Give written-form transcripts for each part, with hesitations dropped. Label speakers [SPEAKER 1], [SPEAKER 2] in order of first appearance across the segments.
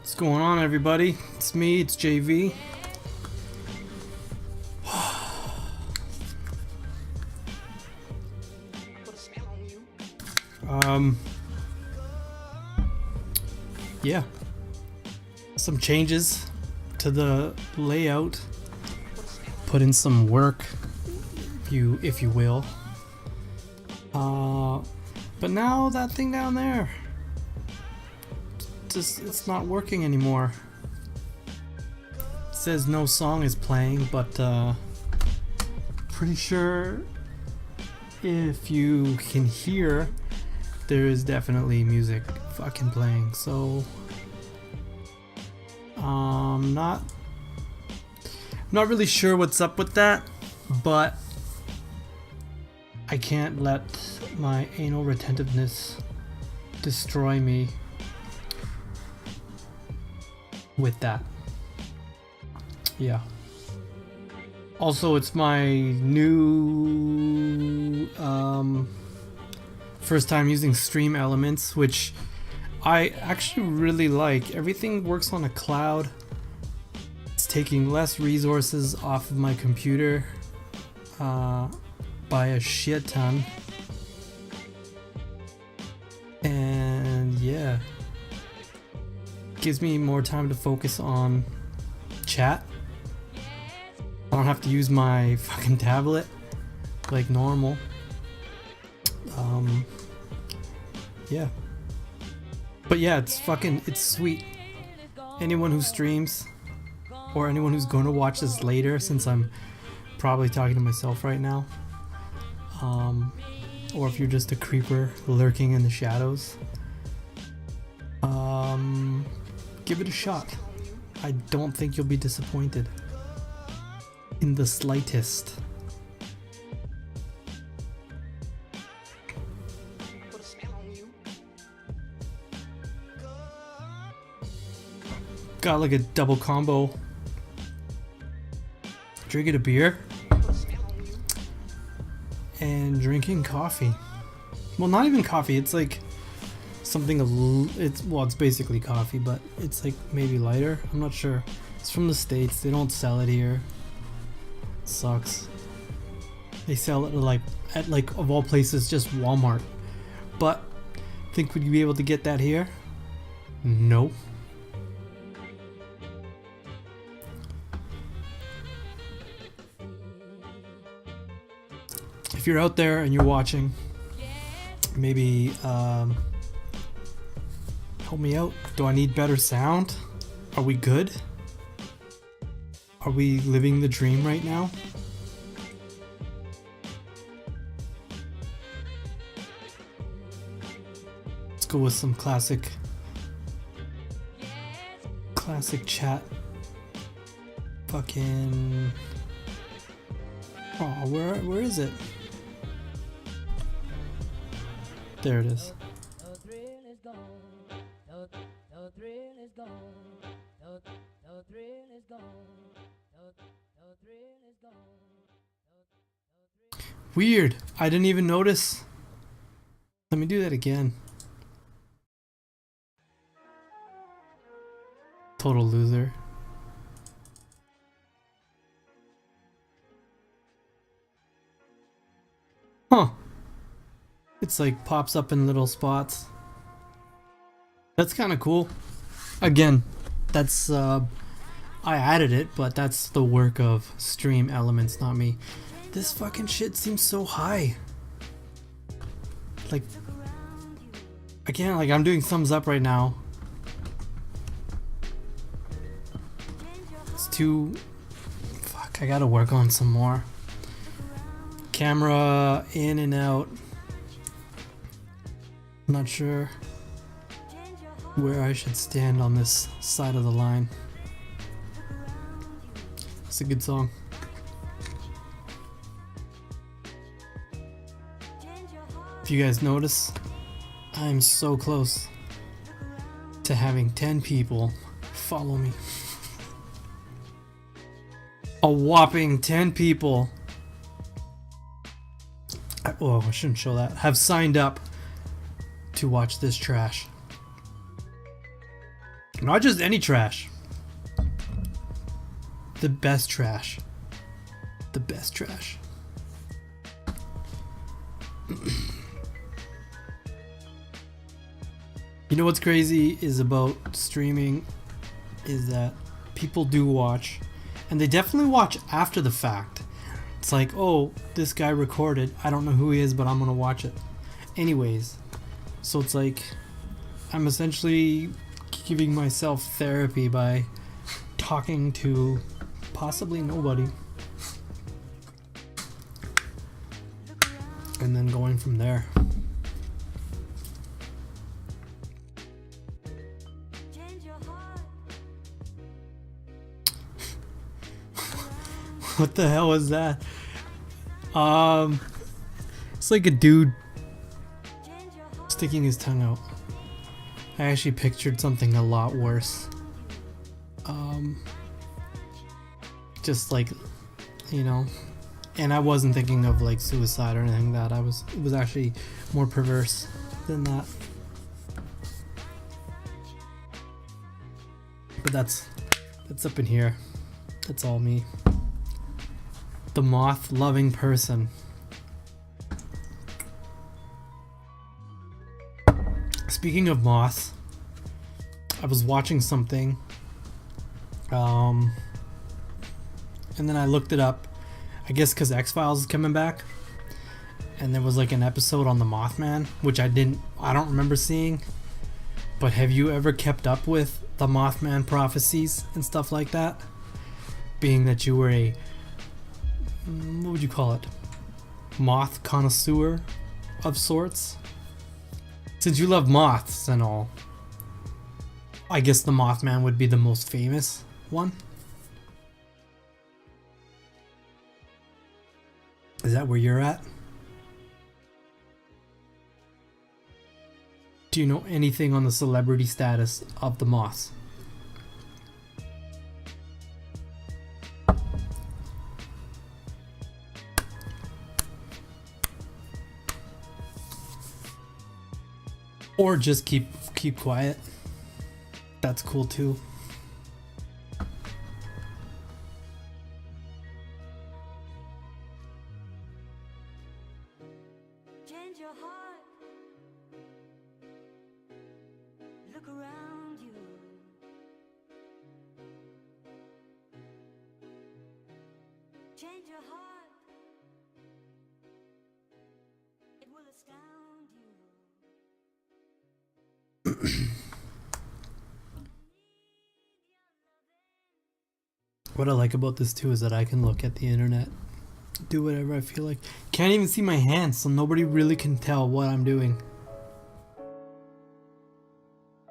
[SPEAKER 1] What's going on, everybody? It's me, it's JV. Yeah. Some changes to the layout. Put in some work, if you will. But now that thing down there, it's not working anymore. It says no song is playing, but pretty sure if you can hear, there is definitely music fucking playing. So not really sure what's up with that, but I can't let my anal retentiveness destroy me with that. Yeah. Also, it's my new first time using Stream Elements, which I actually really like. Everything works on a cloud. It's taking less resources off of my computer by a shit ton. And yeah, gives me more time to focus on chat. I don't have to use my fucking tablet like normal. Yeah. But yeah, it's sweet. Anyone who streams, or anyone who's going to watch this later, since I'm probably talking to myself right now, or if you're just a creeper lurking in the shadows, give it a shot. I don't think you'll be disappointed in the slightest. Got like a double combo. Drinking a beer and drinking coffee. Well, not even coffee. It's like something it's basically coffee, but it's like maybe lighter. I'm not sure. It's from the States. They don't sell it here. It sucks. They sell it at like of all places, just Walmart. But think would you be able to get that here? No. If you're out there and you're watching, maybe help me out. Do I need better sound? Are we good? Are we living the dream right now? Let's go with some classic chat. Fucking oh, where is it? There it is. Weird. I didn't even notice. Let me do that again. Total loser. Huh. It's like pops up in little spots. That's kind of cool. Again, that's I added it, but that's the work of Stream Elements, not me. This fucking shit seems so high. Like, I can't, like, I'm doing thumbs up right now. It's too, fuck, I gotta work on some more. Camera in and out. I'm not sure where I should stand on this side of the line. It's a good song. If you guys notice, I'm so close to having 10 people follow me. A whopping 10 people. Oh, I shouldn't show that. Have signed up to watch this trash. Not just any trash. The best trash. The best trash. You know what's crazy is about streaming is that people do watch, and they definitely watch after the fact. It's like, oh, this guy recorded. I don't know who he is, but I'm gonna watch it anyways. So it's like I'm essentially giving myself therapy by talking to possibly nobody and then going from there. What the hell was that? It's like a dude sticking his tongue out. I actually pictured something a lot worse. Just like, you know, and I wasn't thinking of like suicide or anything like that. It was actually more perverse than that. But that's up in here. That's all me. The moth loving person. Speaking of moths, I was watching something, and then I looked it up, I guess because X-Files is coming back, and there was like an episode on the Mothman, which I don't remember seeing. But have you ever kept up with the Mothman prophecies and stuff like that? Being that you were a, what would you call it? Moth connoisseur of sorts? Since you love moths and all, I guess the Mothman would be the most famous one. Is that where you're at? Do you know anything on the celebrity status of the moths? Or just keep quiet. That's cool too.
[SPEAKER 2] Change your heart. Look around you. Change your heart. It will astound you.
[SPEAKER 1] What I like about this too is that I can look at the internet, do whatever I feel like. Can't even see my hands, so nobody really can tell what I'm doing.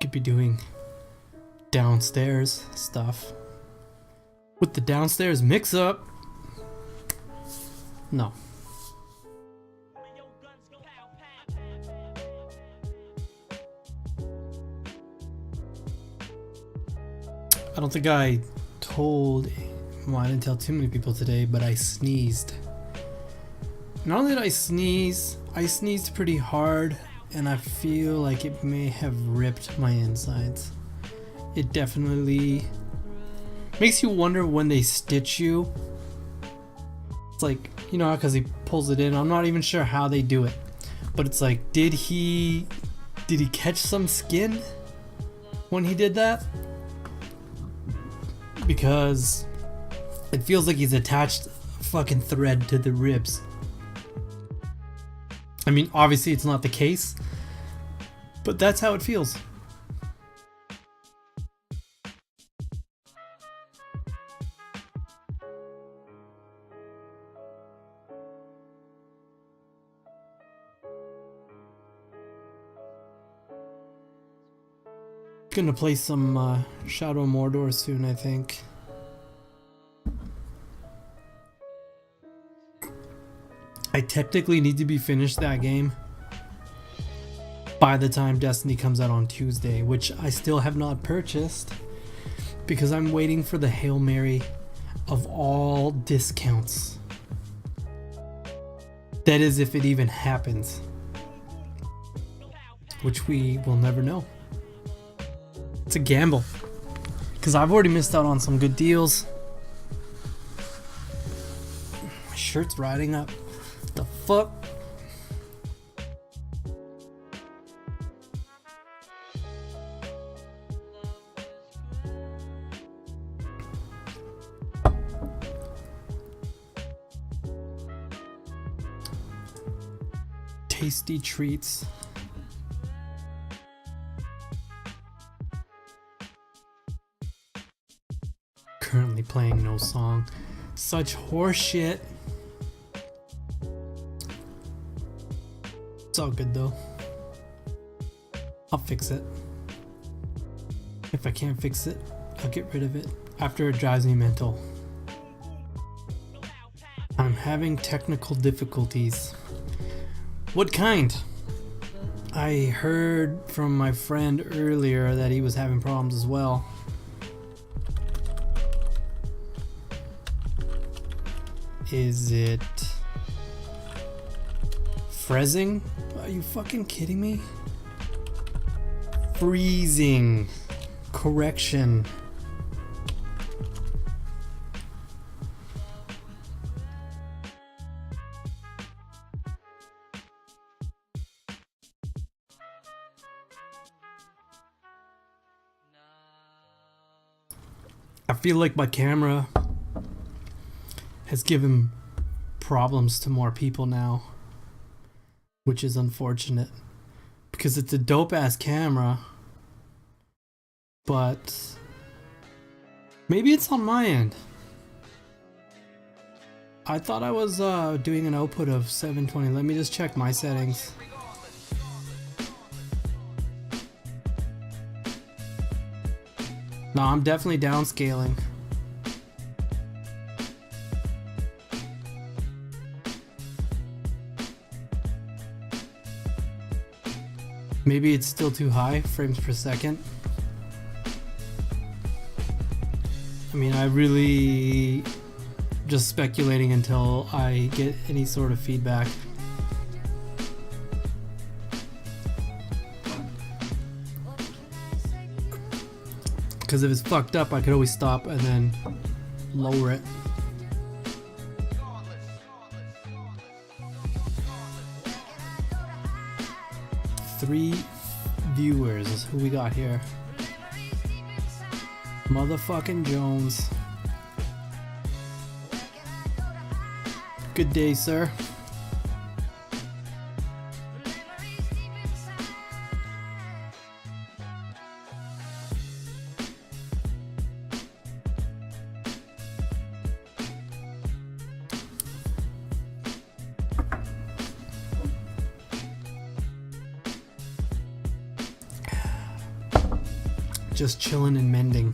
[SPEAKER 1] Could be doing downstairs stuff. With the downstairs mix up. No. I don't think I told, well, I didn't tell too many people today, but I sneezed. Not only did I sneezed pretty hard, and I feel like it may have ripped my insides. It definitely makes you wonder when they stitch you. It's like, you know, because he pulls it in. I'm not even sure how they do it, but it's like, did he catch some skin when he did that? Because it feels like he's attached a fucking thread to the ribs. I mean, obviously it's not the case, but that's how it feels. Gonna play some Shadow of Mordor soon, I think. I technically need to be finished that game by the time Destiny comes out on Tuesday, which I still have not purchased because I'm waiting for the Hail Mary of all discounts. That is, if it even happens, which we will never know. It's a gamble. Because I've already missed out on some good deals. My shirt's riding up. The fuck? Tasty treats. Currently playing no song. Such horseshit. It's all good though. I'll fix it. If I can't fix it, I'll get rid of it after it drives me mental. I'm having technical difficulties. What kind? I heard from my friend earlier that he was having problems as well. Is it freezing? Are you fucking kidding me? Freezing. Correction. I feel like my camera has given problems to more people now, which is unfortunate because it's a dope ass camera, but maybe it's on my end. I thought I was doing an output of 720. Let me just check my settings. No, I'm definitely downscaling. Maybe it's still too high, frames per second. I mean, I really just speculating until I get any sort of feedback. Because if it's fucked up, I could always stop and then lower it. Three viewers is who we got here. Motherfucking Jones. Good day, sir. Just chilling and mending.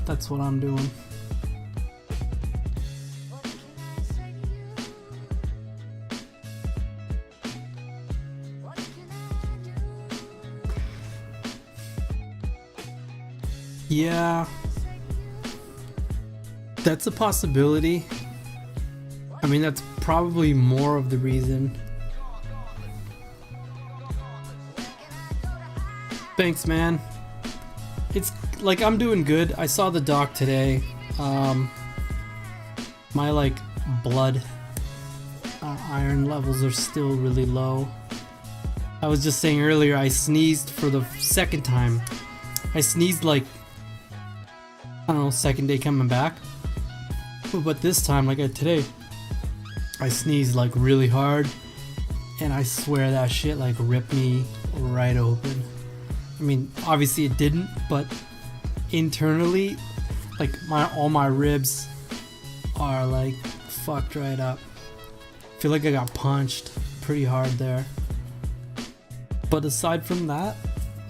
[SPEAKER 1] That's what I'm doing. Yeah, that's a possibility. I mean, that's probably more of the reason. Thanks, man. It's like I'm doing good. I saw the doc today. My like blood iron levels are still really low. I was just saying earlier, I sneezed for the second time. I sneezed like, I don't know, second day coming back. But this time, like today, I sneezed like really hard, and I swear that shit like ripped me right open. I mean, obviously it didn't, but internally, like all my ribs are like fucked right up. I feel like I got punched pretty hard there. But aside from that,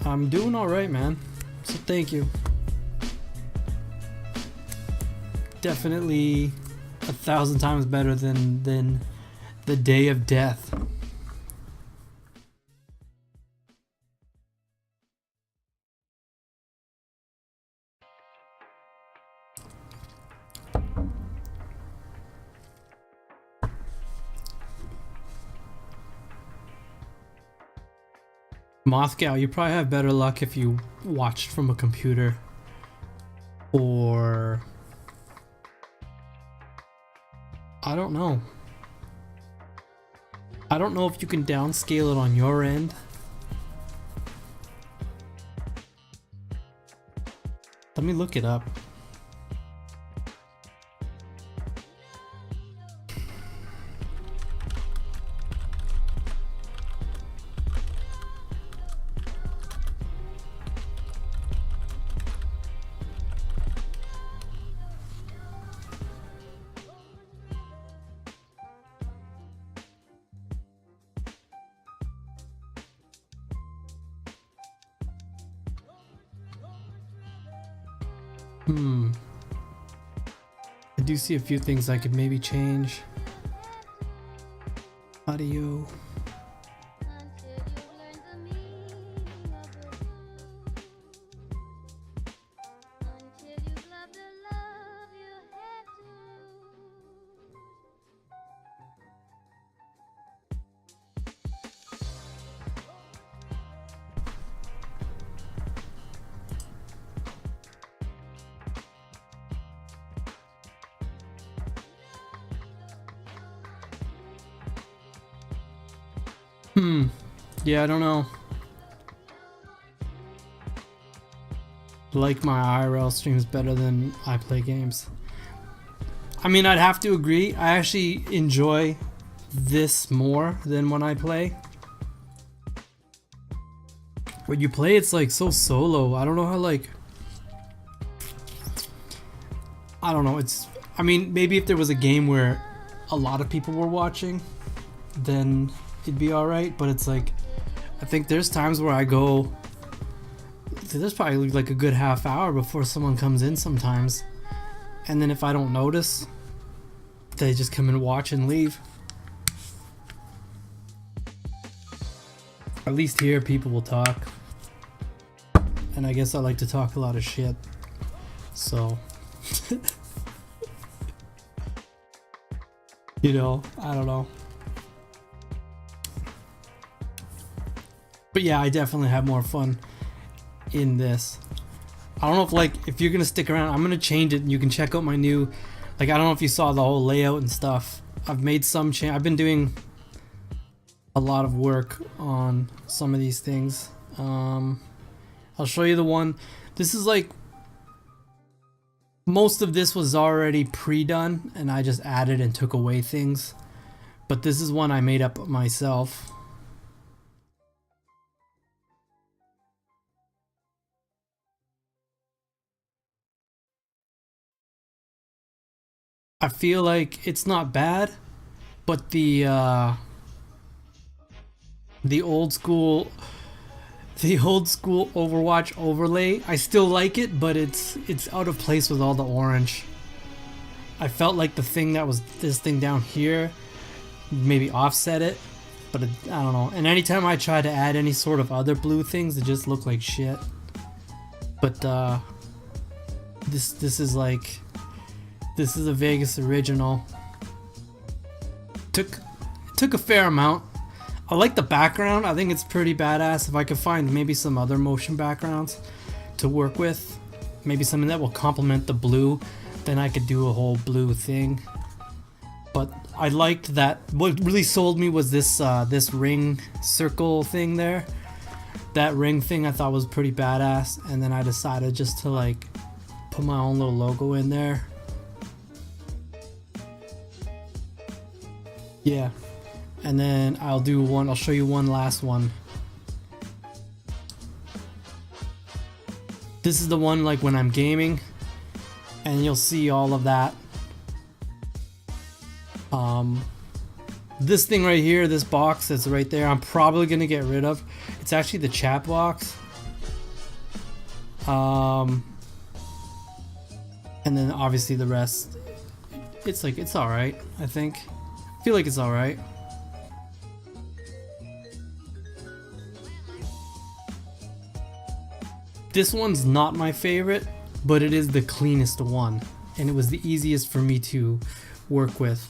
[SPEAKER 1] I'm doing alright, man. So thank you. Definitely 1,000 times better than the day of death. Mothgal, you probably have better luck if you watched from a computer. Or I don't know. I don't know if you can downscale it on your end. Let me look it up. I do see a few things I could maybe change. Audio. Yeah, I don't know. Like my IRL streams better than I play games. I mean, I'd have to agree. I actually enjoy this more than when I play. When you play, it's like so solo. I don't know how, like, I don't know. It's, I mean, maybe if there was a game where a lot of people were watching, then it'd be alright. But it's like, I think there's times where I go, there's probably like a good half hour before someone comes in sometimes. And then if I don't notice, they just come and watch and leave. At least here people will talk. And I guess I like to talk a lot of shit. So, you know, I don't know. But yeah, I definitely have more fun in this. I don't know if, like, if you're gonna stick around, I'm gonna change it and you can check out my new, like, I don't know if you saw the whole layout and stuff. I've made some change. I've been doing a lot of work on some of these things. I'll show you the one. This is like, most of this was already pre-done and I just added and took away things. But this is one I made up myself. I feel like it's not bad, but the old school Overwatch overlay, I still like it, but it's out of place with all the orange. I felt like the thing that was this thing down here maybe offset it, but I don't know. And anytime I try to add any sort of other blue things, it just look like shit. But this is like, this is a Vegas original. Took a fair amount. I like the background. I think it's pretty badass. If I could find maybe some other motion backgrounds to work with, maybe something that will complement the blue, then I could do a whole blue thing. But I liked that. What really sold me was this this ring circle thing there. That ring thing I thought was pretty badass, and then I decided just to like put my own little logo in there. Yeah. And then I'll show you one last one. This is the one like when I'm gaming, and you'll see all of that. This thing right here, this box that's right there, I'm probably gonna get rid of. It's actually the chat box. And then obviously the rest, it's like, it's alright, I think. I feel like it's alright. This one's not my favorite, but it is the cleanest one, and it was the easiest for me to work with.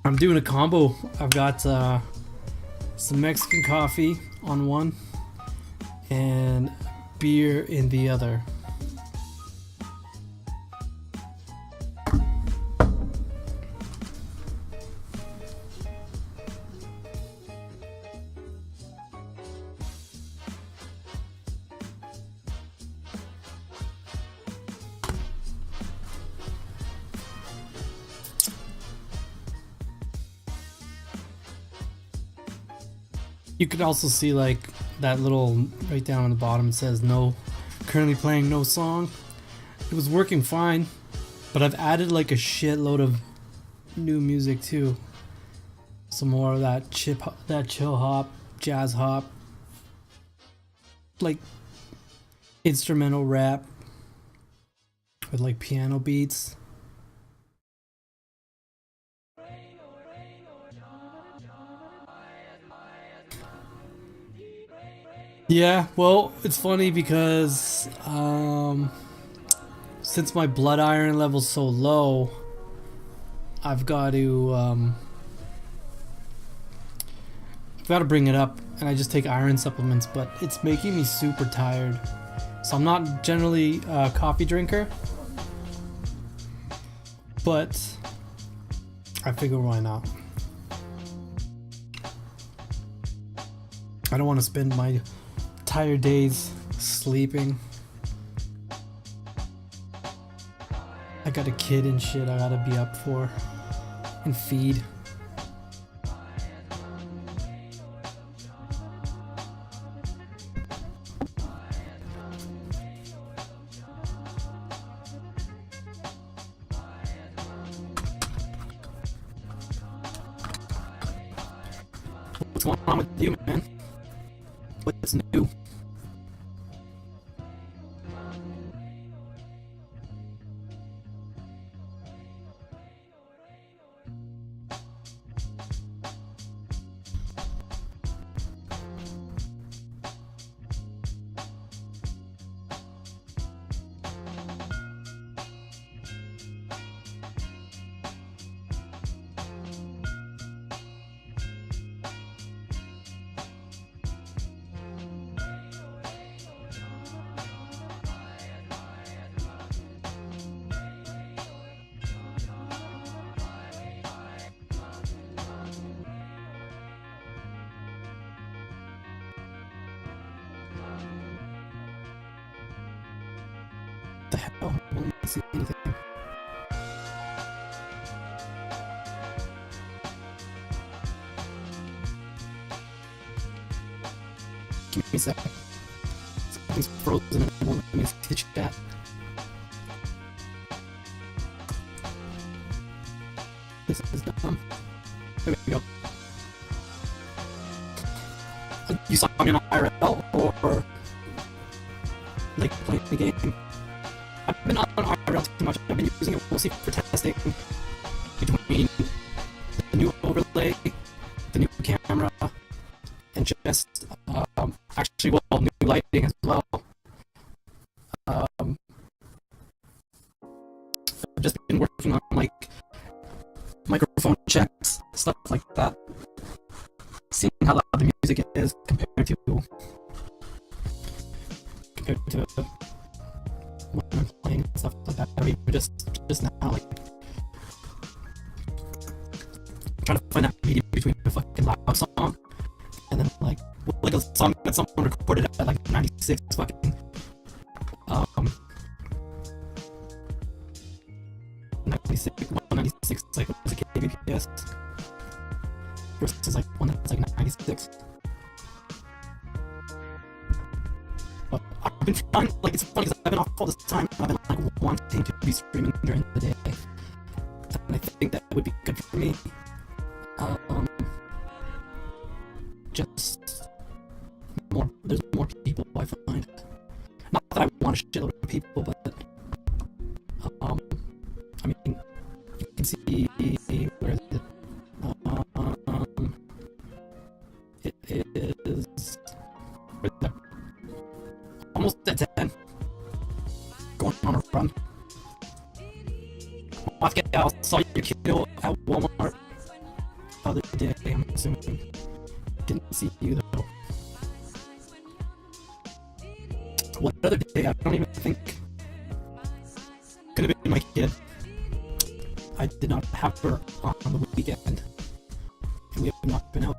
[SPEAKER 1] I'm doing a combo. I've got some Mexican coffee on one, and beer in the other. You could also see like that little right down on the bottom, it says no, currently playing no song. It was working fine, but I've added like a shitload of new music too. Some more of that chill hop, jazz hop, like instrumental rap with like piano beats. Yeah, well, it's funny because since my blood iron level's so low, I've got to bring it up, and I just take iron supplements, but it's making me super tired. So I'm not generally a coffee drinker, but I figure why not. I don't want to spend my tired days sleeping. I got a kid and shit I gotta be up for and feed. What's going on with you, man? What's new? The hell? I don't see anything. Give me a sec. Something's frozen and it won't let me see the chat. This is dumb. There we go. You saw me on IRL or like playing the game? I've been on IRL too much. I've been using it mostly for testing between the new overlay, the new camera, and just actually, well, new lighting as well. I've just been working on like microphone checks, stuff like that, seeing how loud the music is compared to when I'm playing and stuff like that, or even just now, like trying to find that medium between a fucking loud song and then like a song that someone recorded at like 96 fucking 196 like what was it, kbps versus like one that's like 96. But I've been trying, like, it's funny because I've been off all this time. I've been like wanting to be streaming during the day, and I think that would be good for me. Just there's more people I find. Not that I want a shitload of people, but I mean, you can see where is it? It is right there. Almost at 10. Going on a run. I saw your kiddo at Walmart the other day, I'm assuming. didn't see you though. What other day? I don't even think. Could have been my kid. I did not have her on the weekend. We have not been out.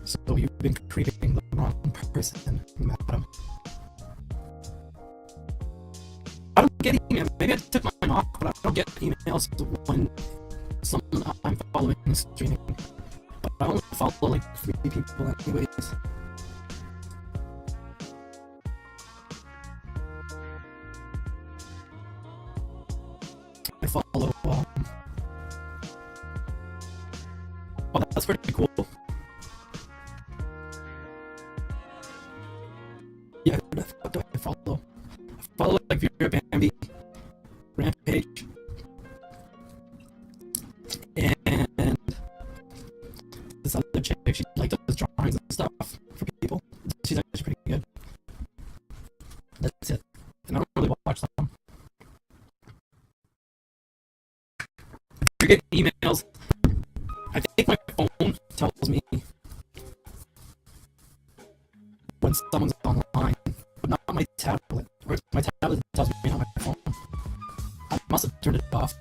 [SPEAKER 1] So you've been creeping the wrong person, madam. I don't get emails. Maybe I took mine off, but I don't get emails when someone I'm following is streaming. But I only follow like 3 people anyways. I follow, oh, that's pretty cool. Yeah, who the fuck do I follow? I follow like Vera Bambi, Rampage, and this other chick, she like does drawings and stuff for people. She's actually pretty good. That's it. And I don't really watch them. I get emails. I think my phone tells me when someone's online, but not my tablet. Or my tablet tells me, not my phone. I must have turned it off.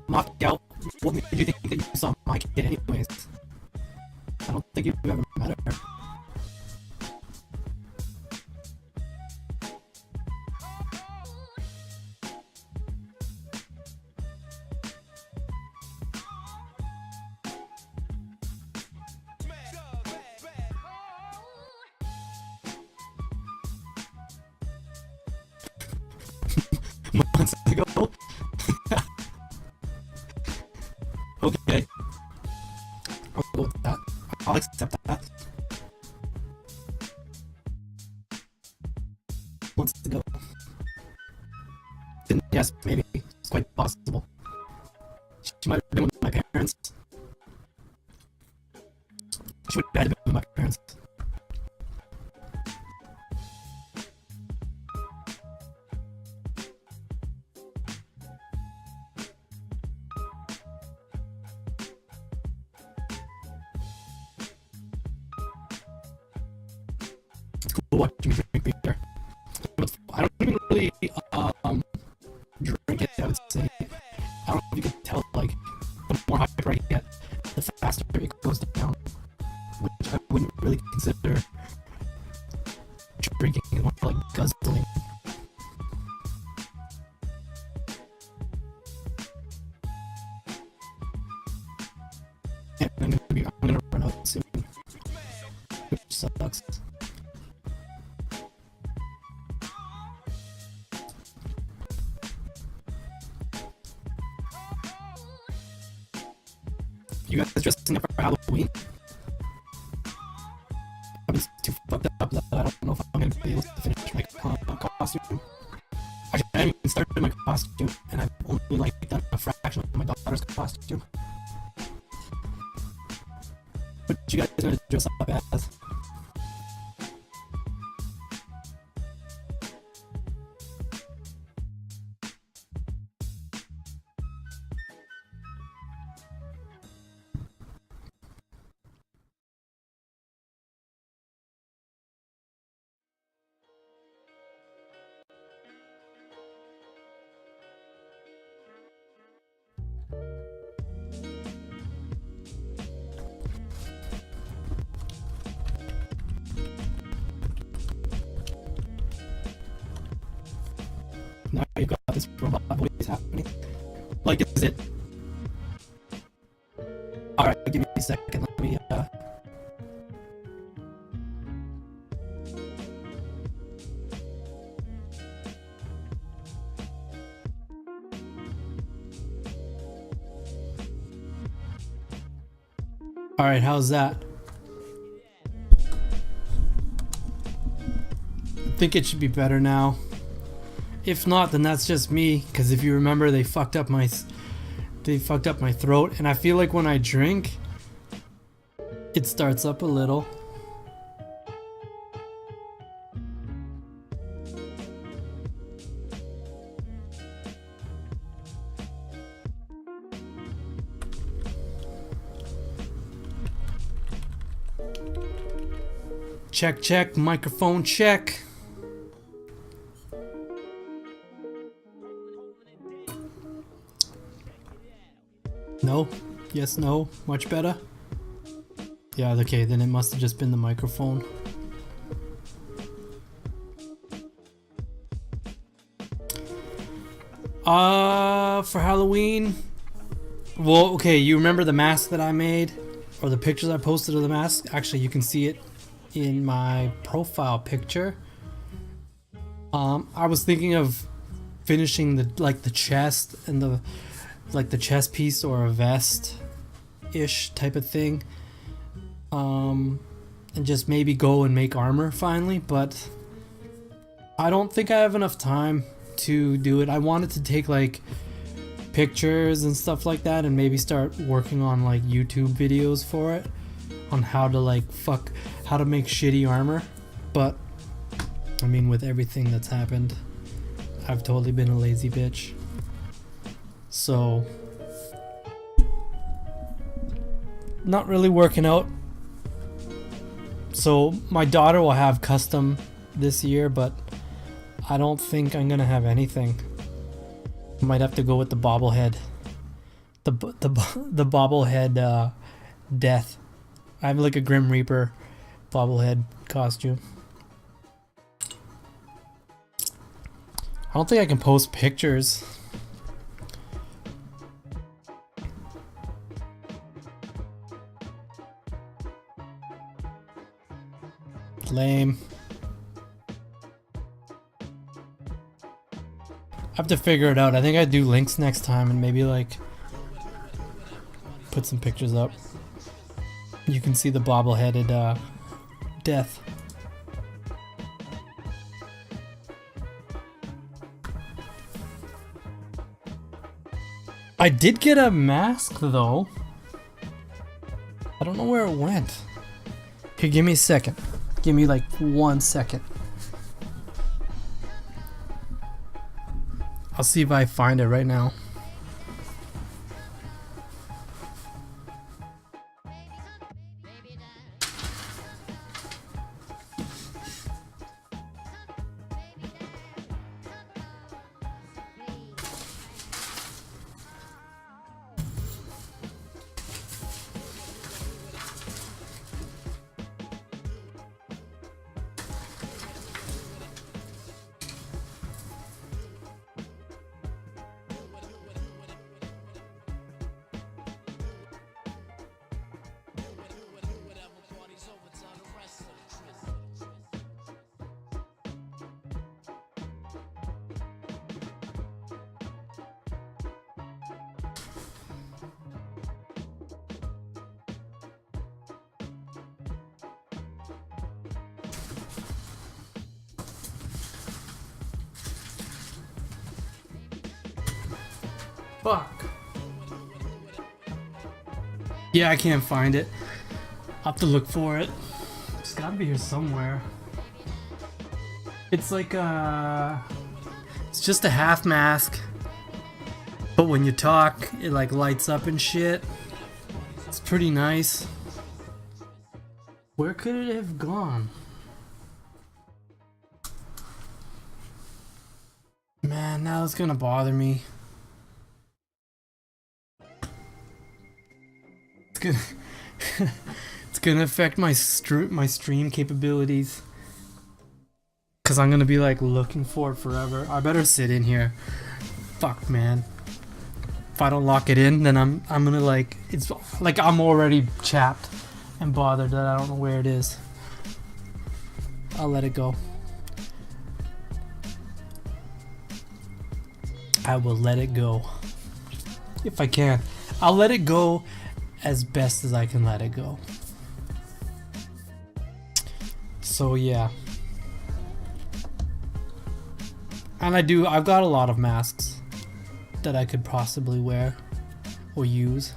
[SPEAKER 1] Knocked out. What made you think that you saw my kid anyways? I don't think you've ever met her. Months ago? Okay. I'll go with that. I'll accept that. Months ago. Then yes, maybe. It's quite possible. She might have been with my parents. She would have had to be with my parents. Watching me drink beer. I don't even really drink it, I would say. I don't know if you can tell, like, the more hyper I get, the faster it goes down. Which I wouldn't really consider drinking, it's more like guzzling. And I'm gonna run out soon. Which sucks. You guys dressing up for Halloween? I'm just too fucked up that I don't know if I'm gonna be able to finish my costume. Actually, I haven't even started my costume, and I've only like done a fraction of my daughter's costume. What you guys gonna dress up as? Now you've got this robot voice happening. Like, is it? Alright, give me a second. Let me, Alright, how's that? I think it should be better now. If not, then that's just me. Because if you remember, they fucked up my throat, and I feel like when I drink, it starts up a little. Check, check, microphone check. No? Yes, no? Much better? Yeah, okay, then it must have just been the microphone. For Halloween? Well, okay, you remember the mask that I made? Or the pictures I posted of the mask? Actually, you can see it in my profile picture. I was thinking of finishing the chest and the chest piece or a vest ish type of thing, and just maybe go and make armor finally, but I don't think I have enough time to do it. I wanted to take like pictures and stuff like that and maybe start working on like YouTube videos for it on how to how to make shitty armor, but I mean, with everything that's happened, I've totally been a lazy bitch. So, not really working out. So, my daughter will have custom this year, but I don't think I'm gonna have anything. Might have to go with the bobblehead. The bobblehead death. I have like a Grim Reaper bobblehead costume. I don't think I can post pictures. Lame. I have to figure it out. I think I'd do links next time and maybe like put some pictures up. You can see the bobbleheaded death. I did get a mask though. I don't know where it went. Here, give me a second. Give me like 1 second. I'll see if I find it right now. Fuck. Yeah, I can't find it. I'll have to look for it. It's gotta be here somewhere. It's like it's just a half mask, but when you talk, it like lights up and shit. It's pretty nice. Where could it have gone? Man, now it's gonna bother me. It's gonna affect my stream capabilities, cause I'm gonna be like looking for it forever. I better sit in here. Fuck, man. If I don't lock it in, then I'm gonna like, it's like I'm already chapped and bothered that I don't know where it is. I'll let it go. I will let it go if I can. I'll let it go as best as I can let it go. So yeah. And I've got a lot of masks that I could possibly wear or use.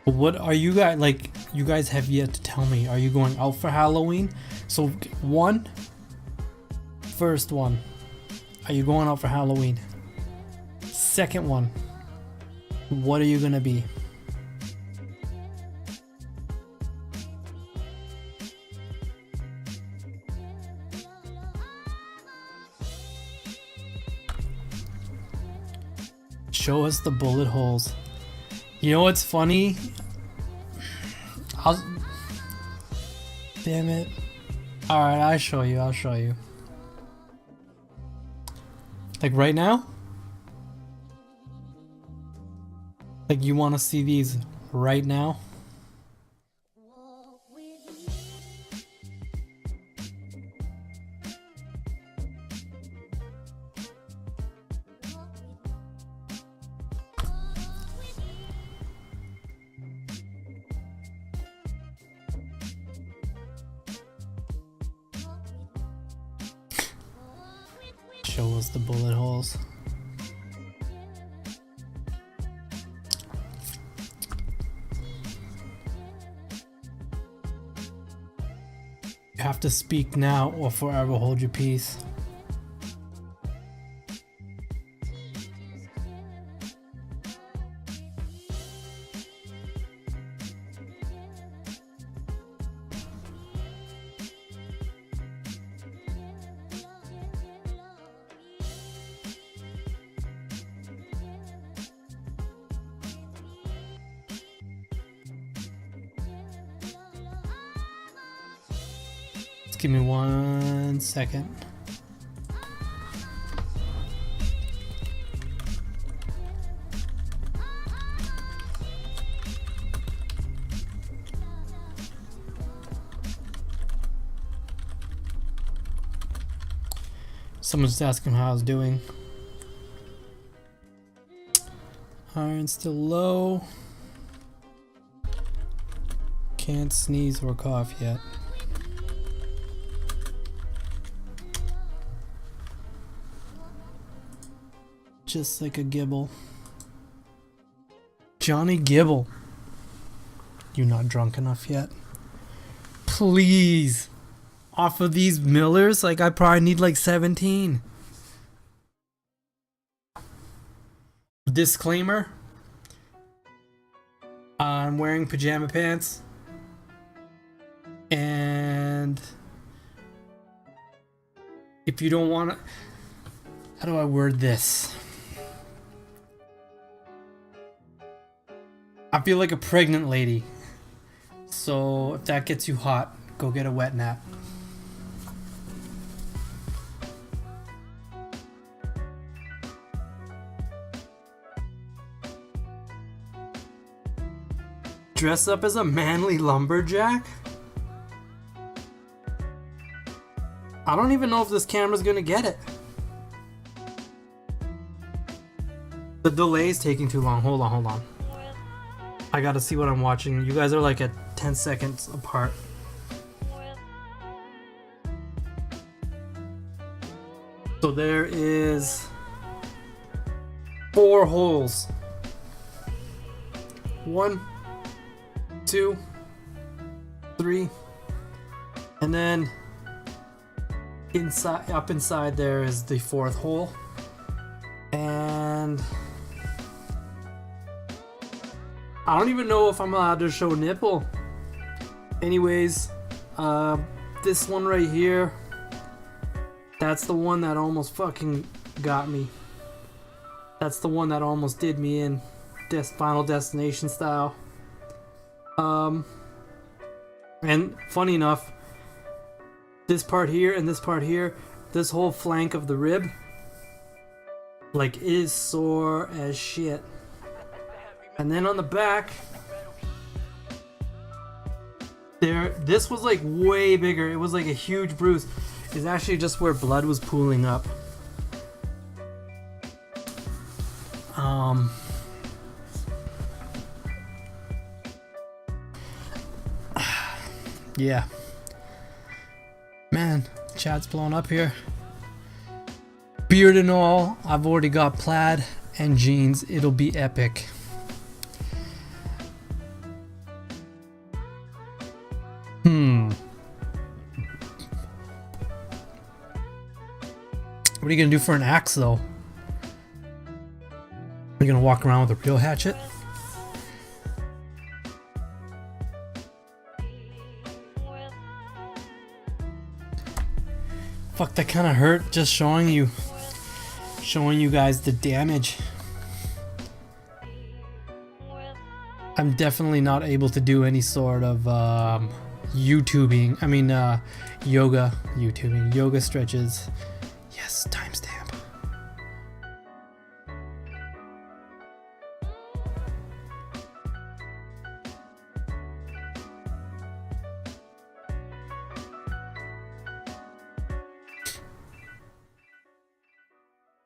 [SPEAKER 1] But what are you guys, like, you guys have yet to tell me, are you going out for Halloween? So first one, are you going out for Halloween? Second one, what are you gonna be? Show us the bullet holes. You know what's funny? Damn it. Alright, I'll show you. Like right now? Like you want to see these right now? Show us the bullet holes. You have to speak now or forever hold your peace. Give me 1 second. Someone's just asking how I was doing. Iron still low. Can't sneeze or cough yet. Just like a Gibble. Johnny Gibble. You not drunk enough yet? Please. Off of these Millers, like I probably need like 17. Disclaimer. I'm wearing pajama pants. And if you don't want to... How do I word this? I feel like a pregnant lady. So if that gets you hot, go get a wet nap. Dress up as a manly lumberjack? I don't even know if this camera's gonna get it. The delay is taking too long. Hold on. I gotta see what I'm watching. You guys are like at 10 seconds apart. So there is 4 holes. 1, 2, 3, and then up inside there is the 4th hole. And I don't even know if I'm allowed to show nipple. Anyways, this one right here, that's the one that almost fucking got me. That's the one that almost did me in Final Destination style. And funny enough, this part here and this part here, this whole flank of the rib, like, is sore as shit. And then on the back, this was like way bigger. It was like a huge bruise. It's actually just where blood was pooling up. Yeah. Man, chat's blowing up here. Beard and all, I've already got plaid and jeans. It'll be epic. What are you gonna do for an axe though? Are you gonna walk around with a real hatchet? Fuck, that kind of hurt just showing you guys the damage. I'm definitely not able to do any sort of YouTubing. I mean yoga YouTubing, yoga stretches. Yes, timestamp.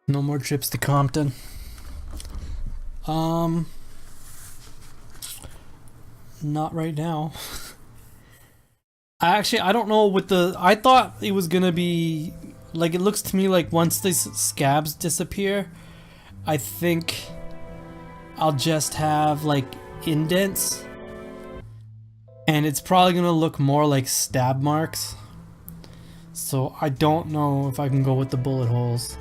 [SPEAKER 1] No more trips to Compton. Not right now. I don't know what I thought it was gonna be like. It looks to me like once these scabs disappear, I think I'll just have like indents, and it's probably gonna look more like stab marks. So I don't know if I can go with the bullet holes.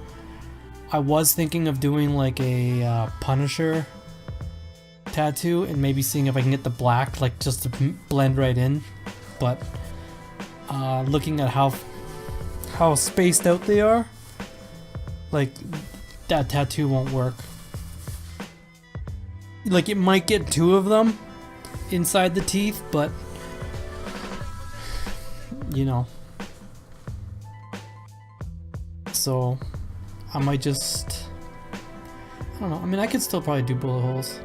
[SPEAKER 1] I was thinking of doing like a Punisher tattoo and maybe seeing if I can get the black, like just to blend right in. But looking at how spaced out they are, like that tattoo won't work. Like it might get 2 of them inside the teeth, but you know. So I might just, I don't know. I mean, I could still probably do bullet holes.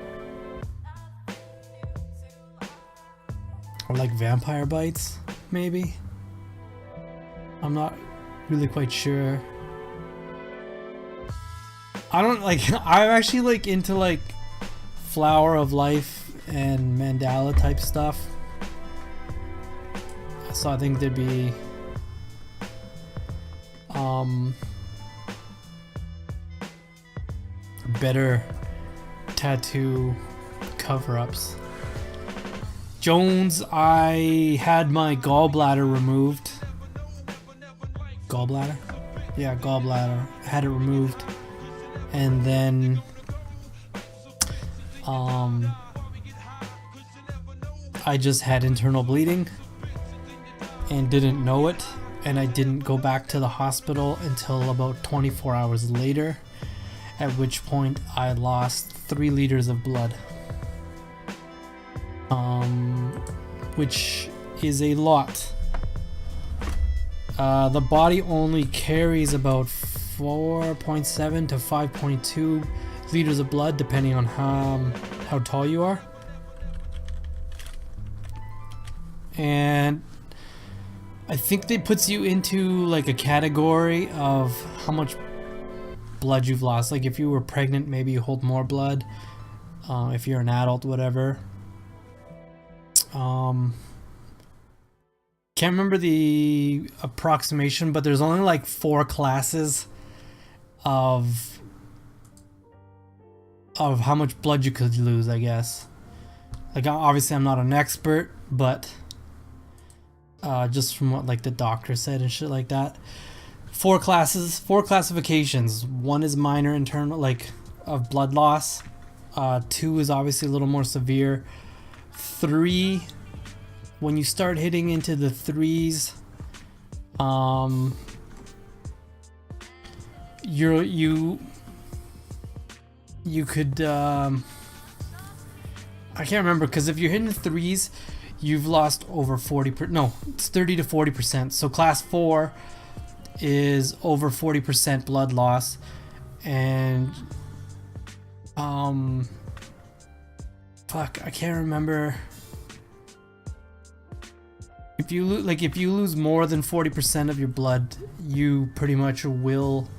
[SPEAKER 1] Or like vampire bites, maybe. I'm not really quite sure. I don't like, I'm actually like into like Flower of Life and mandala type stuff. So I think there'd be better tattoo cover-ups. Jones, I had my gallbladder removed. Gallbladder? Yeah, gallbladder. I had it removed. And then I just had internal bleeding and didn't know it, and I didn't go back to the hospital until about 24 hours later, at which point I lost 3 liters of blood, which is a lot. The body only carries about 4.7 to 5.2 liters of blood depending on how tall you are. And I think they puts you into like a category of how much blood you've lost. Like if you were pregnant, maybe you hold more blood. If you're an adult, whatever. Can't remember the approximation, but there's only like 4 classes of how much blood you could lose, I guess. Like obviously I'm not an expert, but just from what like the doctor said and shit like that. 4 classes, 4 classifications. 1 is minor internal, like of blood loss. 2 is obviously a little more severe. 3, when you start hitting into the 3s, you could I can't remember, because if you're hitting the 3s, you've lost over 40%. No, it's 30 to 40%. So class 4 is over 40% blood loss, and fuck, I can't remember. If you lose more than 40% of your blood, you pretty much will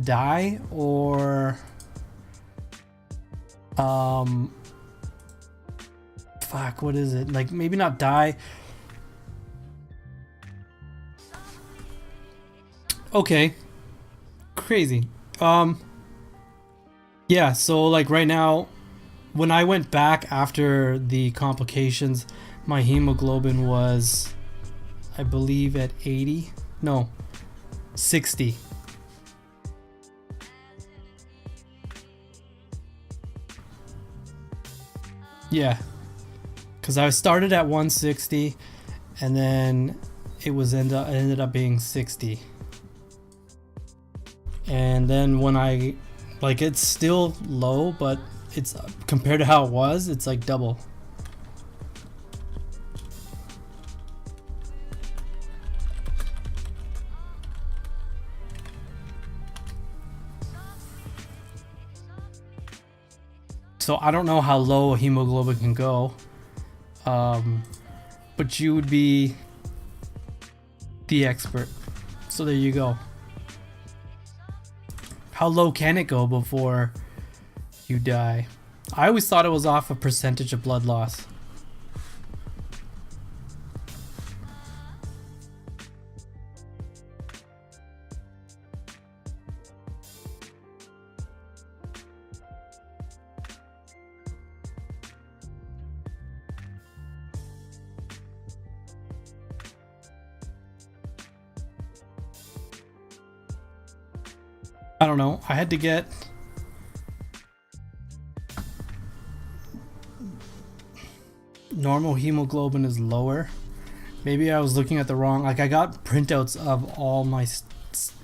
[SPEAKER 1] die, or fuck, what is it? Like maybe not die. Okay. crazy. Um, yeah. So like right now, when I went back after the complications, my hemoglobin was, I believe, at 80. No, 60. Yeah, because I started at 160, and then it ended up being 60. And then when I, like, it's still low, but it's compared to how it was, it's like double. So I don't know how low a hemoglobin can go, um, but you would be the expert. So there you go. How low can it go before you die? I always thought it was off a percentage of blood loss. I don't know. I had to get normal hemoglobin is lower. Maybe I was looking at the wrong. Like I got printouts of all my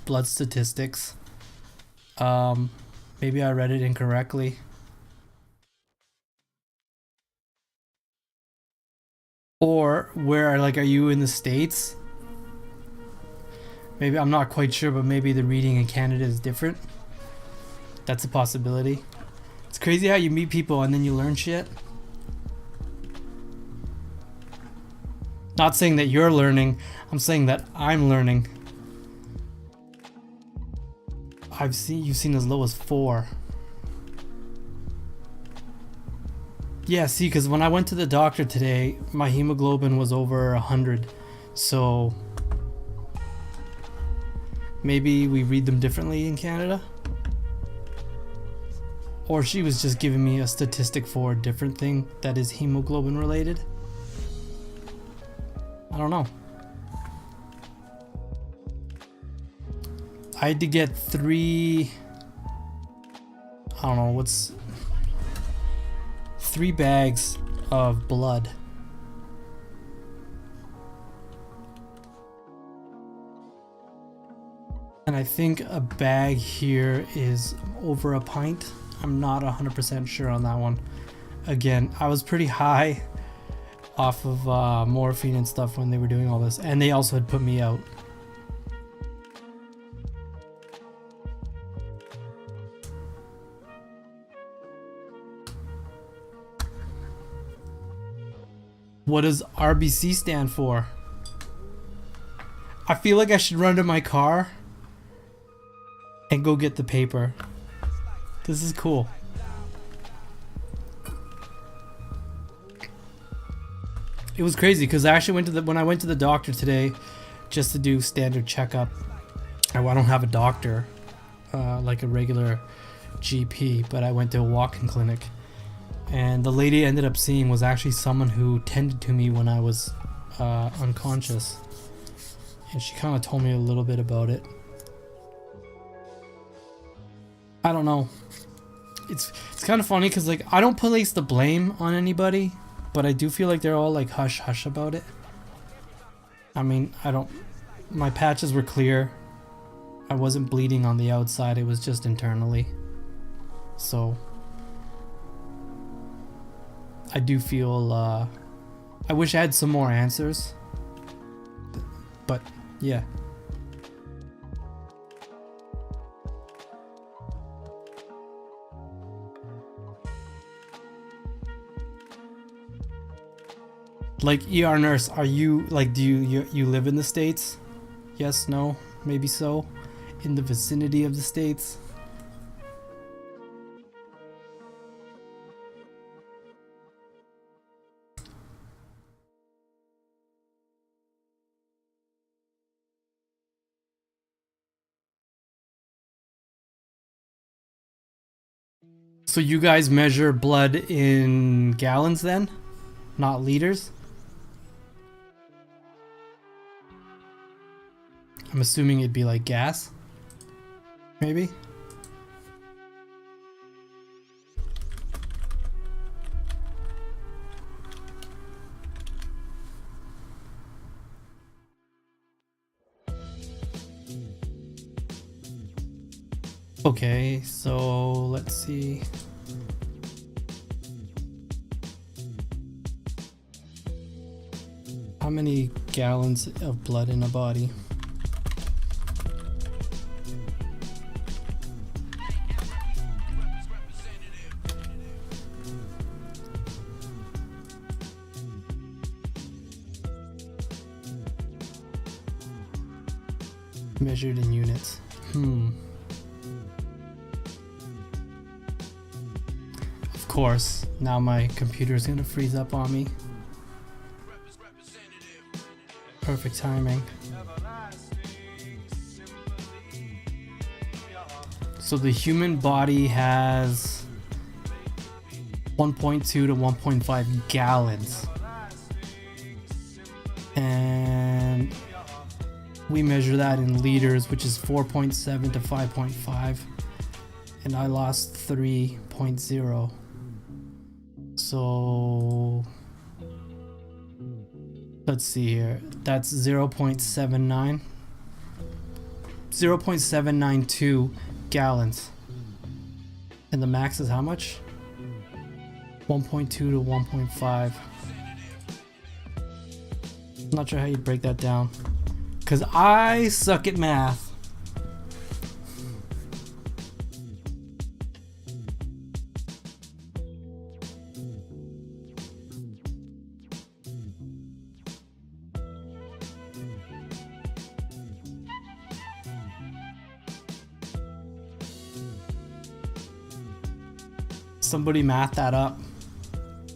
[SPEAKER 1] blood statistics. Um, Maybe I read it incorrectly. Or where like are you in the States? Maybe I'm not quite sure, but maybe the reading in Canada is different. That's a possibility. It's crazy how you meet people and then you learn shit. Not saying that you're learning, I'm saying that I'm learning. You've seen as low as 4. Yeah, see, because when I went to the doctor today, my hemoglobin was over 100. So maybe we read them differently in Canada? Or she was just giving me a statistic for a different thing that is hemoglobin related. I don't know. I had to get 3, I don't know, what's 3 bags of blood. And I think a bag here is over a pint. I'm not 100% sure on that one. Again, I was pretty high off of morphine and stuff when they were doing all this, and they also had put me out. What does RBC stand for? I feel like I should run to my car and go get the paper. This is cool. It was crazy because I actually when I went to the doctor today just to do standard checkup. I don't have a doctor like a regular GP, but I went to a walk-in clinic. And the lady I ended up seeing was actually someone who tended to me when I was unconscious. And she kind of told me a little bit about it. I don't know. It's kind of funny because like I don't place the blame on anybody, but I do feel like they're all like hush hush about it. I mean, my patches were clear. I wasn't bleeding on the outside, it was just internally. So I do feel I wish I had some more answers. But yeah. Like ER nurse, are you like do you live in the States? Yes, no, maybe so. In the vicinity of the States? So you guys measure blood in gallons then? Not liters? I'm assuming it'd be like gas? Maybe? Okay, so let's see. How many gallons of blood in a body? Measured in units. Of course, now my computer's gonna freeze up on me. Perfect timing. So the human body has 1.2 to 1.5 gallons. And we measure that in liters, which is 4.7 to 5.5. And I lost 3.0. So let's see here. That's 0.79. 0.792 gallons. And the max is how much? 1.2 to 1.5. I'm not sure how you break that down, because I suck at math. Somebody math that up.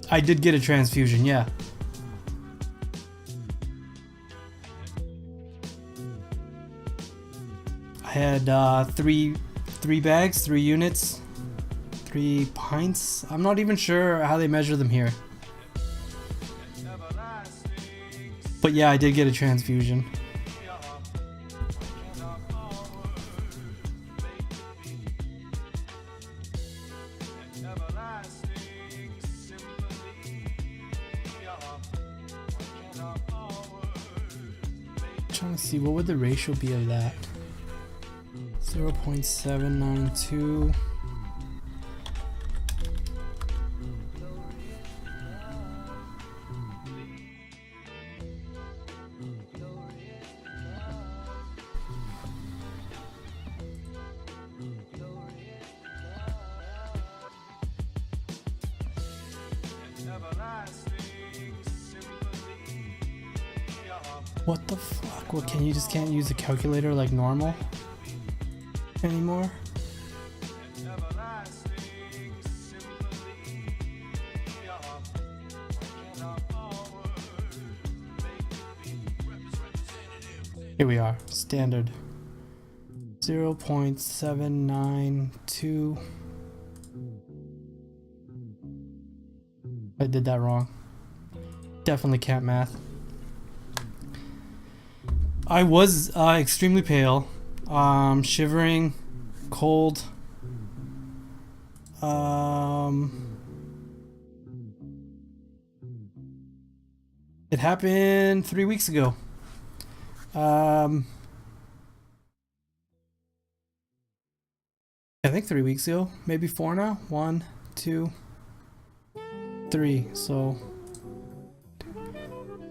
[SPEAKER 1] I did get a transfusion, yeah. I had three bags, 3 units, 3 pints. I'm not even sure how they measure them here. But yeah, I did get a transfusion. Trying to see what would the ratio be of that. 0.792. What the fuck? What, can you just can't use a calculator like normal anymore? Here we are, standard 0.792. I did that wrong. Definitely can't math. I was extremely pale, shivering, cold. It happened 3 weeks ago. I think 3 weeks ago, maybe 4 now. 1, 2, 3. So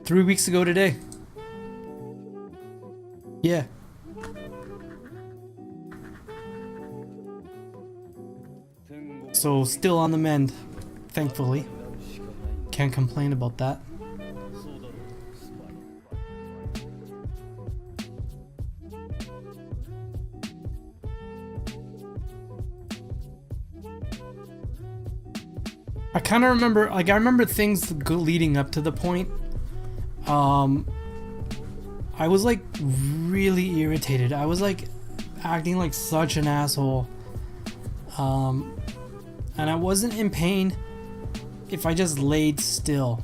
[SPEAKER 1] 3 weeks ago today. Yeah. So still on the mend, thankfully. Can't complain about that. I kind of remember, like, I remember things leading up to the point. I was like really irritated. I was like acting like such an asshole. and I wasn't in pain if I just laid still.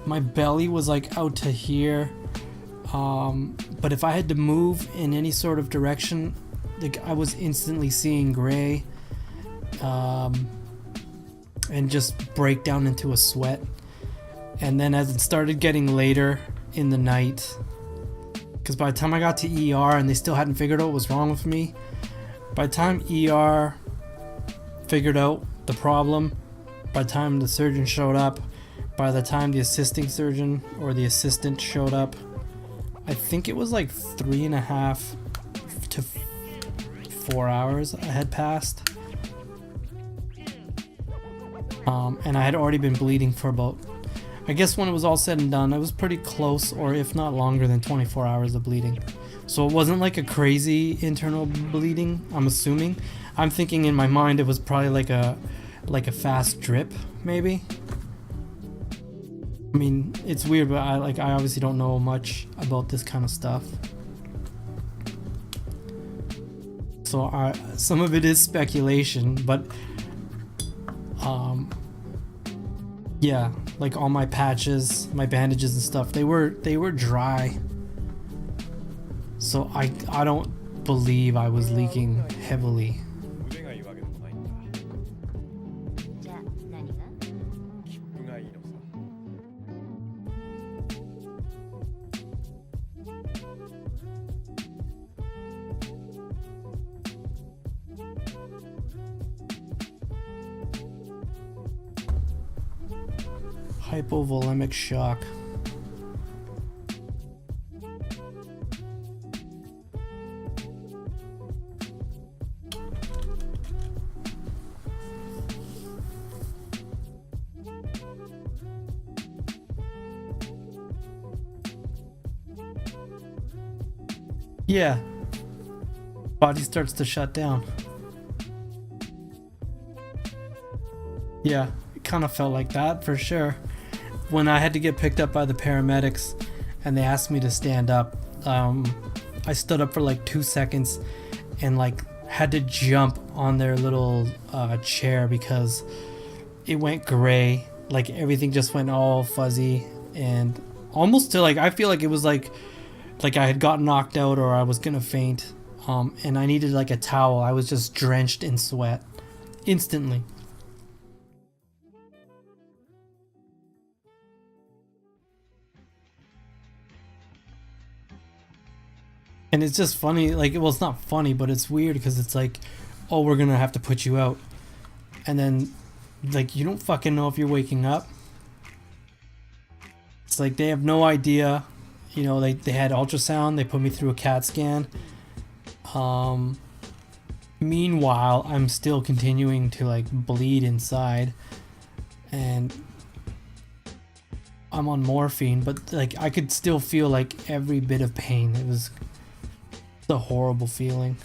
[SPEAKER 1] My belly was like out to here, but if I had to move in any sort of direction, like I was instantly seeing gray, and just break down into a sweat. And then as it started getting later in the night, because by the time I got to ER and they still hadn't figured out what was wrong with me, by the time ER figured out the problem, by the time the surgeon showed up, by the time the assisting surgeon or the assistant showed up, I think it was like 3.5 to 4 hours had passed. And I had already been bleeding for about, I guess when it was all said and done, I was pretty close, or if not longer than 24 hours of bleeding. So it wasn't like a crazy internal bleeding, I'm assuming. I'm thinking in my mind it was probably like a fast drip, maybe. I mean, it's weird, but I obviously don't know much about this kind of stuff. So some of it is speculation, but yeah, like all my patches, my bandages and stuff, they were dry. So I don't believe I was leaking heavily.
[SPEAKER 3] 腕がいいわけでもないんだ。
[SPEAKER 4] じゃあ何が？
[SPEAKER 3] 気分がいいのさ。
[SPEAKER 1] Hypovolemic shock. Yeah. Body starts to shut down. Yeah, it kind of felt like that for sure. When I had to get picked up by the paramedics and they asked me to stand up, I stood up for like 2 seconds and like had to jump on their little chair because it went gray. Like everything just went all fuzzy and almost to like, I feel like it was like I had gotten knocked out or I was gonna faint, and I needed like a towel. I was just drenched in sweat instantly. And it's just funny, like, well, it's not funny, but it's weird because it's like, oh, we're gonna have to put you out, and then like you don't fucking know if you're waking up. It's like they have no idea. You know, they had ultrasound, they put me through a CAT scan. Meanwhile, I'm still continuing to like bleed inside and I'm on morphine, but like I could still feel like every bit of pain. It was a horrible feeling.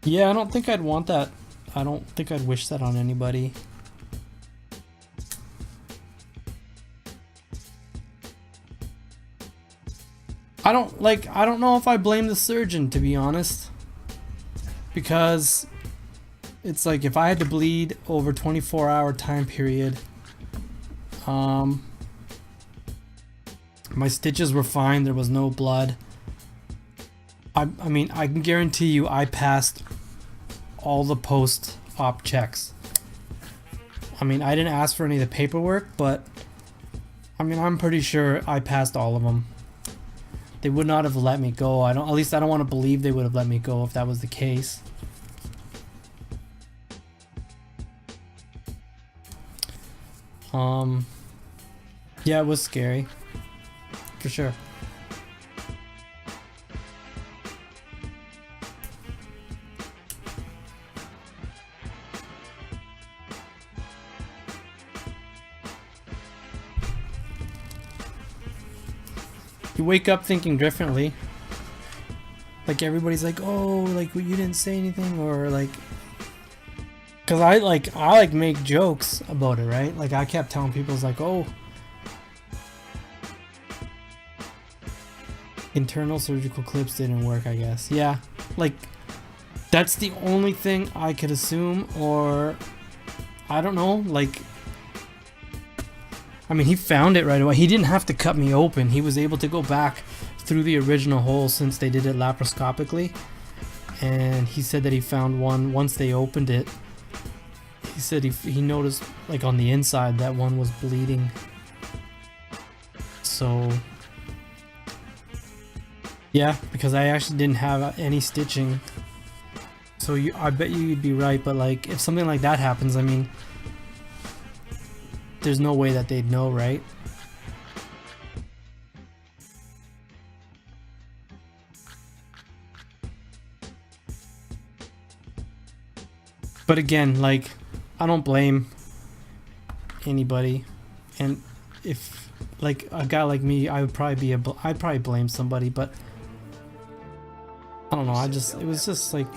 [SPEAKER 1] Yeah, I don't think I'd want that. I don't think I'd wish that on anybody. I don't know if I blame the surgeon, to be honest, because it's like if I had to bleed over 24-hour time period, my stitches were fine, there was no blood. I mean, I can guarantee you I passed all the post-op checks. I mean, I didn't ask for any of the paperwork, but I mean, I'm pretty sure I passed all of them. They would not have let me go. At least I don't want to believe they would have let me go if that was the case. Yeah, it was scary. For sure. You wake up thinking differently. Like everybody's like, oh, like you didn't say anything, or like, cause I make jokes about it, right? Like I kept telling people, it's like, oh, internal surgical clips didn't work, I guess. Yeah, like That's the only thing I could assume, or I don't know, like, I mean, he found it right away. He didn't have to cut me open. He was able to go back through the original hole since they did it laparoscopically. And he said that he found one once they opened it. He said he noticed, like, on the inside that one was bleeding. So, yeah, because I actually didn't have any stitching. So I bet you'd be right, but like, if something like that happens, I mean, there's no way that they'd know, right? But again, like, I don't blame anybody, and if like a guy like me, I'd probably blame somebody, but I don't know. It was just like,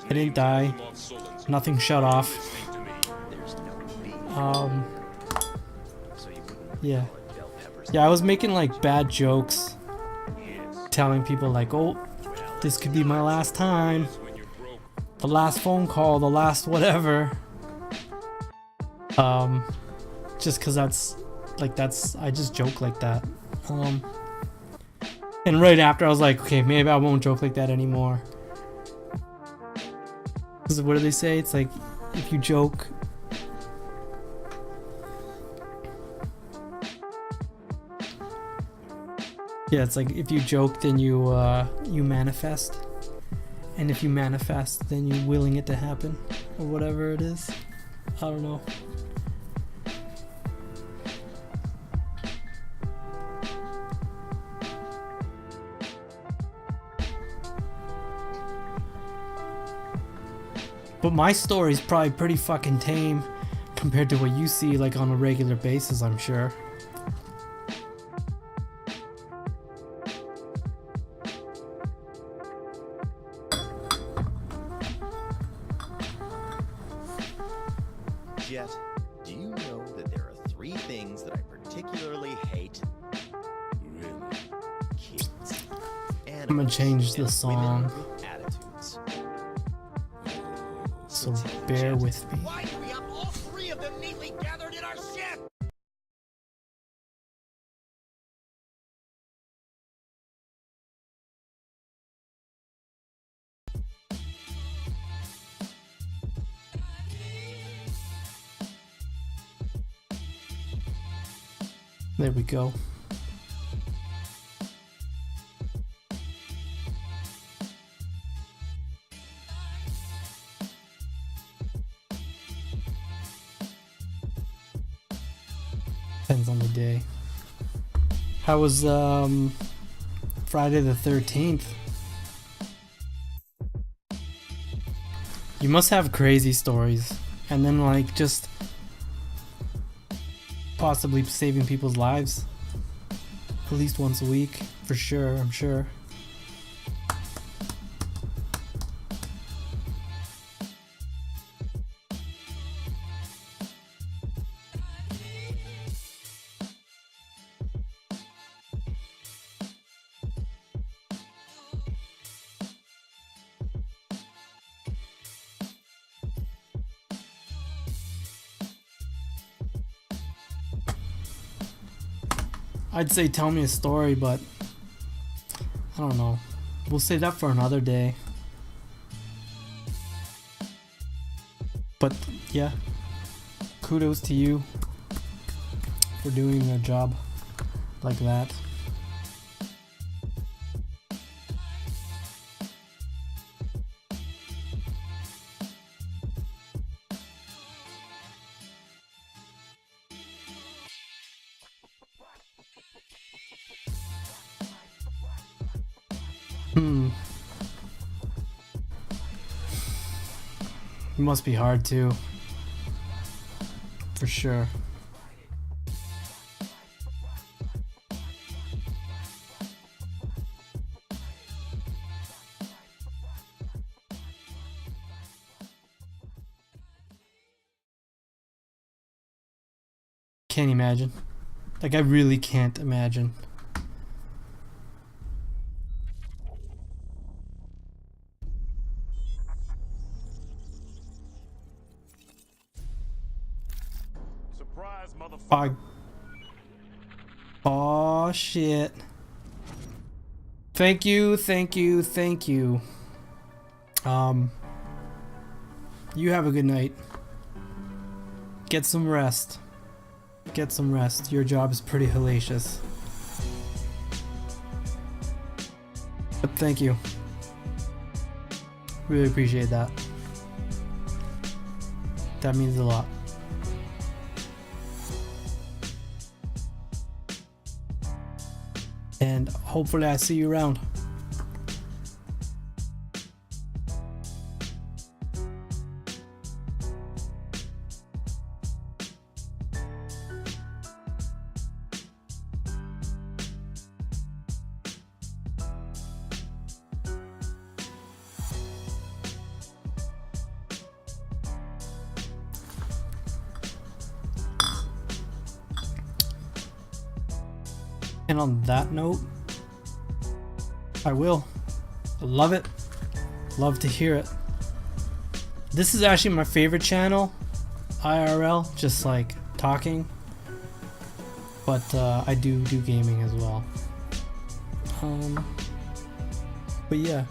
[SPEAKER 1] I didn't die, nothing shut off. Yeah, I was making like bad jokes, telling people like, oh, this could be my last time, the last phone call, the last whatever. Just cause I just joke like that. And right after I was like, okay, maybe I won't joke like that anymore. Cause what do they say? It's like, if you joke, yeah, it's like if you joke, then you manifest, and if you manifest, then you're willing it to happen, or whatever it is. I don't know. But my story's probably pretty fucking tame compared to what you see like on a regular basis, I'm sure.
[SPEAKER 5] Jet, do you know that there are 3 things that I particularly hate? Really? Kids.
[SPEAKER 1] I'm gonna change the song,
[SPEAKER 5] With attitudes.
[SPEAKER 1] so bear with me.
[SPEAKER 5] Why do we have all 3 of them neatly gathered in our ship?
[SPEAKER 1] There we go. Depends on the day. How was Friday the 13th? You must have crazy stories, and then like just possibly saving people's lives at least once a week, for sure, I'm sure. I'd say tell me a story, but I don't know. We'll save that for another day. But yeah, kudos to you for doing a job like that. It must be hard too. For sure. Can't imagine. Like, I really can't imagine. I... Oh shit. Thank you, thank you, thank you. You have a good night. Get some rest. Get some rest. Your job is pretty hellacious. But thank you. Really appreciate that. That means a lot. And hopefully I see you around. And on that note, I will. Love it. Love to hear it. This is actually my favorite channel, IRL, just like talking. But I do gaming as well. But yeah.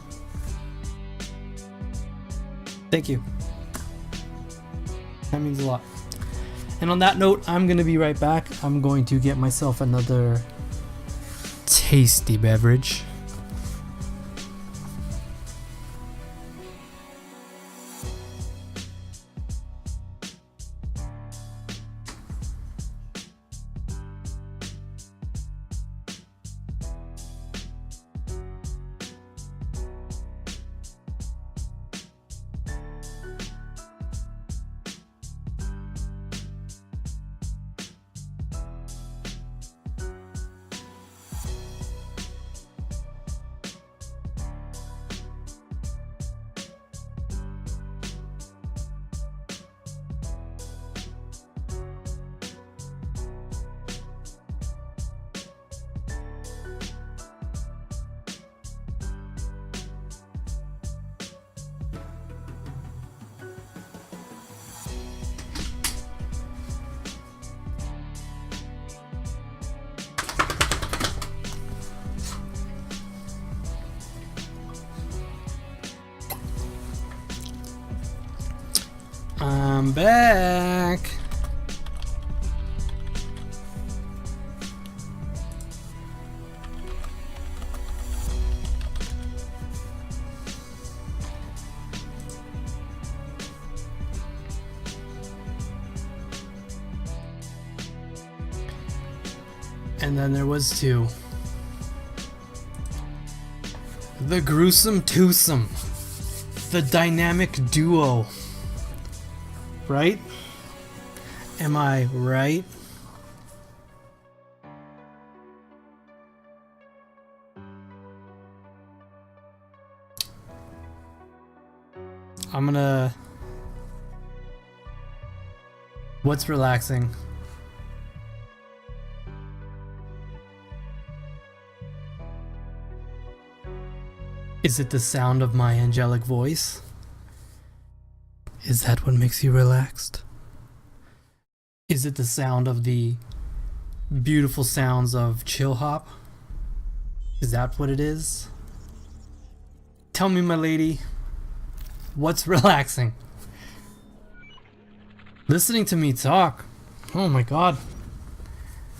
[SPEAKER 1] Thank you. That means a lot. And on that note, I'm gonna be right back. I'm going to get myself another tasty beverage. I'm back. And then there was two. The gruesome twosome. The dynamic duo. Right? Am I right? I'm gonna... What's relaxing? Is it the sound of my angelic voice? Is that what makes you relaxed? Is it the sound of the beautiful sounds of chill hop? Is that what it is? Tell me, my lady, what's relaxing? Listening to me talk. Oh my god.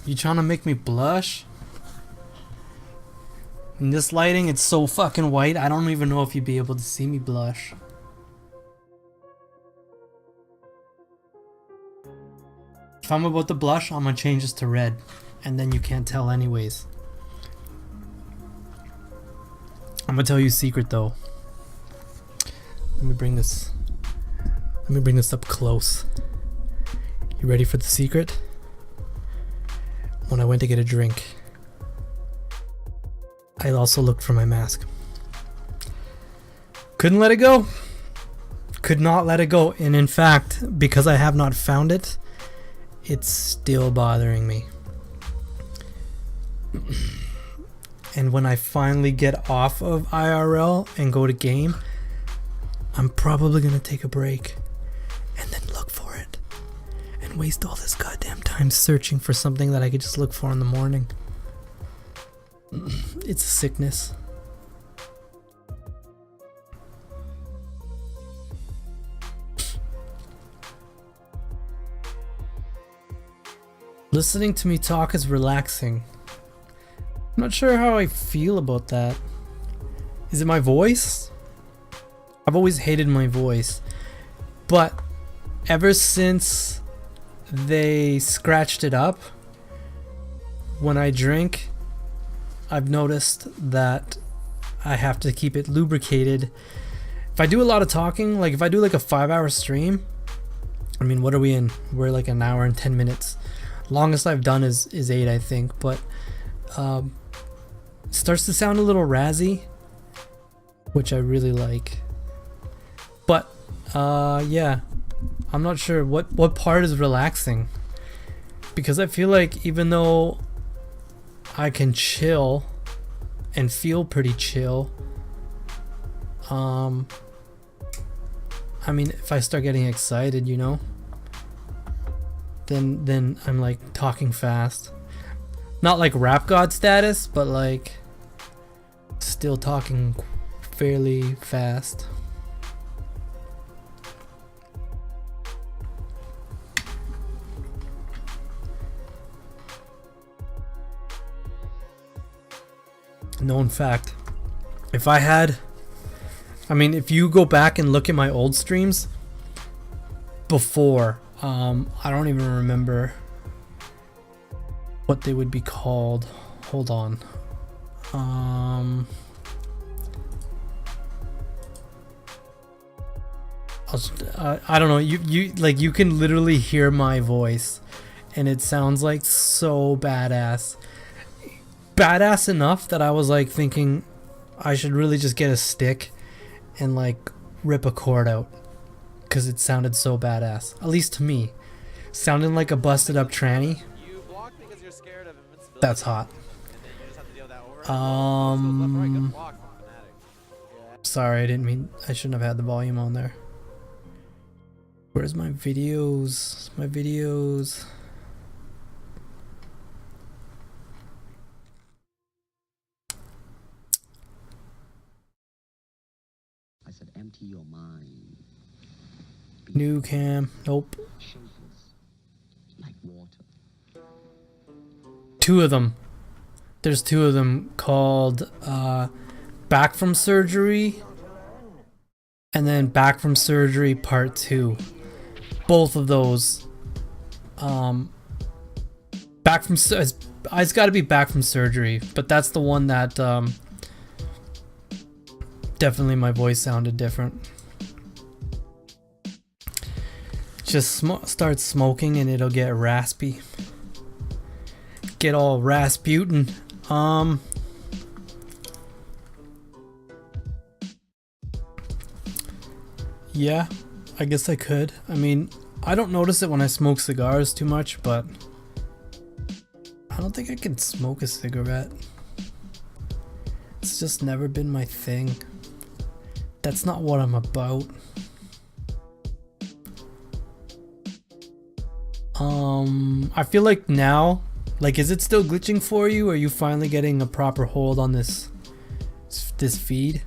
[SPEAKER 1] You trying to make me blush? In this lighting, it's so fucking white, I don't even know if you'd be able to see me blush. If I'm about to blush, I'm gonna change this to red. And then you can't tell anyways. I'm gonna tell you a secret though. Let me bring this up close. You ready for the secret? When I went to get a drink, I also looked for my mask. Couldn't let it go. Could not let it go. And in fact, because I have not found it, it's still bothering me. And when I finally get off of IRL and go to game, I'm probably gonna take a break and then look for it and fucking waste all this goddamn time searching for something that I could just look for in the morning. It's a sickness. Listening to me talk is relaxing. I'm not sure how I feel about that. Is it my voice? I've always hated my voice. But ever since they scratched it up, when I drink, I've noticed that I have to keep it lubricated. If I do a lot of talking, like if I do like a 5-hour stream, I mean, what are we in? We're like an hour and 10 minutes. Longest I've done is 8, I think, but it starts to sound a little razzy, which I really like. But yeah, I'm not sure what part is relaxing, because I feel like even though I can chill and feel pretty chill, I mean, if I start getting excited, you know, then I'm like talking fast. Not like rap god status, but like still talking fairly fast. Known fact, if I had, I mean, if you go back and look at my old streams before, I don't even remember what they would be called. Hold on. I don't know. You like, you can literally hear my voice, and it sounds like so badass. Badass enough that I was like thinking I should really just get a stick and like rip a chord out, because it sounded so badass, at least to me. Sounding like a busted up tranny. That's hot. Sorry, I didn't mean, I shouldn't have had the volume on there. Where's my videos? My videos.
[SPEAKER 6] I said, empty your mind.
[SPEAKER 1] New cam. Nope.
[SPEAKER 6] Shapeless, like water.
[SPEAKER 1] 2 of them. There's 2 of them called Back from Surgery and then Back from Surgery Part 2. Both of those. Back from it's got to be Back from Surgery, but that's the one that definitely my voice sounded different. Just start smoking and it'll get raspy. Get all Rasputin. Yeah, I guess I could. I mean, I don't notice it when I smoke cigars too much, but I don't think I can smoke a cigarette. It's just never been my thing. That's not what I'm about. I feel like now, like, is it still glitching for you? Or are you finally getting a proper hold on this feed?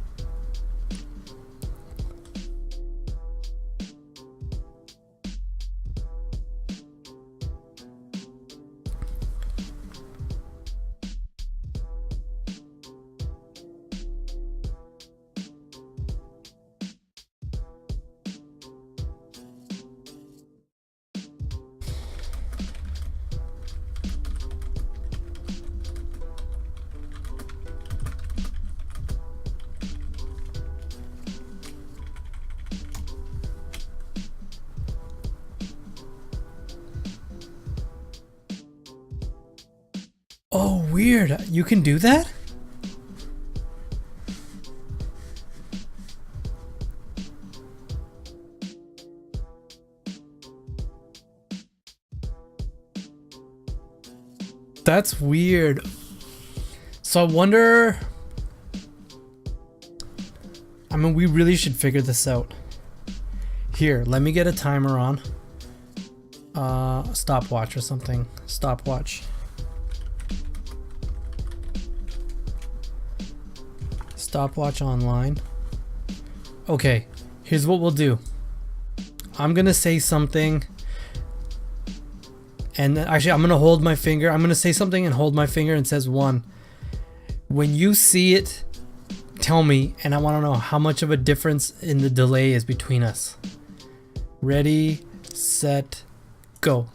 [SPEAKER 1] Oh, weird. You can do that? That's weird. So I wonder... I mean, we really should figure this out. Here, let me get a timer on. stopwatch or something. Stopwatch. Stopwatch online. Okay, here's what we'll do. I'm gonna say something, and then, actually I'm gonna hold my finger. I'm gonna say something and hold my finger, and it says 1. When you see it, tell me, and I want to know how much of a difference in the delay is between us. Ready, set, go.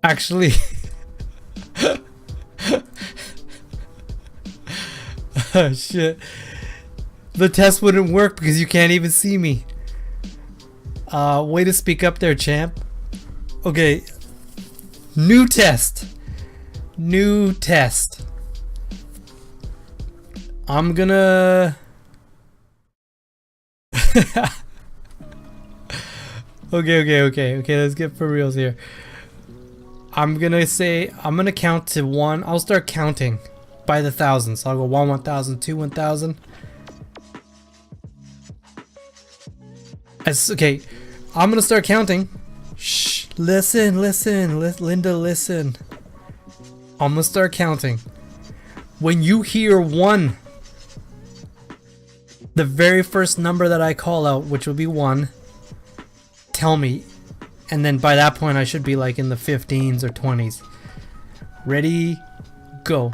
[SPEAKER 1] Actually, oh shit, the test wouldn't work because you can't even see me. Way to speak up there, champ. Okay, new test. I'm gonna okay, let's get for reals here. I'm gonna count to 1. I'll start counting by the thousands. I'll go 1, 1,000, 2, 1,000. Okay, I'm gonna start counting. Shh, listen, Linda, listen. I'm gonna start counting. When you hear 1, the very first number that I call out, which will be 1, tell me. And then by that point I should be like in the 15s or 20s. Ready, go.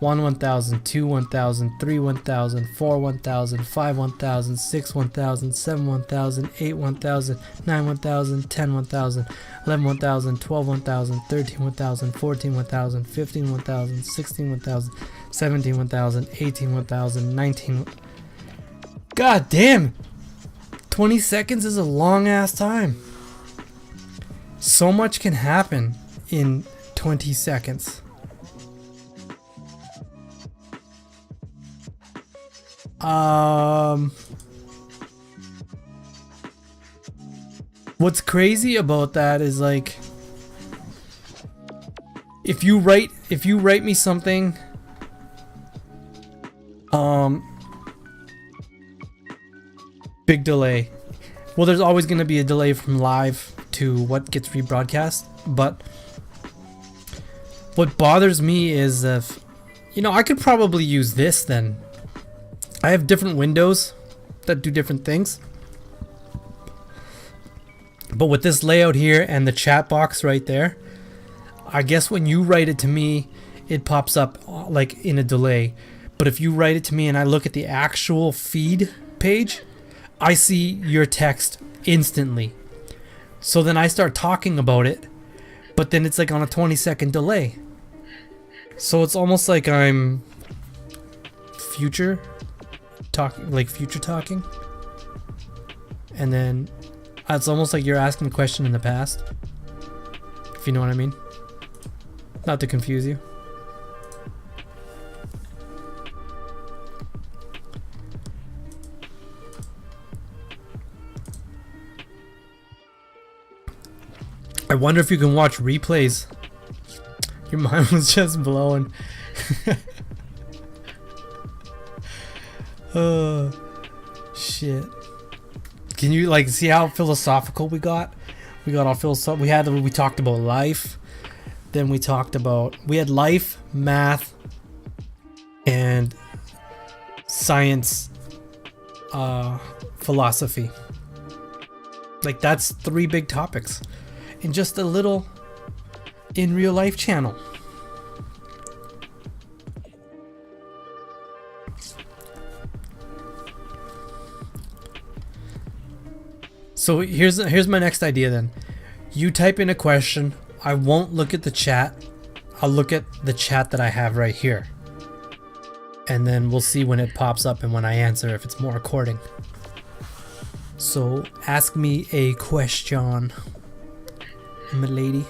[SPEAKER 1] 1, 1,000, 2, 1,000, 3, 1,000, 4, 1,000, 5, 1,000, 6, 1,000, 7, 1,000, 8, 1,000, 9, 1,000, 10, 1,000, 11, 1,000, 12, 1,000, 13, 1,000, 14, 1,000, 15, 1,000, 16, 1,000, 17, 1,000, 18, 1,000, 19. God damn! 20 seconds is a long ass time. So much can happen in 20 seconds. What's crazy about that is like if you write me something big delay. Well, there's always going to be a delay from live to what gets rebroadcast, but what bothers me is if, you know, I could probably use this then. I have different windows that do different things, but with this layout here and the chat box right there, I guess when you write it to me, it pops up like in a delay. But if you write it to me and I look at the actual feed page, I see your text instantly. So then I start talking about it, but then it's like on a 20-second delay. So it's almost like I'm future talking. And then it's almost like you're asking a question in the past. If you know what I mean. Not to confuse you. I wonder if you can watch replays. Your mind was just blowing. Oh shit. Can you like see how philosophical we got? We got all philosophical. We talked about life. Then we had life, math, and science, philosophy. Like that's 3 big topics in just a little in real life channel. So here's my next idea then. You type in a question. I won't look at the chat. I'll look at the chat that I have right here. And then we'll see when it pops up and when I answer if it's more recording. So ask me a question, my lady.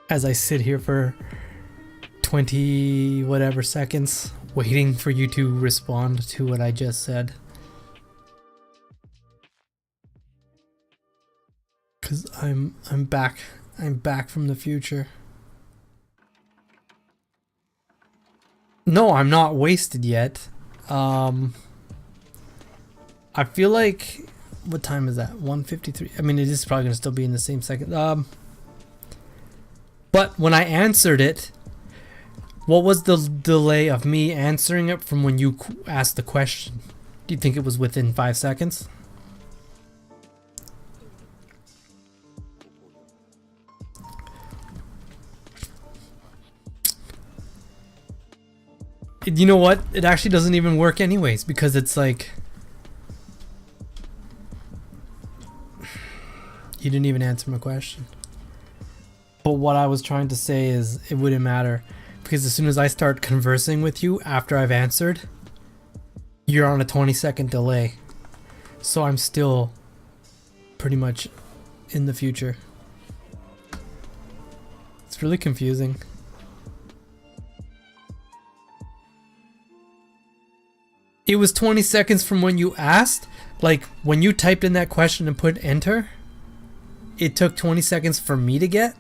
[SPEAKER 1] as I sit here for 20 whatever seconds waiting for you to respond to what I just said. Cause I'm back. I'm back from the future. No, I'm not wasted yet. I feel like, what time is that? 1:53. I mean, it is probably gonna still be in the same second. But when I answered it, what was the delay of me answering it from when you asked the question? Do you think it was within 5 seconds? You know what? It actually doesn't even work anyways, because it's like, you didn't even answer my question. But what I was trying to say is it wouldn't matter, because as soon as I start conversing with you after I've answered, you're on a 20-second delay. So I'm still pretty much in the future. It's really confusing. It was 20 seconds from when you asked. Like, when you typed in that question and put enter, it took 20 seconds for me to get.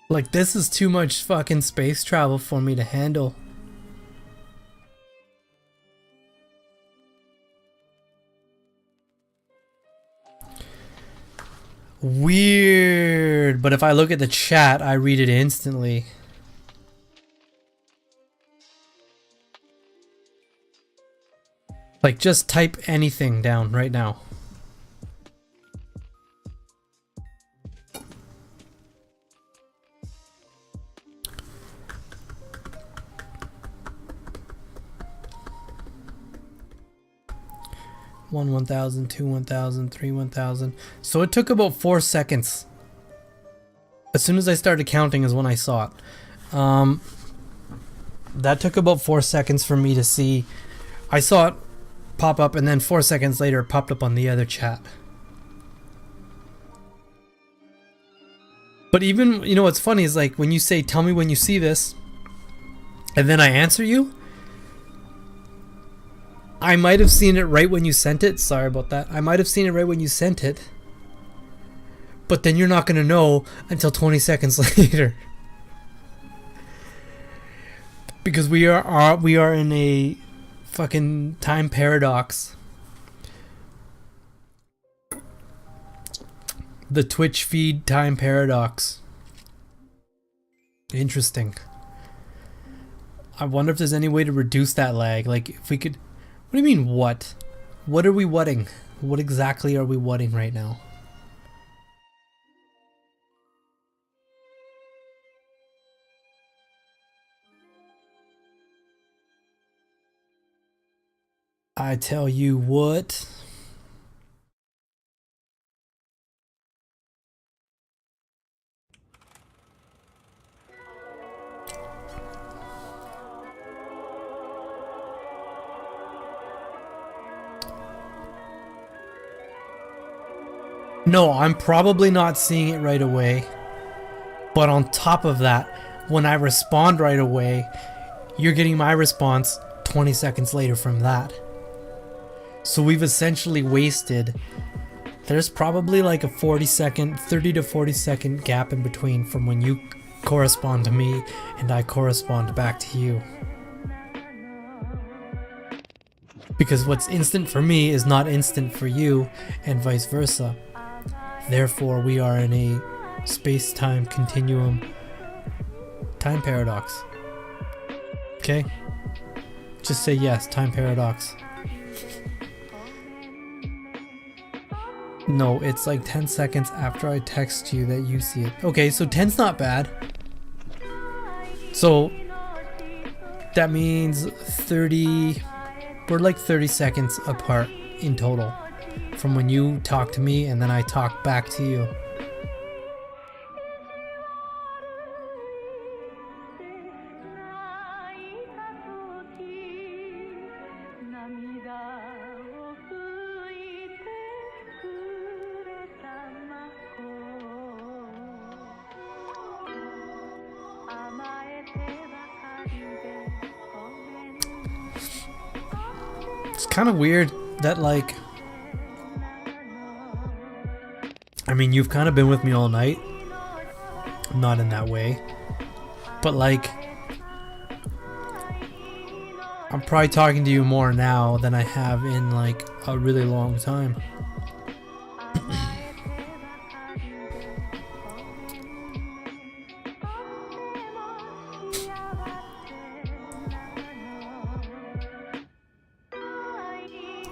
[SPEAKER 1] Like, this is too much fucking space travel for me to handle. Weird, but if I look at the chat, I read it instantly. Like, just type anything down right now. One 1,000, two 1,000, three 1,000. So it took about 4 seconds. As soon as I started counting is when I saw it. That took about 4 seconds for me to see. I saw it pop up, and then 4 seconds later it popped up on the other chat. But even, you know what's funny is, like, when you say, tell me when you see this, and then I answer you, I might have seen it right when you sent it. Sorry about that. I might have seen it right when you sent it. But then you're not going to know until 20 seconds later. Because we are in a fucking time paradox. The Twitch feed time paradox. Interesting. I wonder if there's any way to reduce that lag. Like, if we could... What do you mean, what? What are we whatting? What exactly are we whatting right now? I tell you what. No, I'm probably not seeing it right away. But on top of that, when I respond right away, you're getting my response 20 seconds later from that. So we've essentially wasted... There's probably like a 30 to 40 second gap in between from when you correspond to me and I correspond back to you. Because what's instant for me is not instant for you, and vice versa. Therefore, we are in a space-time continuum time paradox. Okay? Just say yes, time paradox. No, it's like 10 seconds after I text you that you see it. Okay, so 10's not bad. So that means 30... We're like 30 seconds apart in total. From when you talk to me and then I talk back to you. It's kind of weird that, like, I mean, you've kind of been with me all night. Not in that way. But, like, I'm probably talking to you more now than I have in, like, a really long time.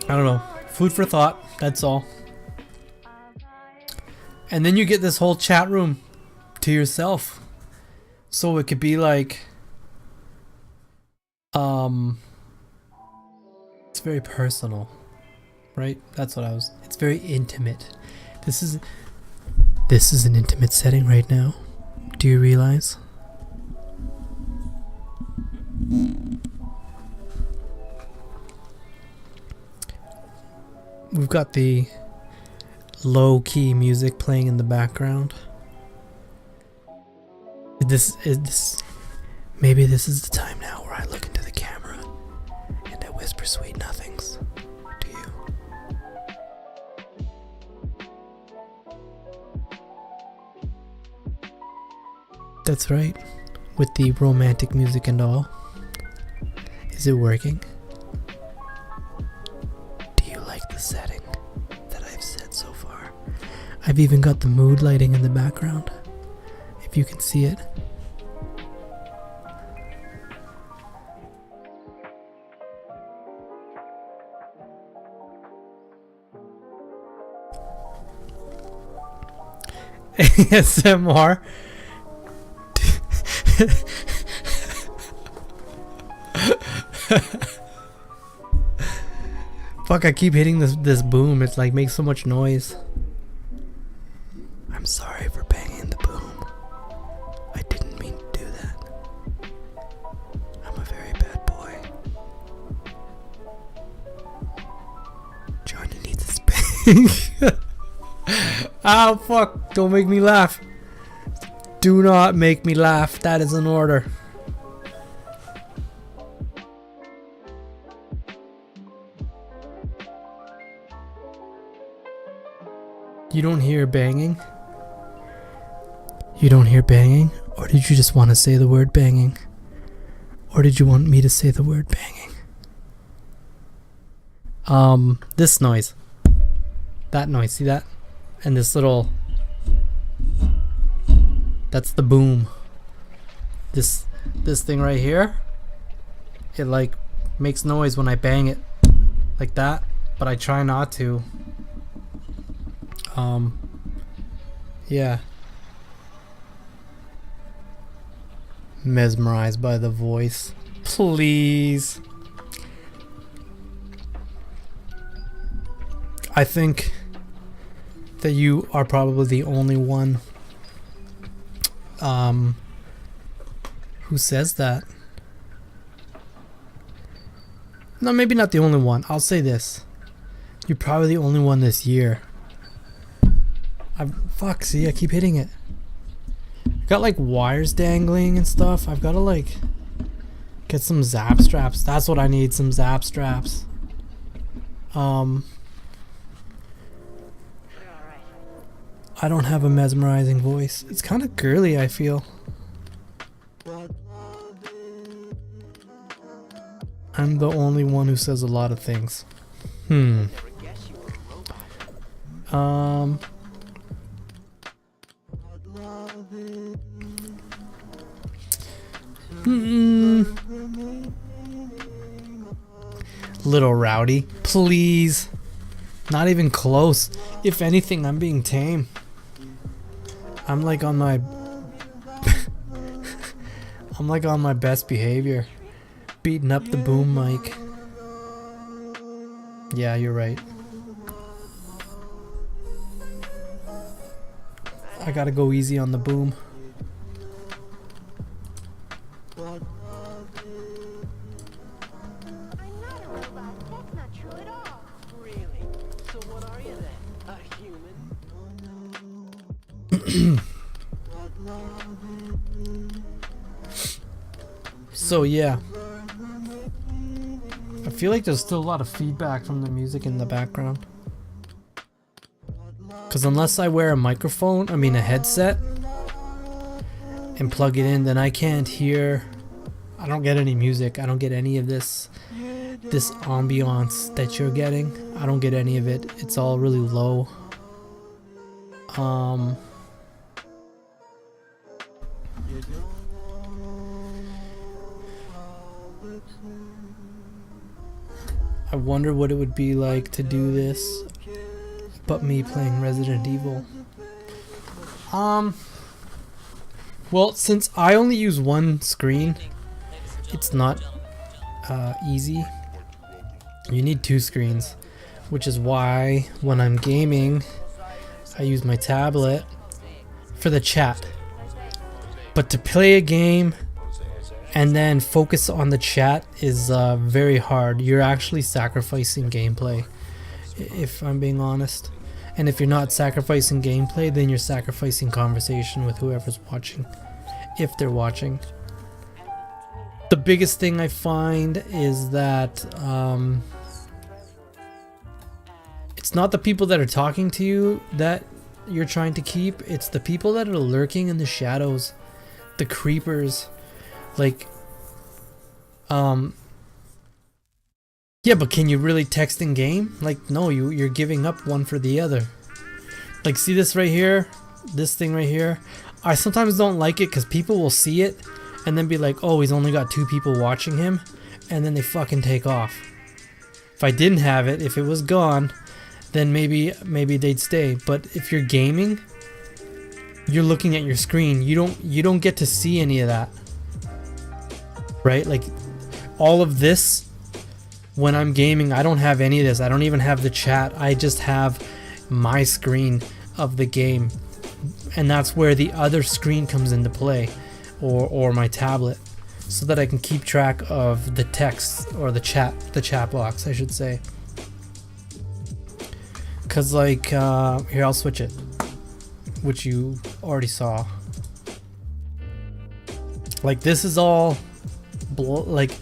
[SPEAKER 1] I don't know. Food for thought. That's all. And then you get this whole chat room to yourself. So it could be like, it's very personal, right? That's what it's very intimate. This is an intimate setting right now. Do you realize? We've got the low-key music playing in the background. Maybe this is the time now where I look into the camera and I whisper sweet nothings to you. That's right, with the romantic music and all. Is it working? Do you like the setting that I've set so far? I've even got the mood lighting in the background, if you can see it. ASMR. Fuck, I keep hitting this boom. It's like makes so much noise. I'm sorry for banging the boom. I didn't mean to do that. I'm a very bad boy. Johnny needs a spank. Ow, fuck. Don't make me laugh. Do not make me laugh. That is an order. You don't hear banging? You don't hear banging? Or did you just want to say the word banging? Or did you want me to say the word banging? This noise. That noise, see that? And this little... That's the boom. This thing right here, it like makes noise when I bang it like that, but I try not to. Yeah. Mesmerized by the voice. Please. I think that you are probably the only one who says that. No, maybe not the only one. I'll say this. You're probably the only one this year. Fuck, see, I keep hitting it. Got like wires dangling and stuff. I've got to like get some zap straps. That's what I need, some zap straps. I don't have a mesmerizing voice. It's kind of girly, I feel. I'm the only one who says a lot of things. Little rowdy, please. Not even close. If anything, I'm being tame. I'm like on my I'm like on my best behavior. Beating up the boom mic. Yeah, you're right. I gotta go easy on the boom. So yeah, I feel like there's still a lot of feedback from the music in the background. Because unless I wear a microphone, I mean a headset, and plug it in, then I can't hear. I don't get any music. I don't get any of this ambiance that you're getting. I don't get any of it. It's all really low. I wonder what it would be like to do this, but me playing Resident Evil. Well, since I only use one screen, it's not easy. You need two screens, which is why when I'm gaming, I use my tablet for the chat. But to play a game and then focus on the chat is very hard. You're actually sacrificing gameplay, if I'm being honest. And if you're not sacrificing gameplay, then you're sacrificing conversation with whoever's watching, if they're watching. The biggest thing I find is that it's not the people that are talking to you that you're trying to keep, it's the people that are lurking in the shadows, the creepers. Like, yeah, but can you really text in game? Like, no, you're giving up one for the other. Like, see this right here? This thing right here? I sometimes don't like it because people will see it and then be like, oh, he's only got 2 people watching him, and then they fucking take off. If I didn't have it, if it was gone, then maybe they'd stay. But if you're gaming, you're looking at your screen. You don't get to see any of that. Right? Like, all of this, when I'm gaming, I don't have any of this. I don't even have the chat. I just have my screen of the game, and that's where the other screen comes into play, or my tablet, so that I can keep track of the text, or the chat box, I should say. Cause like here, I'll switch it, which you already saw. Like, this is all like,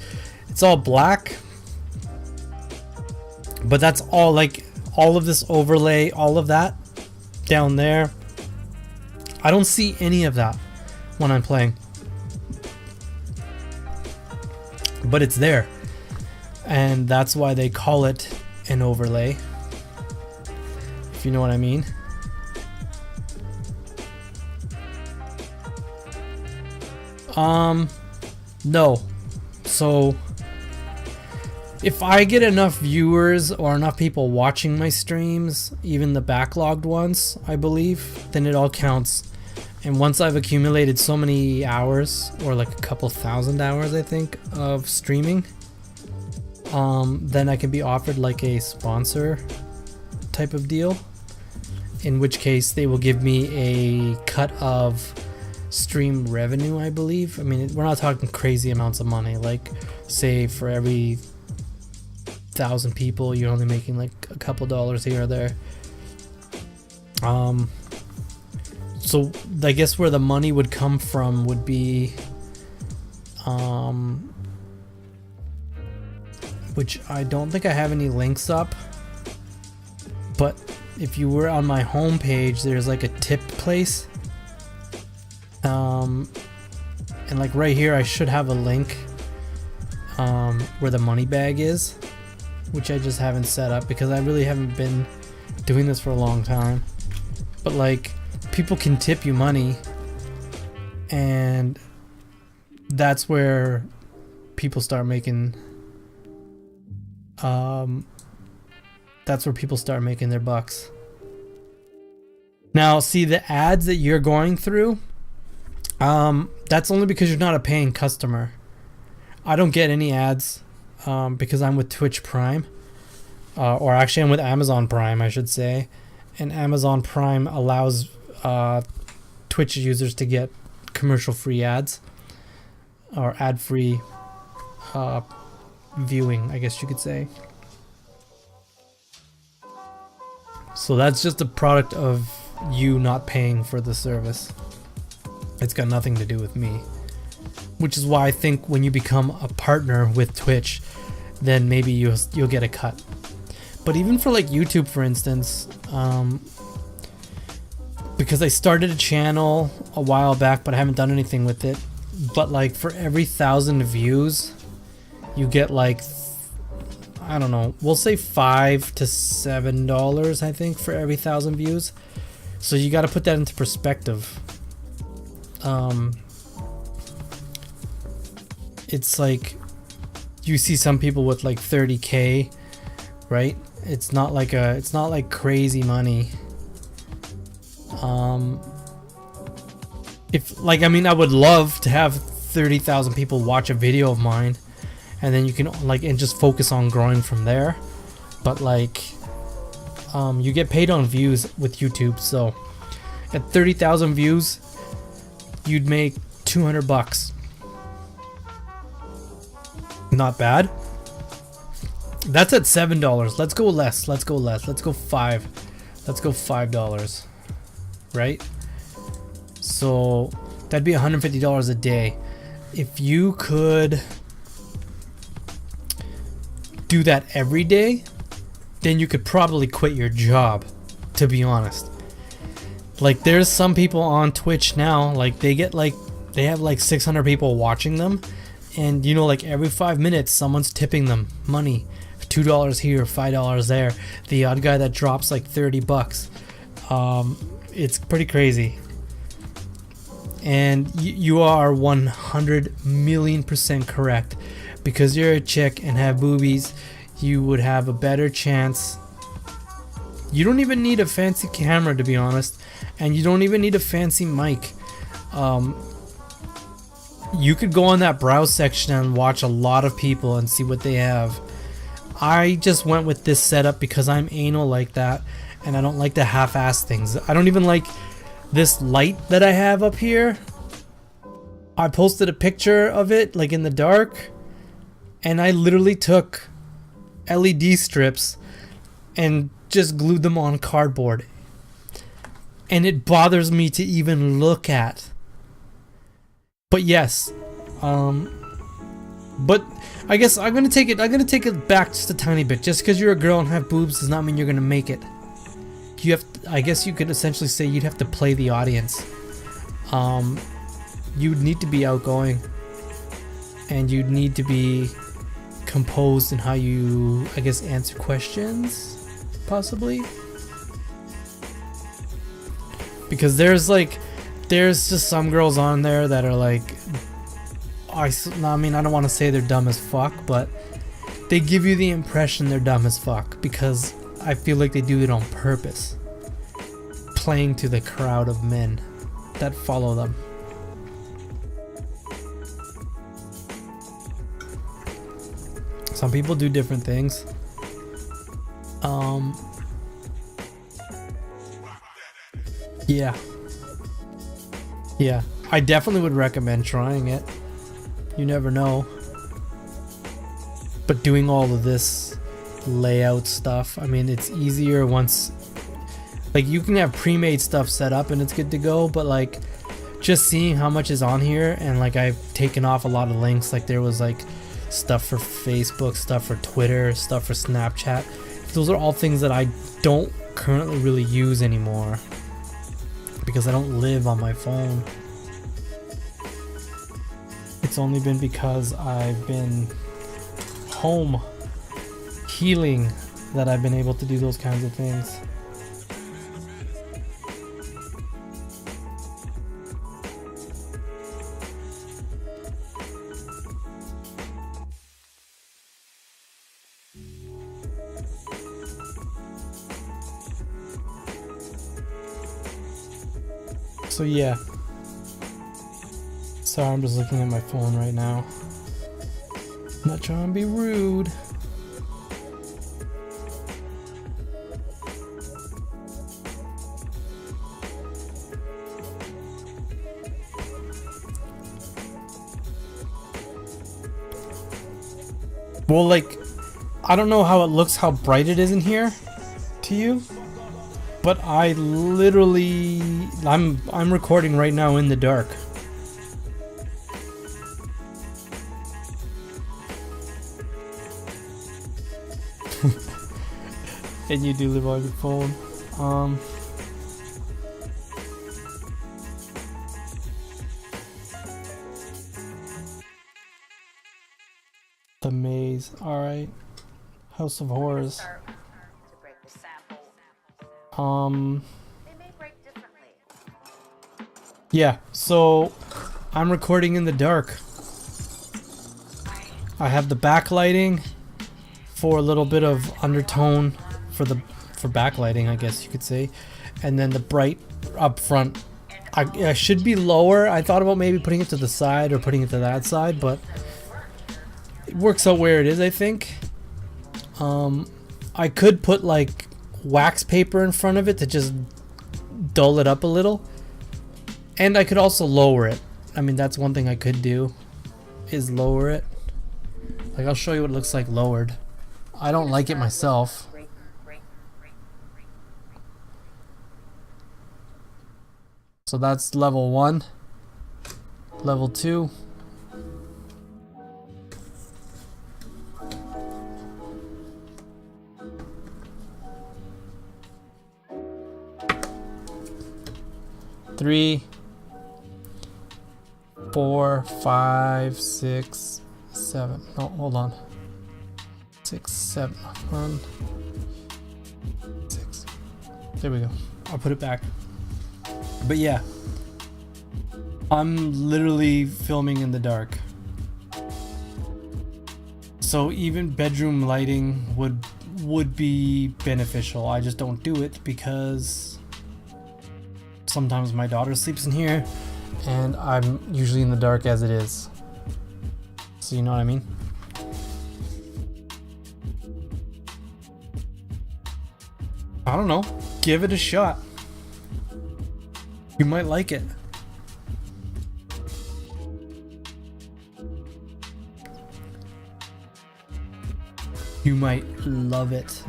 [SPEAKER 1] it's all black, but that's all, like, all of this overlay, all of that down there, I don't see any of that when I'm playing, but it's there, and that's why they call it an overlay, if you know what I mean. No. So if I get enough viewers or enough people watching my streams, even the backlogged ones, I believe, then it all counts. And once I've accumulated so many hours, or like a couple thousand hours, I think, of streaming, then I can be offered like a sponsor type of deal, in which case they will give me a cut of stream revenue, I believe. I mean, we're not talking crazy amounts of money, like, say, for every 1,000 people you're only making like a couple dollars here or there. So I guess where the money would come from would be which I don't think I have any links up, but if you were on my home page, there's like a tip place, and like right here I should have a link where the money bag is, which I just haven't set up because I really haven't been doing this for a long time. But like, people can tip you money, and that's where people start making their bucks. Now, see, the ads that you're going through, that's only because you're not a paying customer. I don't get any ads because I'm with Twitch Prime, or actually I'm with Amazon Prime, I should say, and Amazon Prime allows Twitch users to get commercial-free ads, or ad-free viewing, I guess you could say. So that's just a product of you not paying for the service. It's got nothing to do with me. Which is why I think when you become a partner with Twitch, then maybe you'll get a cut. But even for like YouTube, for instance, because I started a channel a while back, but I haven't done anything with it. But like for every 1,000 views, you get like, I don't know, we'll say $5 to $7, I think, for every 1,000 views. So you got to put that into perspective. It's like you see some people with like 30K, right? It's not like crazy money. If like, I mean, I would love to have 30,000 people watch a video of mine, and then you can like, and just focus on growing from there. But like, you get paid on views with YouTube, so at 30,000 views, you'd make $200. Not bad. That's at $7. Let's go less. Let's go less. Let's go $5. Let's go $5. Right? So that'd be $150 a day. If you could do that every day, then you could probably quit your job, to be honest. Like, there's some people on Twitch now, like they have like 600 people watching them, and you know, like every 5 minutes someone's tipping them money, $2 here, $5 there, the odd guy that drops like $30. It's pretty crazy. And you are 100 million% correct. Because you're a chick and have boobies, you would have a better chance. You don't even need a fancy camera, to be honest, and you don't even need a fancy mic. You could go on that browse section and watch a lot of people and see what they have. I just went with this setup because I'm anal like that, and I don't like to half-ass things. I don't even like this light that I have up here. I posted a picture of it like in the dark, and I literally took LED strips and just glued them on cardboard, and it bothers me to even look at. But yes, but I guess I'm gonna take it back just a tiny bit. Just because you're a girl and have boobs does not mean you're gonna make it. You have to, I guess you could essentially say you'd have to play the audience. You'd need to be outgoing, and you'd need to be composed in how you, I guess, answer questions, possibly. Because there's just some girls on there that are like, I mean, I don't want to say they're dumb as fuck, but they give you the impression they're dumb as fuck, because I feel like they do it on purpose, playing to the crowd of men that follow them. Some people do different things. Yeah, I definitely would recommend trying it. You never know. But doing all of this layout stuff, I mean, it's easier once, like, you can have pre-made stuff set up and it's good to go, but like, just seeing how much is on here, and like, I've taken off a lot of links. Like, there was like stuff for Facebook, stuff for Twitter, stuff for Snapchat. Those are all things that I don't currently really use anymore, because I don't live on my phone. It's only been because I've been home healing that I've been able to do those kinds of things. So yeah. Sorry, I'm just looking at my phone right now. I'm not trying to be rude. Well, like, I don't know how it looks, how bright it is in here to you, but I literally, I'm recording right now in the dark. And you do live on your phone. The Maze. Alright. House of Horrors.
[SPEAKER 4] Start to break the sample. They may break differently.
[SPEAKER 1] Yeah, so I'm recording in the dark. I have the backlighting for a little bit of undertone for backlighting, I guess you could say, and then the bright up front. I should be lower. I thought about maybe putting it to the side or putting it to that side, but it works out where it is, I think. I could put like wax paper in front of it to just dull it up a little, and I could also lower it. I mean, that's one thing I could do, is lower it. Like, I'll show you what it looks like lowered. I don't like it myself. So that's level 1. Level 2. Three, 4, 5, 6, 7. No, hold on. 6, 7. 1, 6. There we go. I'll put it back. But yeah, I'm literally filming in the dark. So even bedroom lighting would be beneficial. I just don't do it because sometimes my daughter sleeps in here and I'm usually in the dark as it is. So you know what I mean? I don't know. Give it a shot. You might like it. You might love it.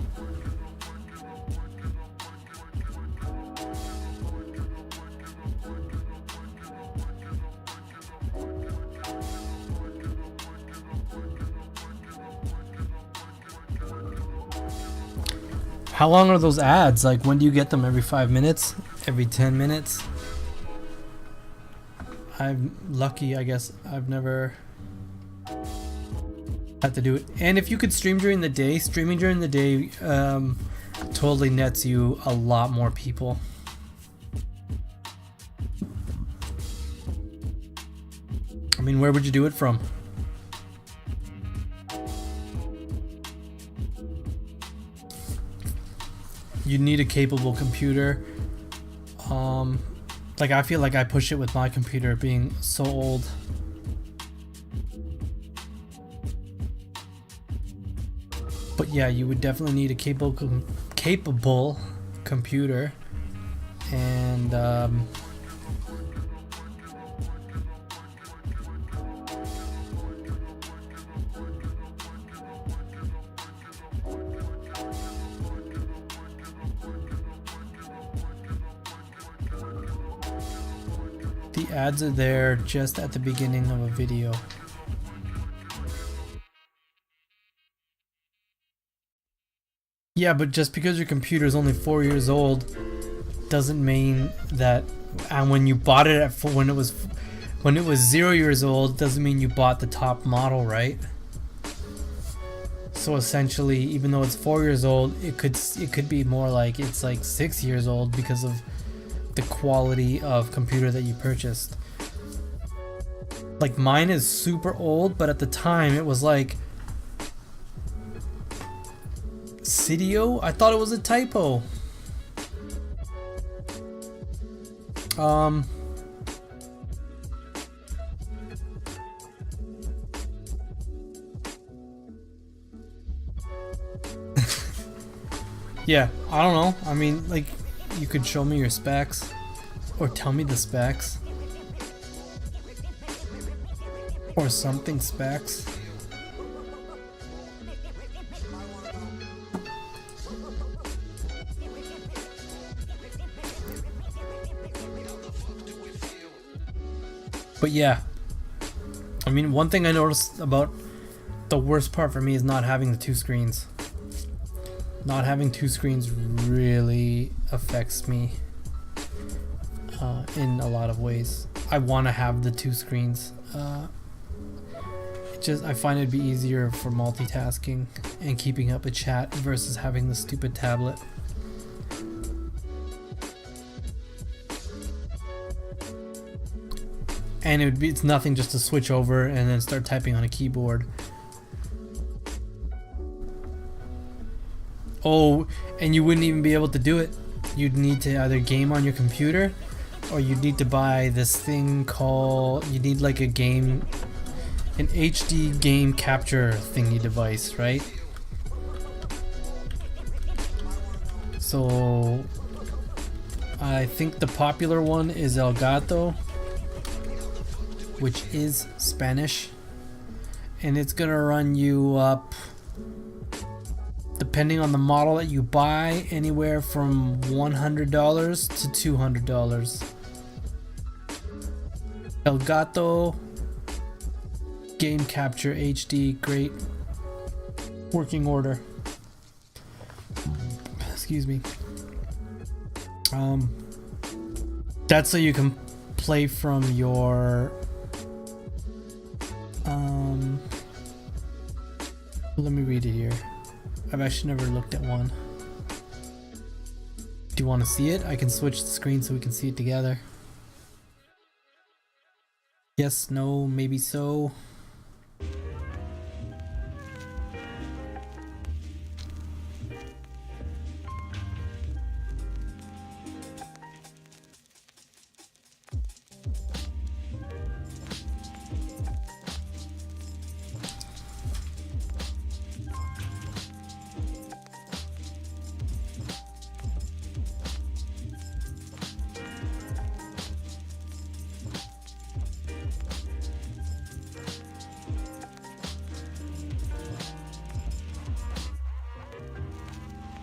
[SPEAKER 1] How long are those ads? Like, when do you get them? Every 5 minutes? Every 10 minutes? I'm lucky, I guess. I've never had to do it. And if you could stream during the day, streaming during the day totally nets you a lot more people. I mean, where would you do it from? You need a capable computer. Like, I feel like I push it with my computer being so old. But yeah, you would definitely need a capable computer. And the ads are there just at the beginning of a video. Yeah, but just because your computer is only 4 years old doesn't mean that, and when you bought it at when it was 0 years old, doesn't mean you bought the top model, right? So essentially, even though it's 4 years old, it could be more like it's like 6 years old because of the quality of computer that you purchased. Like, mine is super old, but at the time it was like Cydio? I thought it was a typo. Yeah, I don't know. I mean, like, you could show me your specs or tell me the specs or something specs. But yeah, I mean, one thing I noticed about the worst part for me is not having the two screens. Not having two screens really affects me in a lot of ways. I want to have the two screens. I find it'd be easier for multitasking and keeping up a chat versus having the stupid tablet. And it's nothing just to switch over and then start typing on a keyboard. Oh, and you wouldn't even be able to do it. You'd need to either game on your computer, or you'd need to buy this thing called, you need like an HD game capture thingy device, right? So I think the popular one is Elgato, which is Spanish, and it's gonna run you up, depending on the model that you buy, anywhere from $100 to $200. Elgato Game Capture HD, great working order. Excuse me. That's so you can play from your let me read it here. I've actually never looked at one. Do you want to see it? I can switch the screen so we can see it together. Yes, no, maybe so.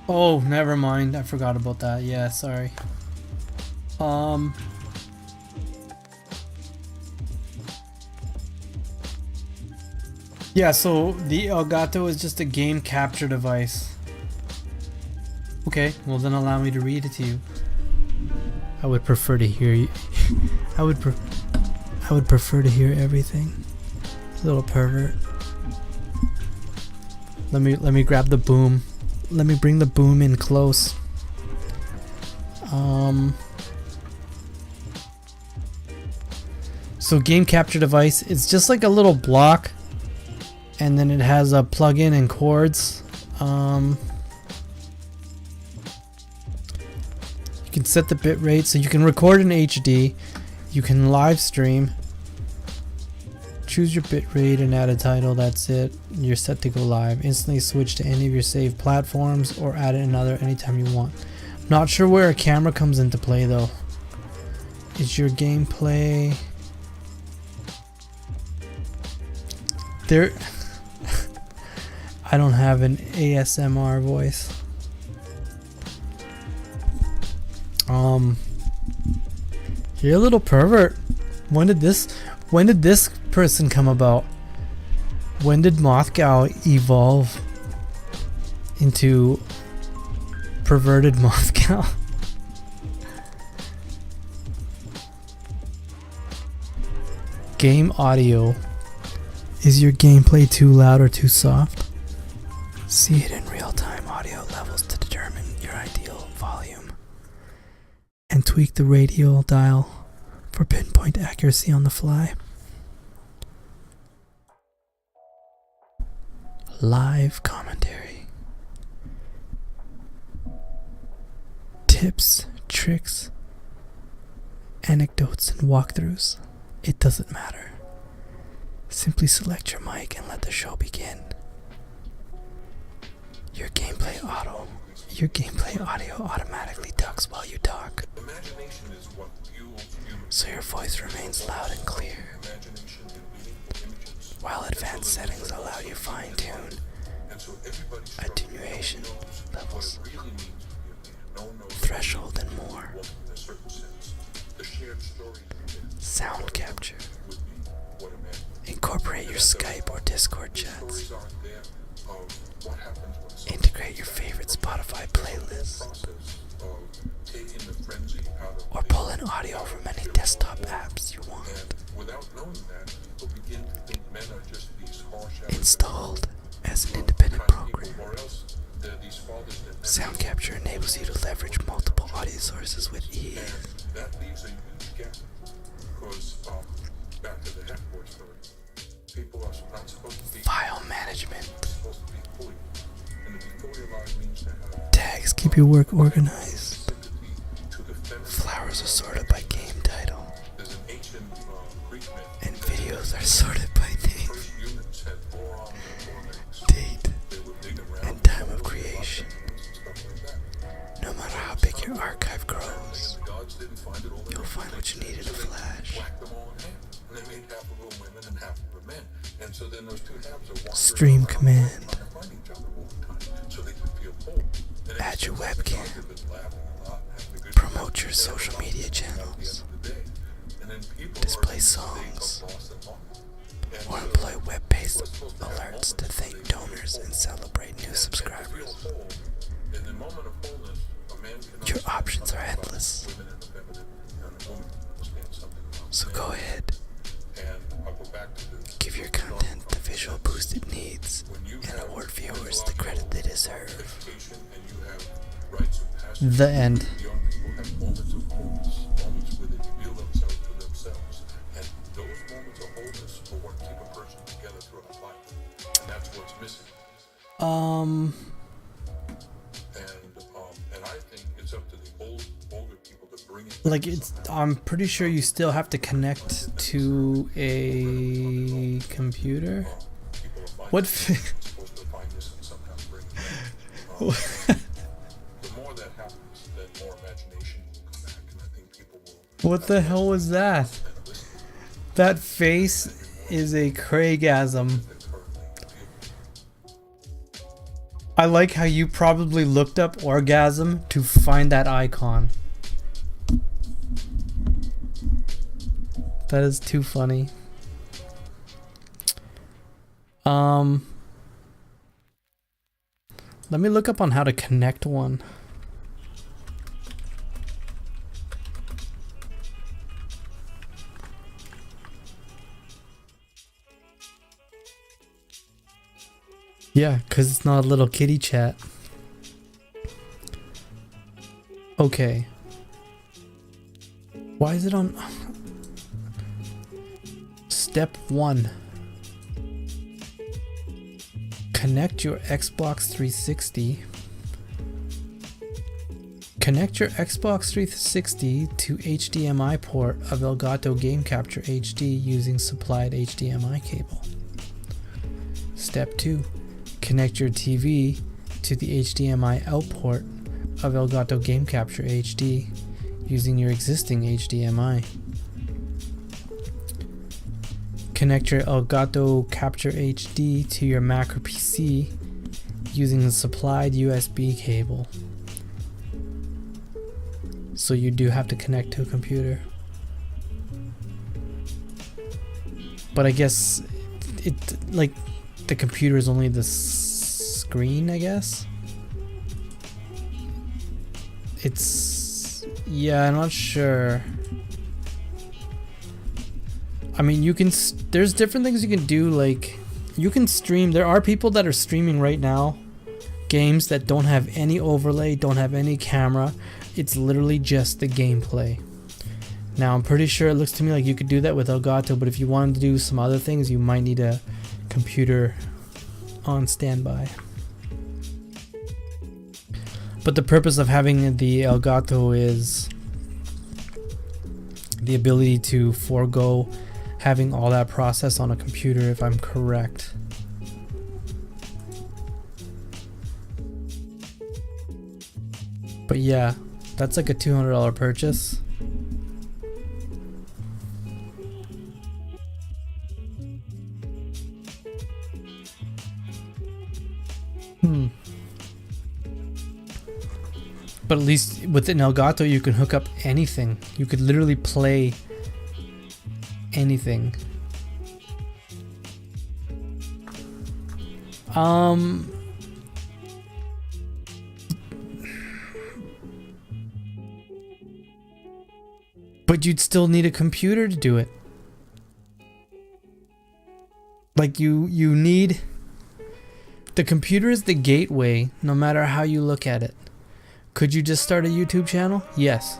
[SPEAKER 1] Oh, never mind. I forgot about that. Yeah, sorry. Yeah, so the Elgato is just a game capture device. Okay, well then allow me to read it to you. I would prefer to hear you. I would prefer to hear everything. Little pervert. Let me grab the boom. Let me bring the boom in close. So game capture device, it's just like a little block, and then it has a plug-in and cords. You can set the bit rate, so you can record in HD, you can live stream, choose your bit rate and add a title. That's it. You're set to go live. Instantly switch to any of your saved platforms or add another anytime you want. Not sure where a camera comes into play though. Is your gameplay there? I don't have an ASMR voice. You're a little pervert. When did this person come about? When did Mothcow evolve into perverted Mothcow? Game audio. Is your gameplay too loud or too soft? See it in real-time audio levels to determine your ideal volume. And tweak the radial dial for pinpoint accuracy on the fly. Live commentary. Tips, tricks, anecdotes, and walkthroughs. It doesn't matter. Simply select your mic and let the show begin. Your gameplay audio automatically ducks while you talk, so your voice remains loud and clear, while advanced settings allow you fine-tune attenuation levels, threshold, and more. Sound capture. Incorporate your Skype or Discord chats. Integrate your favorite Spotify playlist. Or pull in audio from any desktop apps you want. Installed as an independent program. Sound capture enables you to leverage multiple audio sources with ease. File management. Tags keep your work organized. Flowers are sorted by game title. And videos are sorted by name, date, and time of creation. No matter how big your archive grows, you'll find what you need in a flash. Stream command. Add your webcam. Promote your social media channels. Display songs. Or employ web-based alerts to thank donors and celebrate new subscribers. Your options are endless. So go ahead. Give your content the visual boost it needs and award viewers the credit they deserve. The end. Like I'm pretty sure you still have to connect to a computer. What? What the hell was that? That face is a Craigasm. I like how you probably looked up orgasm to find that icon. That is too funny. Let me look up on how to connect one. Yeah, because it's not a little kitty chat. Okay. Why is it on... Step 1. Connect your Xbox 360. Connect your Xbox 360 to HDMI port of Elgato Game Capture HD using supplied HDMI cable. Step 2. Connect your TV to the HDMI out port of Elgato Game Capture HD using your existing HDMI. Connect your Elgato Capture HD to your Mac or PC using the supplied USB cable. So you do have to connect to a computer. But I guess it like the computer is only the screen, I guess. Yeah, I'm not sure. I mean, you can, there's different things you can do, like, you can stream, there are people that are streaming right now, games that don't have any overlay, don't have any camera, it's literally just the gameplay. Now, I'm pretty sure it looks to me like you could do that with Elgato, but if you wanted to do some other things, you might need a computer on standby. But the purpose of having the Elgato is the ability to forego having all that process on a computer, if I'm correct. But yeah, that's like a $200 purchase. But at least within Elgato you can hook up anything. You could literally play anything. Um, but you'd still need a computer to do it. Like you need, the computer is the gateway, no matter how you look at it. Could you just start a YouTube channel? Yes.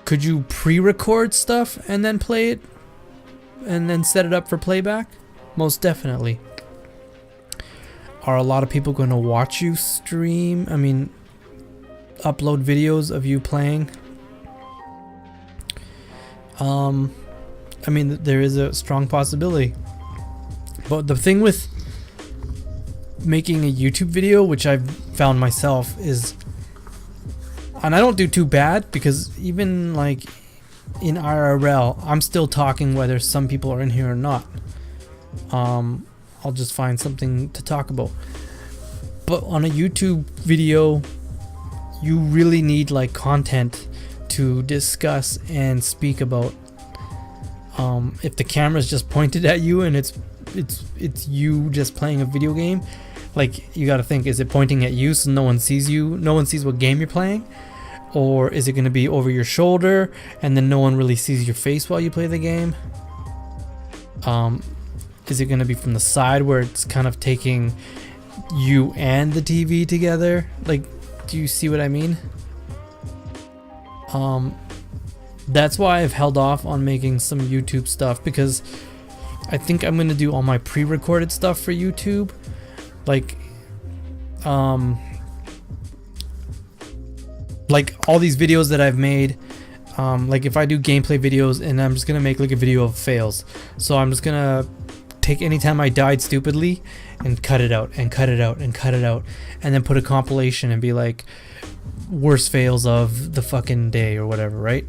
[SPEAKER 1] Could you pre-record stuff and then play it and then set it up for playback? Most definitely. Are a lot of people going to watch you stream? I mean, upload videos of you playing? I mean, there is a strong possibility. But the thing with making a YouTube video, which I've found myself, is, and I don't do too bad, because even like in IRL, I'm still talking whether some people are in here or not. I'll just find something to talk about. But on a YouTube video, you really need like content to discuss and speak about. If the camera's just pointed at you and it's you just playing a video game, like, you gotta think, is it pointing at you so no one sees you, no one sees what game you're playing? Or is it gonna be over your shoulder and then no one really sees your face while you play the game? Is it gonna be from the side where it's kind of taking you and the TV together? Like, do you see what I mean? That's why I've held off on making some YouTube stuff, because I think I'm gonna do all my pre-recorded stuff for YouTube. Like all these videos that I've made, like if I do gameplay videos and I'm just gonna make like a video of fails, so I'm just gonna take any time I died stupidly and cut it out and cut it out and cut it out, and then put a compilation and be like, worst fails of the fucking day or whatever, right?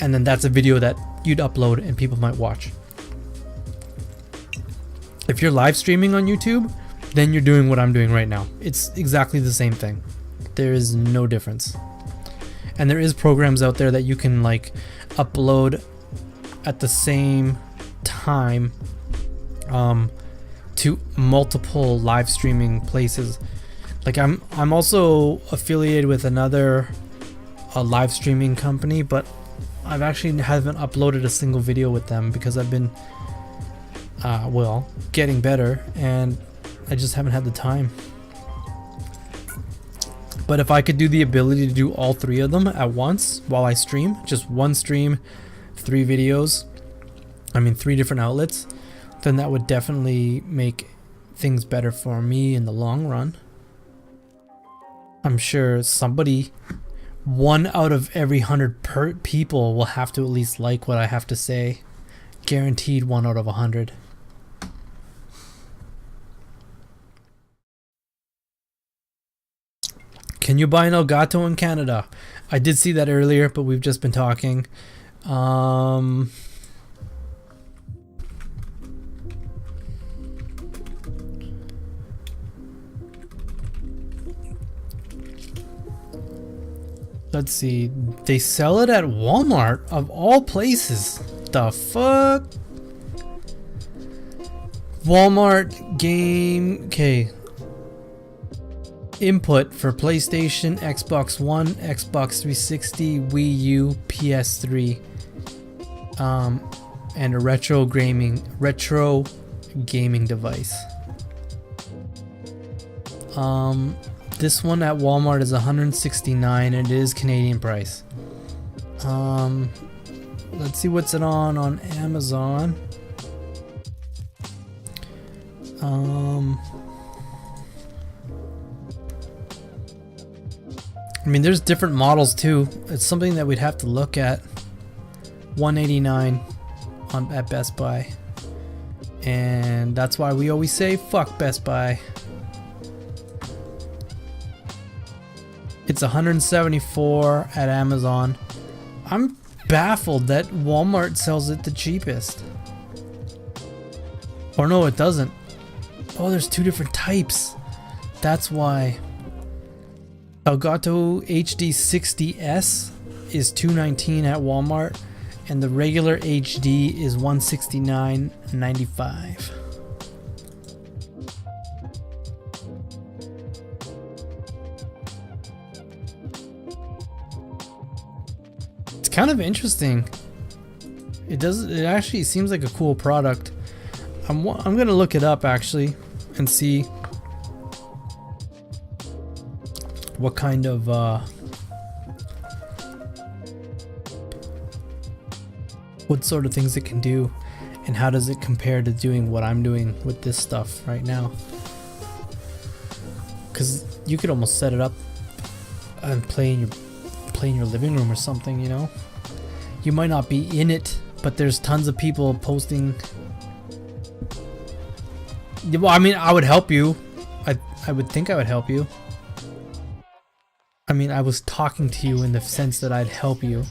[SPEAKER 1] And then that's a video that you'd upload and people might watch. If you're live streaming on YouTube, then you're doing what I'm doing right now. It's exactly the same thing. There is no difference. And there is programs out there that you can like upload at the same time to multiple live streaming places. Like I'm also affiliated with another live streaming company, but I've actually haven't uploaded a single video with them because I've been getting better and I just haven't had the time. But if I could do the ability to do all three of them at once while I stream, just one stream, 3 videos, I mean 3 different outlets, then that would definitely make things better for me in the long run. I'm sure somebody, 1 out of every 100 people will have to at least like what I have to say. Guaranteed 1 out of 100. Can you buy an Elgato in Canada? I did see that earlier, but we've just been talking. Let's see. They sell it at Walmart, of all places. The fuck? Walmart game. Okay. Input for PlayStation, Xbox One, Xbox 360, Wii U, PS3, and a retro gaming device. This one at Walmart is $169 and it is Canadian price. Let's see what's it on Amazon. I mean, there's different models too. It's something that we'd have to look at. $189 at Best Buy, and that's why we always say fuck Best Buy. It's $174 at Amazon. I'm baffled that Walmart sells it the cheapest. Or no, it doesn't. Oh, there's 2 different types. That's why. Elgato HD 60S is $219 at Walmart, and the regular HD is $169.95. kind of interesting. It actually seems like a cool product. I'm gonna look it up actually and see what kind of what sort of things it can do, and how does it compare to doing what I'm doing with this stuff right now. Because you could almost set it up and play in your living room or something, you know. You might not be in it, but there's tons of people posting. Well, I mean, I would help you. I would think I would help you. I mean, I was talking to you in the sense that I'd help you.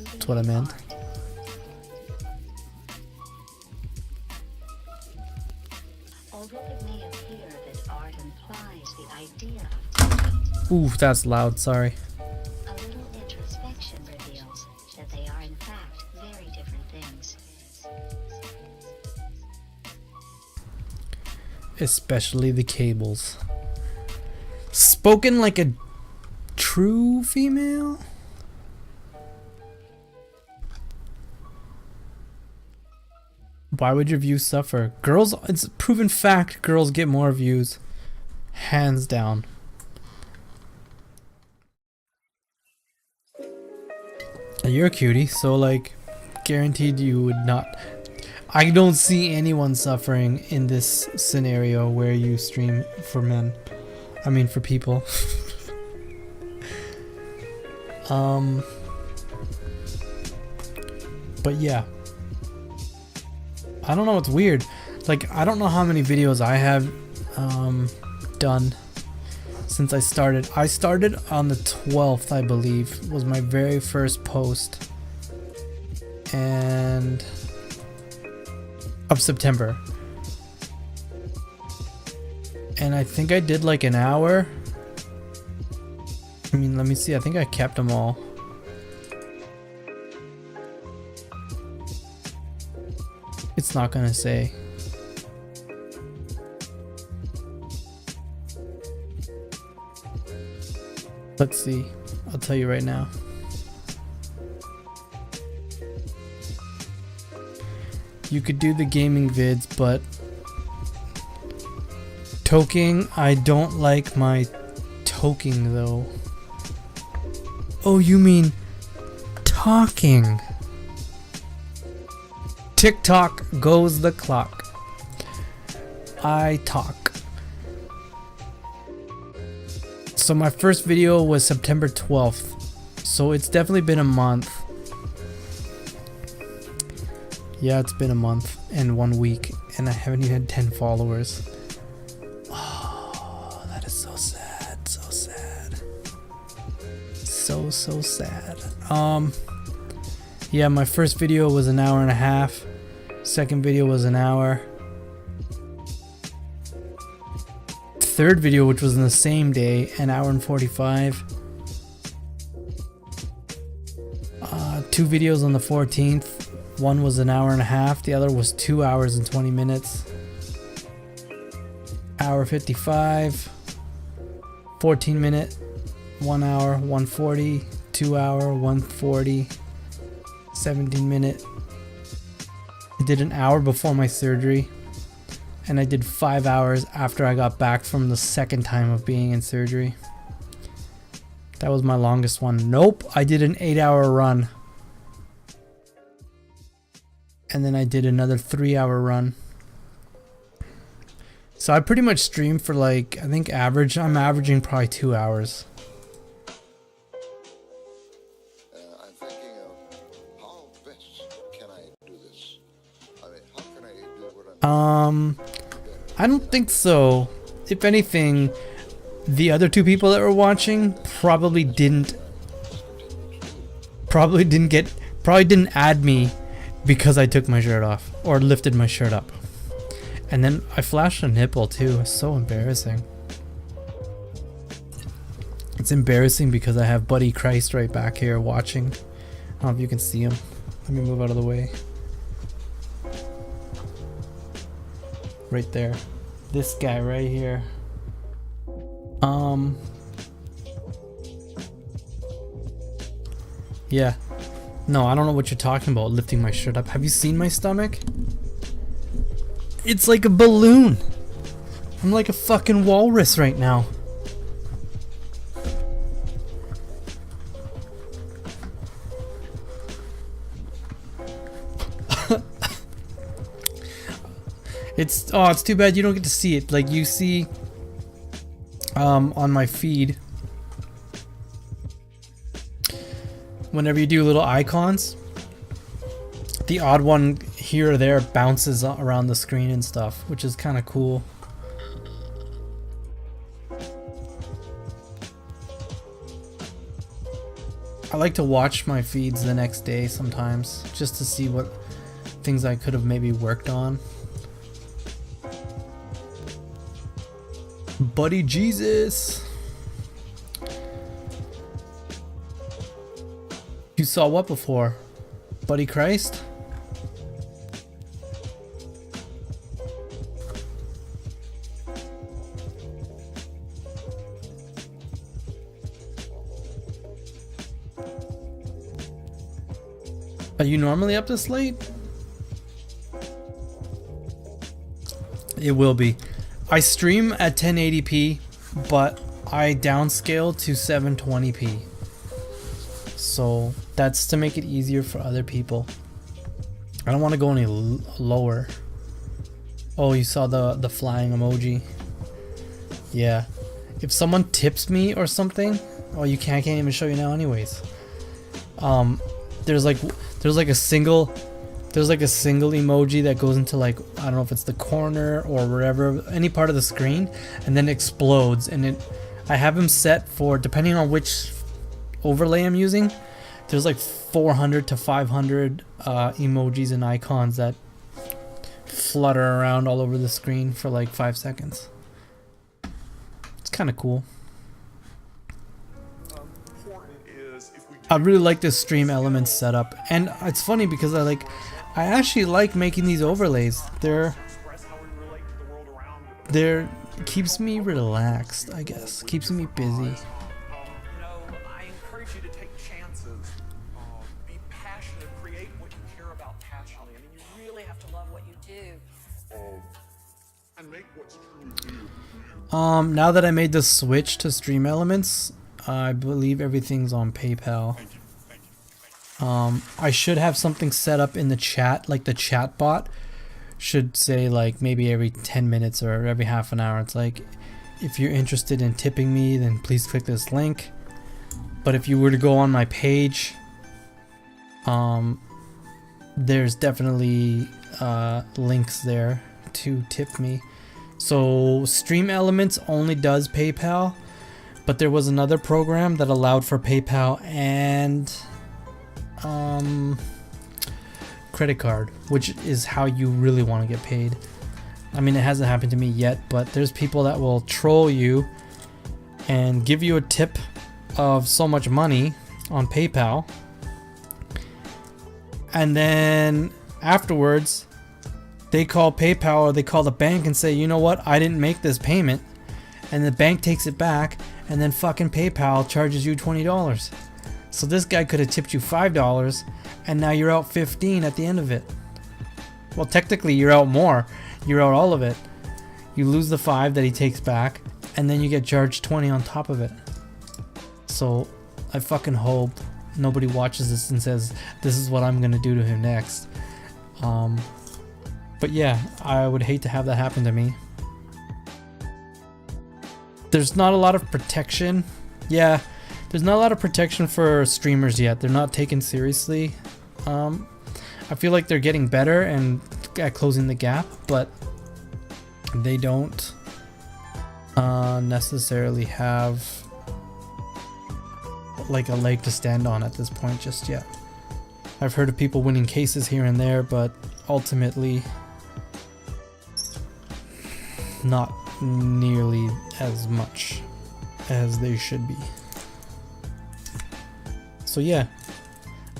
[SPEAKER 1] That's what I meant.
[SPEAKER 7] Although it may appear that art implies the idea,
[SPEAKER 1] Ooh, that's loud, sorry.
[SPEAKER 7] a little introspection reveals that they are in fact very different things.
[SPEAKER 1] Especially the cables. Spoken like a true female? Why would your views suffer? Girls, it's a proven fact, girls get more views. Hands down. You're a cutie, so like, guaranteed you would not. I don't see anyone suffering in this scenario where you stream for men. I mean, for people. But yeah. I don't know what's weird. Like, I don't know how many videos I have done since I started. I started on the 12th, I believe, was my very first post. And of September. And I think I did like an hour. I mean, let me see. I think I kept them all. It's not gonna say. Let's see. I'll tell you right now. You could do the gaming vids, but toking, I don't like my toking though. Oh, you mean talking? TikTok goes the clock. I talk. So my first video was September 12th. So it's definitely been a month. Yeah, it's been a month and 1 week, and I haven't even had 10 followers. Oh, that is so sad. So sad. So sad. Yeah, my first video was an hour and a half. Second video was an hour. Third video, which was in the same day, an hour and 45. 2 videos on the 14th. One was an hour and a half. The other was 2 hours and 20 minutes. Hour 55. 14 minute. 1 hour, 140. 2 hour, 140. 17 minute. I did an hour before my surgery, and I did 5 hours after I got back from the second time of being in surgery. That was my longest one. Nope, I did an 8-hour run, and then I did another 3-hour run. So I pretty much stream for like, I think I'm averaging probably 2 hours.
[SPEAKER 8] I'm thinking of how best can I do this? I mean, how can I do what I'm
[SPEAKER 1] I don't think so. If anything, the other 2 people that were watching probably didn't add me because I took my shirt off or lifted my shirt up. And then I flashed a nipple too. It's so embarrassing. It's embarrassing because I have Buddy Christ right back here watching. I don't know if you can see him. Let me move out of the way. Right there. This guy right here. Yeah. No, I don't know what you're talking about, lifting my shirt up. Have you seen my stomach? It's like a balloon. I'm like a fucking walrus right now. It's too bad you don't get to see it. Like you see on my feed, whenever you do little icons, the odd one here or there bounces around the screen and stuff, which is kind of cool. I like to watch my feeds the next day sometimes, just to see what things I could have maybe worked on. Buddy Jesus. You saw what before? Buddy Christ? Are you normally up this late? It will be. I stream at 1080p, but I downscale to 720p. So that's to make it easier for other people. I don't want to go any lower. Oh, you saw the flying emoji. Yeah. If someone tips me or something, oh, you can't even show you now anyways. There's like a single emoji that goes into, like, I don't know if it's the corner or wherever, any part of the screen, and then explodes. And I have them set for, depending on which overlay I'm using, there's like 400 to 500 emojis and icons that flutter around all over the screen for like 5 seconds. It's kind of cool. I really like this Stream Elements setup, and it's funny because I actually like making these overlays. They're keeps me relaxed, I guess. Keeps me busy.
[SPEAKER 9] You know, I encourage you to take chances. Be passionate, create what you care about passionately. I mean, you really have to love what you do.
[SPEAKER 8] And make what's true to you.
[SPEAKER 1] Now that I made the switch to Stream Elements, I believe everything's on PayPal. I should have something set up in the chat, like the chat bot should say, like, maybe every 10 minutes or every half an hour. It's like, if you're interested in tipping me, then please click this link. But if you were to go on my page, there's definitely links there to tip me. So Stream Elements only does PayPal, but there was another program that allowed for PayPal and credit card, which is how you really want to get paid. I mean, it hasn't happened to me yet, but there's people that will troll you and give you a tip of so much money on PayPal, and then afterwards they call PayPal or they call the bank and say, you know what, I didn't make this payment, and the bank takes it back, and then fucking PayPal charges you $20. So this guy could have tipped you $5, and now you're out $15 at the end of it. Well, technically you're out more. You're out all of it. You lose the $5 that he takes back, and then you get charged $20 on top of it. So I fucking hope nobody watches this and says, this is what I'm gonna do to him next. But yeah, I would hate to have that happen to me. There's not a lot of protection. Yeah, there's not a lot of protection for streamers yet. They're not taken seriously. I feel like they're getting better and at closing the gap, but they don't necessarily have like a leg to stand on at this point just yet. I've heard of people winning cases here and there, but ultimately not nearly as much as they should be. So yeah,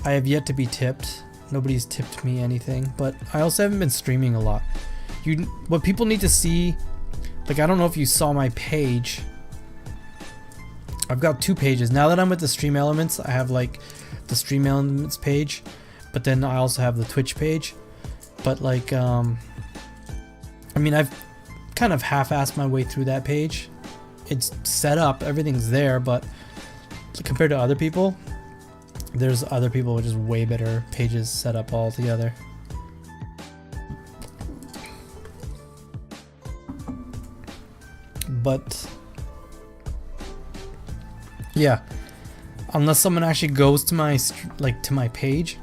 [SPEAKER 1] I have yet to be tipped. Nobody's tipped me anything, but I also haven't been streaming a lot. What people need to see, like, I don't know if you saw my page. I've got 2 pages. Now that I'm with the Stream Elements, I have like the Stream Elements page, but then I also have the Twitch page. But like, I mean, I've kind of half-assed my way through that page. It's set up, everything's there, but compared to other people, there's other people with just way better pages set up altogether. But yeah, unless someone actually goes to my to my page,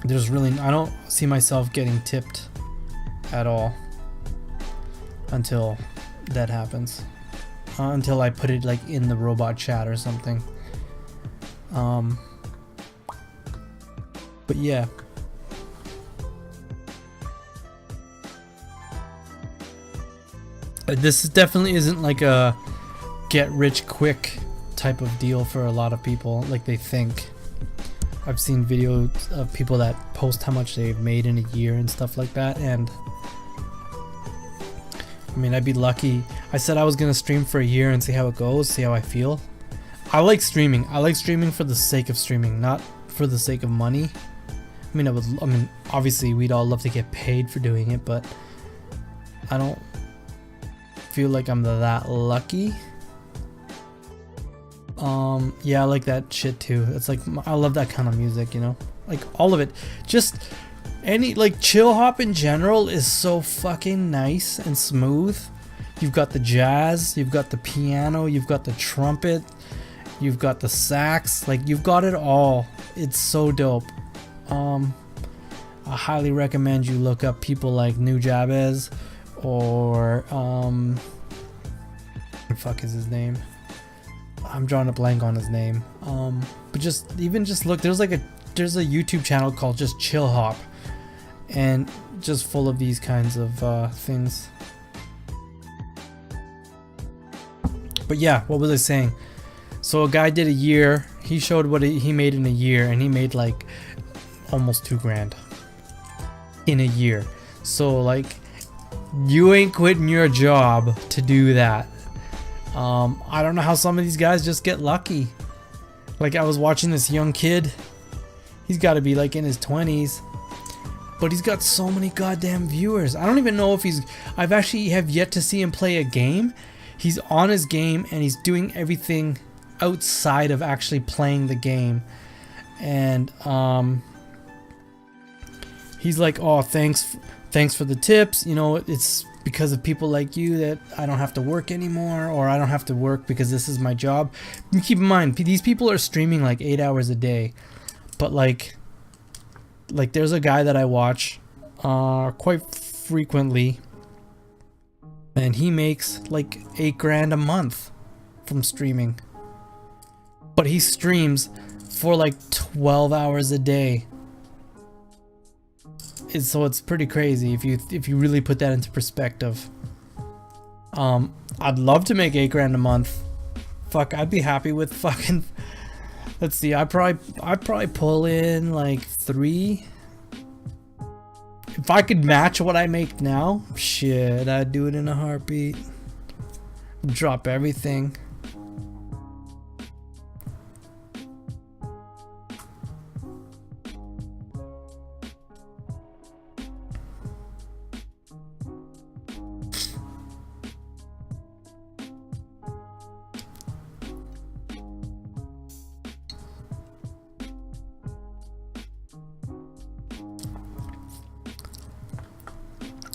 [SPEAKER 1] there's really, I don't see myself getting tipped at all until that happens. Until I put it like in the robot chat or something. But yeah. This definitely isn't like a get rich quick type of deal for a lot of people like they think. I've seen videos of people that post how much they've made in a year and stuff like that, and I mean, I'd be lucky. I said I was gonna stream for a year and see how it goes, see how I feel. I like streaming. I like streaming for the sake of streaming, not for the sake of money. I mean, obviously we'd all love to get paid for doing it, but I don't feel like I'm that lucky. Yeah, I like that shit too. It's like, I love that kind of music, you know? Like all of it. Just any, like, chill hop in general is so fucking nice and smooth. You've got the jazz, you've got the piano, you've got the trumpet, you've got the sax, like you've got it all. It's so dope. I highly recommend you look up people like Nujabes or what the fuck is his name? I'm drawing a blank on his name. But just look, there's a YouTube channel called just Chill Hop, and just full of these kinds of things. But yeah, what was I saying? So a guy did a year. He showed what he made in a year, and he made like almost $2,000 in a year. So like, you ain't quitting your job to do that. I don't know how some of these guys just get lucky. Like, I was watching this young kid. He's got to be like in his 20s, but he's got so many goddamn viewers. I don't even know if I've actually have yet to see him play a game. He's on his game and he's doing everything outside of actually playing the game. And he's like, oh, thanks for the tips. You know, it's because of people like you that I don't have to work anymore, or I don't have to work because this is my job. And keep in mind, these people are streaming like 8 hours a day. But like there's a guy that I watch quite frequently, and he makes like $8,000 a month from streaming. But he streams for like 12 hours a day. So it's pretty crazy if you really put that into perspective. I'd love to make $8,000 a month. Fuck, I'd be happy with fucking. Let's see, I'd probably pull in like 3. If I could match what I make now, shit, I'd do it in a heartbeat. Drop everything.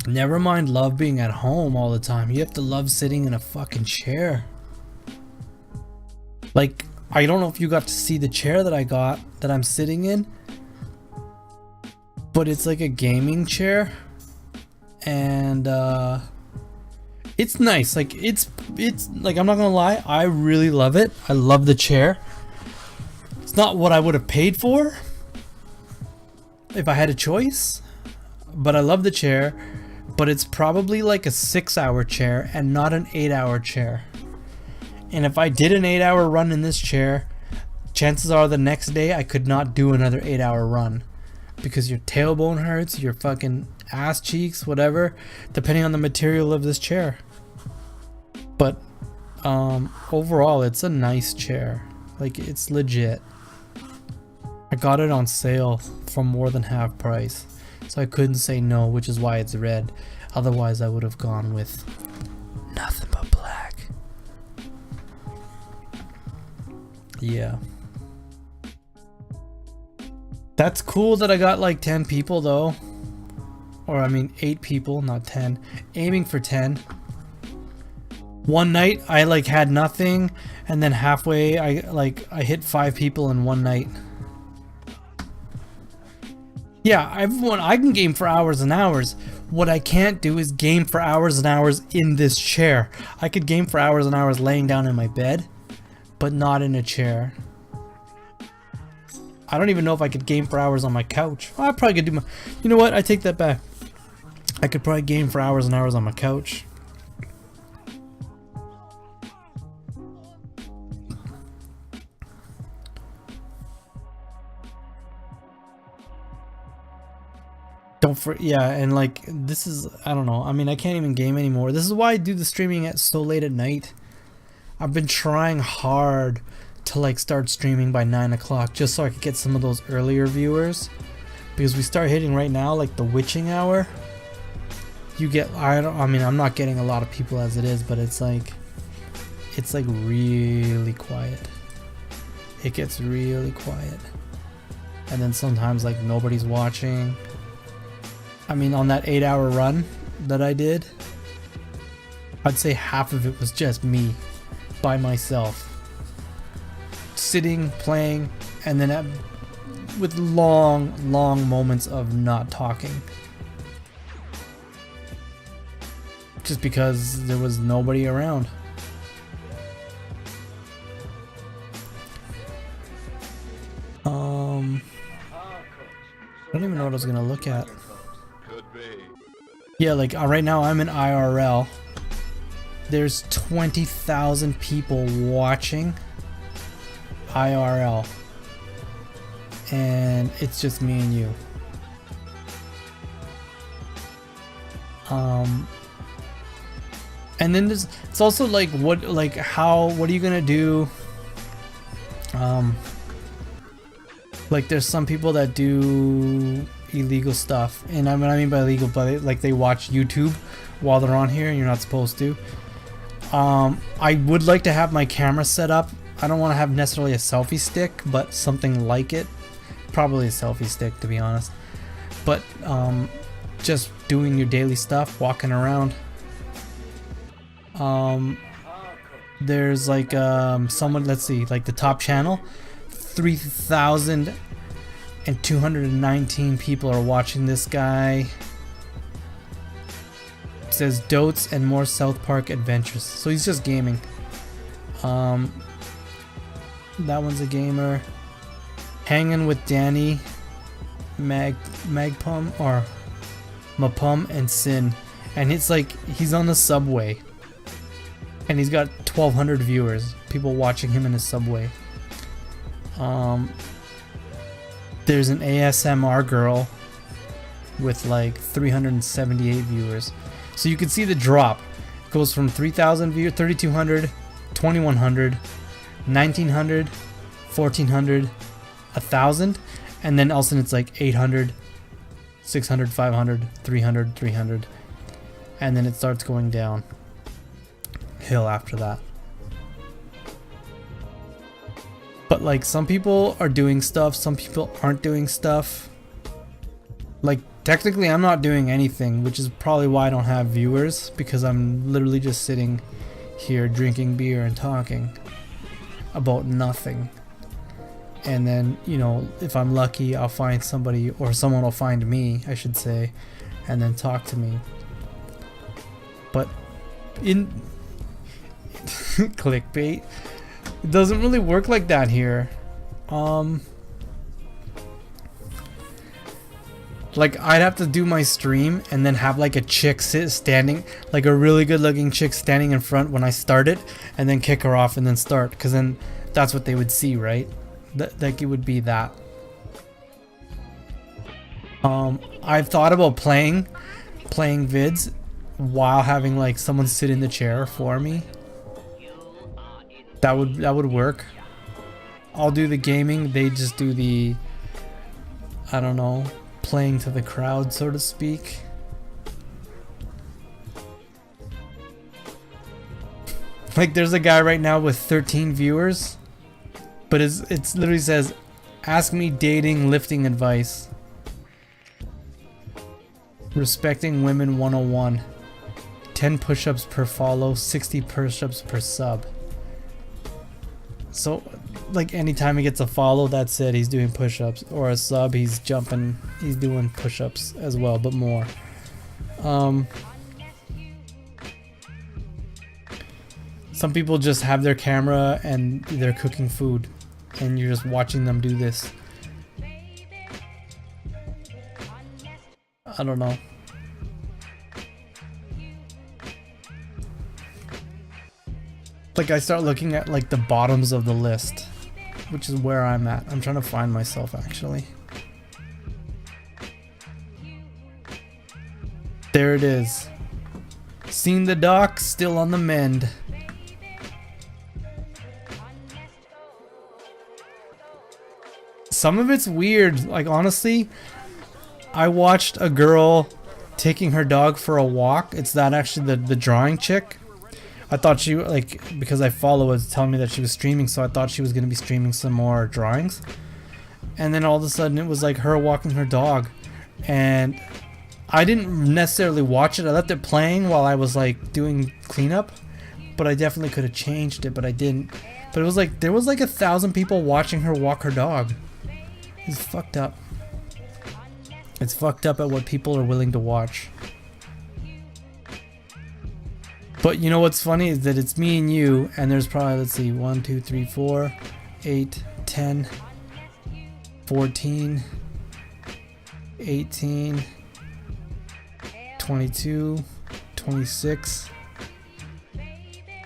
[SPEAKER 1] Never mind love being at home all the time. You have to love sitting in a fucking chair. Like, I don't know if you got to see the chair that I got, that I'm sitting in, but it's like a gaming chair, and it's nice. Like, it's like, I'm not gonna lie, I really love it. I love the chair. It's not what I would have paid for if I had a choice, but I love the chair. But it's probably like a 6-hour chair and not an 8-hour chair. And if I did an 8-hour run in this chair, chances are the next day I could not do another 8-hour run, because your tailbone hurts, your fucking ass cheeks, whatever, depending on the material of this chair. But overall, it's a nice chair. Like, it's legit. I got it on sale for more than half price, so I couldn't say no, which is why it's red. Otherwise I would have gone with nothing but black. Yeah. That's cool that I got like 10 people though. Or I mean 8 people, not 10. Aiming for 10. One night I like had nothing, and then halfway I hit 5 people in one night. Yeah, I can game for hours and hours. What I can't do is game for hours and hours in this chair. I could game for hours and hours laying down in my bed, but not in a chair. I don't even know if I could game for hours on my couch. I probably could do my... You know what? I take that back. I could probably game for hours and hours on my couch. Yeah, and like this is, I don't know, I mean I can't even game anymore. This is why I do the streaming at so late at night. I've been trying hard to like start streaming by 9 o'clock just so I could get some of those earlier viewers, because we start hitting right now like the witching hour. You get, I mean I'm not getting a lot of people as it is, but it's like really quiet. It gets really quiet, and then sometimes like nobody's watching. I mean, on that 8-hour run that I did, I'd say half of it was just me by myself, sitting, playing, and then with long moments of not talking, just because there was nobody around. I don't even know what I was gonna look at. Yeah, like right now I'm in IRL. There's 20,000 people watching IRL, and it's just me and you. And then there's, it's also like what are you gonna do? Like there's some people that do illegal stuff, and I mean by illegal, but like they watch YouTube while they're on here and you're not supposed to. I would like to have my camera set up. I don't want to have necessarily a selfie stick, but something like it. Probably a selfie stick, to be honest. But just doing your daily stuff, walking around. There's like someone, let's see, like the top channel, 3,219 people are watching this guy. It says Dotes and more South Park adventures. So he's just gaming. That one's a gamer. Hanging with Danny, Magpum or Mapum and Sin, and it's like he's on the subway, and he's got 1,200 viewers, people watching him in his subway. There's an ASMR girl with like 378 viewers. So you can see the drop. It goes from 3,000 viewers, 3,200, 2,100, 1,900, 1,400, 1,000, and then all of a sudden it's like 800, 600, 500, 300, 300, and then it starts going down hill after that. But like some people are doing stuff, some people aren't doing stuff. Like technically I'm not doing anything, which is probably why I don't have viewers, because I'm literally just sitting here drinking beer and talking about nothing. And then, you know, if I'm lucky, I'll find somebody, or someone will find me, I should say, and then talk to me. But in clickbait, it doesn't really work like that here. Like I'd have to do my stream and then have like a chick standing, like a really good looking chick standing in front when I start it, and then kick her off and then start, because then that's what they would see, right? Like it would be that. I've thought about playing vids while having like someone sit in the chair for me. That would work. I'll do the gaming, they just do the I don't know, playing to the crowd, so to speak. Like, there's a guy right now with 13 viewers, but it's literally says, ask me dating lifting advice. Respecting women 101. 10 push-ups per follow, 60 push-ups per sub. So, like, anytime he gets a follow, that's it. He's doing push-ups. Or a sub, he's jumping. He's doing push-ups as well, but more. Some people just have their camera and they're cooking food, and you're just watching them do this. I don't know. Like, I start looking at like the bottoms of the list, which is where I'm at. I'm trying to find myself, actually. There it is. Seen the doc, still on the mend. Some of it's weird. Like, honestly, I watched a girl taking her dog for a walk. It's that actually the drawing chick. I thought she, like, because I follow it, telling me that she was streaming, so I thought she was going to be streaming some more drawings. And then all of a sudden it was like her walking her dog. And I didn't necessarily watch it. I left it playing while I was like doing cleanup. But I definitely could have changed it, but I didn't. But it was like, there was like 1,000 people watching her walk her dog. It's fucked up. It's fucked up at what people are willing to watch. But you know what's funny is that it's me and you, and there's probably, let's see, 1, 2, 3, 4, 8, 10, 14, 18, 22, 26,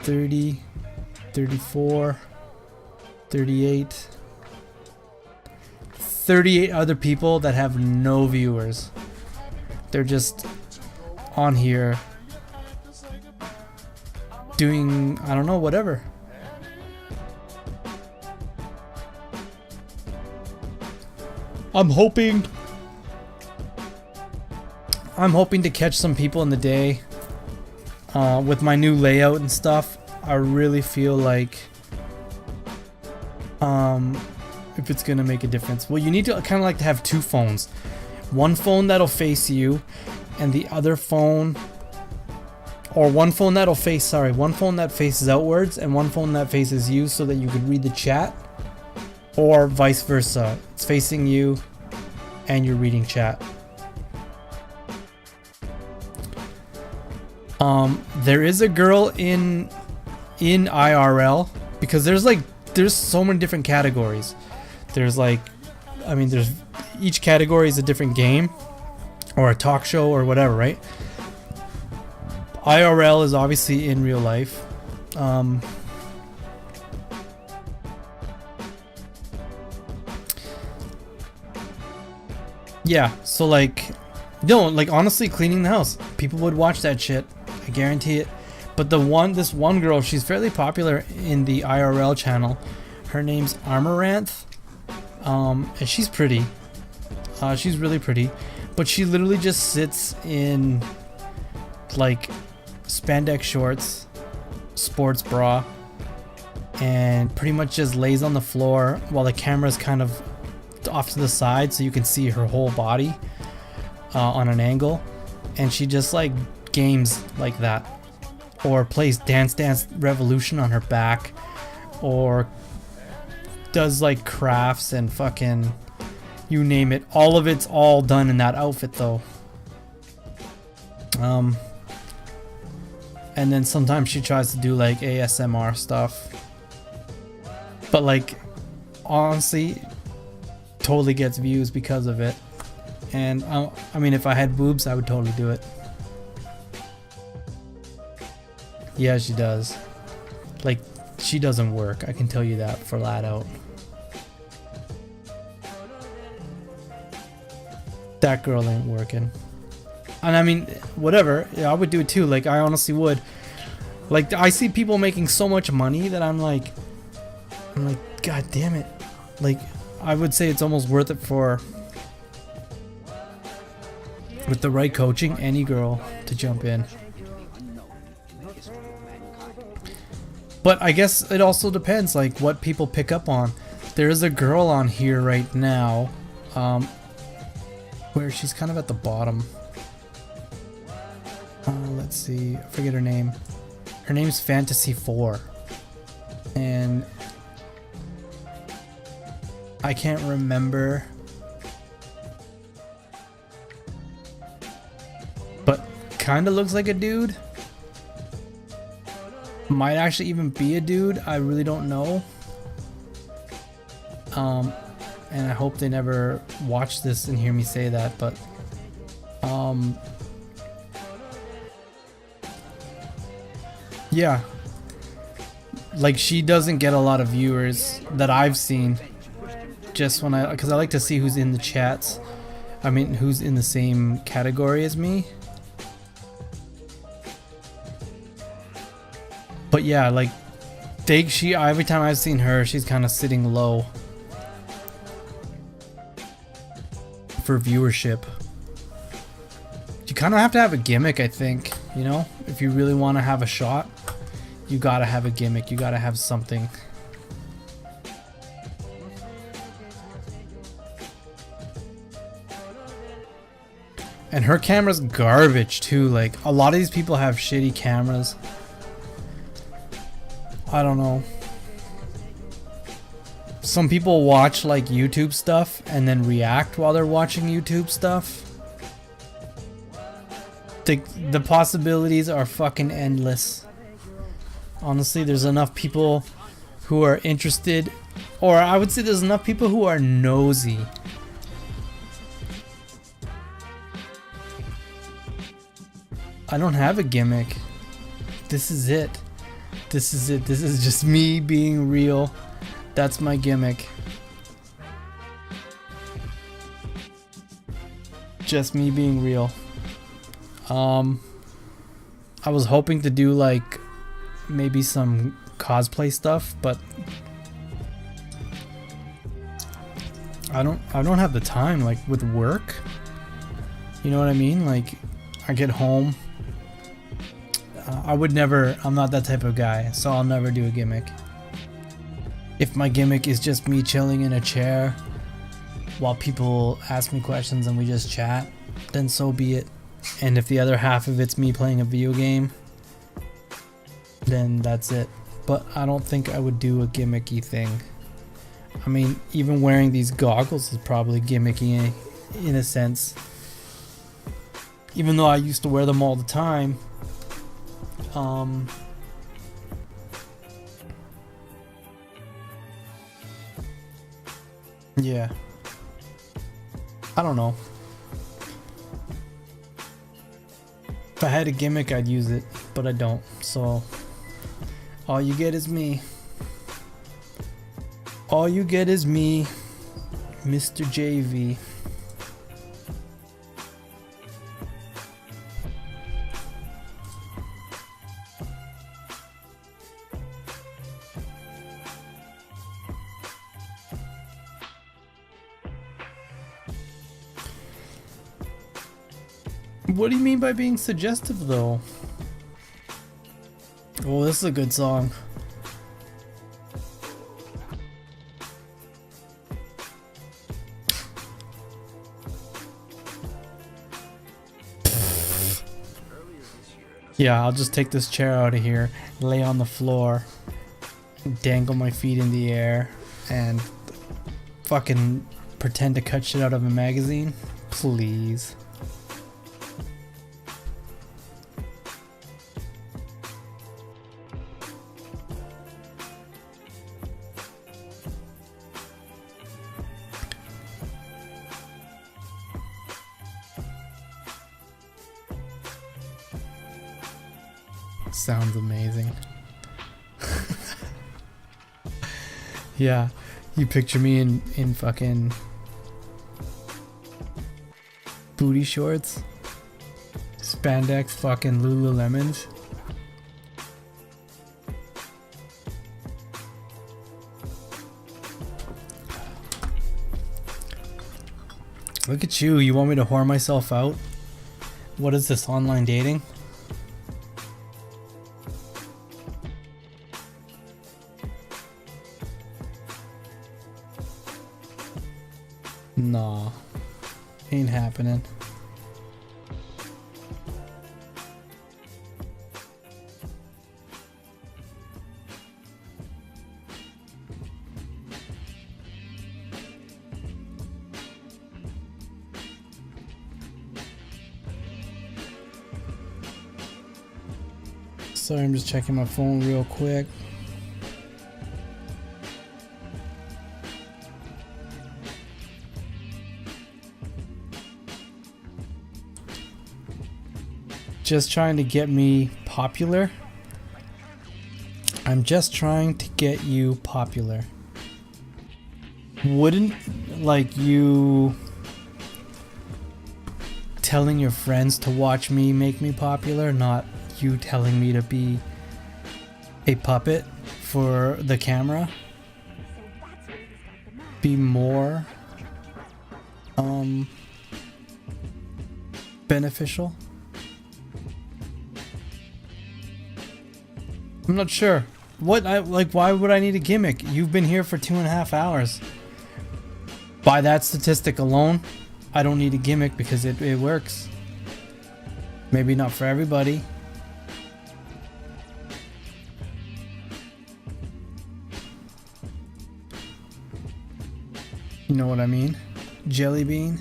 [SPEAKER 1] 30, 34, 38, 38 other people that have no viewers. They're just on here doing, I don't know, whatever. I'm hoping to catch some people in the day with my new layout and stuff. I really feel like if it's gonna make a difference. Well, you need to kind of like to have two phones. One phone that'll face you, and the other phone, or one phone that'll face, one phone that faces outwards and one phone that faces you, so that you could read the chat, or vice versa. It's facing you and you're reading chat. There is a girl in IRL, because there's so many different categories. There's like, I mean, there's, each category is a different game or a talk show or whatever, right? IRL is obviously in real life. Yeah, so like, no, like honestly, cleaning the house, people would watch that shit. I guarantee it. But this one girl, she's fairly popular in the IRL channel. Her name's Amaranth. And she's pretty. She's really pretty. But she literally just sits in like spandex shorts, sports bra, and pretty much just lays on the floor while the camera's kind of off to the side, so you can see her whole body on an angle. And she just like games like that, or plays Dance Dance Revolution on her back, or does like crafts and fucking you name it. All of it's all done in that outfit though. And then sometimes she tries to do like ASMR stuff, but like honestly totally gets views because of it. And I mean, if I had boobs, I would totally do it. Yeah, she does. Like, she doesn't work, I can tell you that flat out. That girl ain't working. And I mean, whatever, yeah, I would do it too. Like, I honestly would. Like, I see people making so much money that I'm like, god damn it. Like, I would say it's almost worth it for With the right coaching, any girl to jump in. But I guess it also depends, like, what people pick up on. There is a girl on here right now, where she's kind of at the bottom. Let's see, I forget her name. Her name's Fantasy 4. And I can't remember. But kind of looks like a dude. Might actually even be a dude. I really don't know. And I hope they never watch this and hear me say that, but yeah, like, she doesn't get a lot of viewers that I've seen, just because I like to see who's in the chats. I mean, who's in the same category as me. But yeah, like, every time I've seen her, she's kind of sitting low for viewership. You kind of have to have a gimmick, I think, you know? If you really want to have a shot, you gotta have a gimmick, you gotta have something. And her camera's garbage too, like, a lot of these people have shitty cameras. I don't know. Some people watch, like, YouTube stuff and then react while they're watching YouTube stuff. The possibilities are fucking endless. Honestly, there's enough people who are interested, or I would say there's enough people who are nosy. I don't have a gimmick. This is it. This is it. This is just me being real. That's my gimmick. Just me being real. I was hoping to do, like, maybe some cosplay stuff, but I don't have the time, like, with work. You know what I mean? Like, I get home. I'm not that type of guy, so I'll never do a gimmick. If my gimmick is just me chilling in a chair while people ask me questions and we just chat, then so be it. And if the other half of it's me playing a video game, then that's it. But I don't think I would do a gimmicky thing. I mean, even wearing these goggles is probably gimmicky in a sense. Even though I used to wear them all the time. Yeah. I don't know. If I had a gimmick, I'd use it, but I don't. So all you get is me. All you get is me, Mr. JV. What do you mean by being suggestive, though? Oh, this is a good song. Yeah, I'll just take this chair out of here, lay on the floor, dangle my feet in the air, and fucking pretend to cut shit out of a magazine. Please. Sounds amazing. Yeah, you picture me in fucking booty shorts, spandex, fucking Lululemons. Look at you, you want me to whore myself out? What is this, online dating? Nah, ain't happening. Sorry, I'm just checking my phone real quick. Just trying to get me popular. I'm just trying to get you popular. Wouldn't like you telling your friends to watch me make me popular, not you telling me to be a puppet for the camera, be more beneficial? I'm not sure. Why would I need a gimmick? You've been here for 2.5 hours. By that statistic alone, I don't need a gimmick because it works. Maybe not for everybody. You know what I mean? Jelly bean.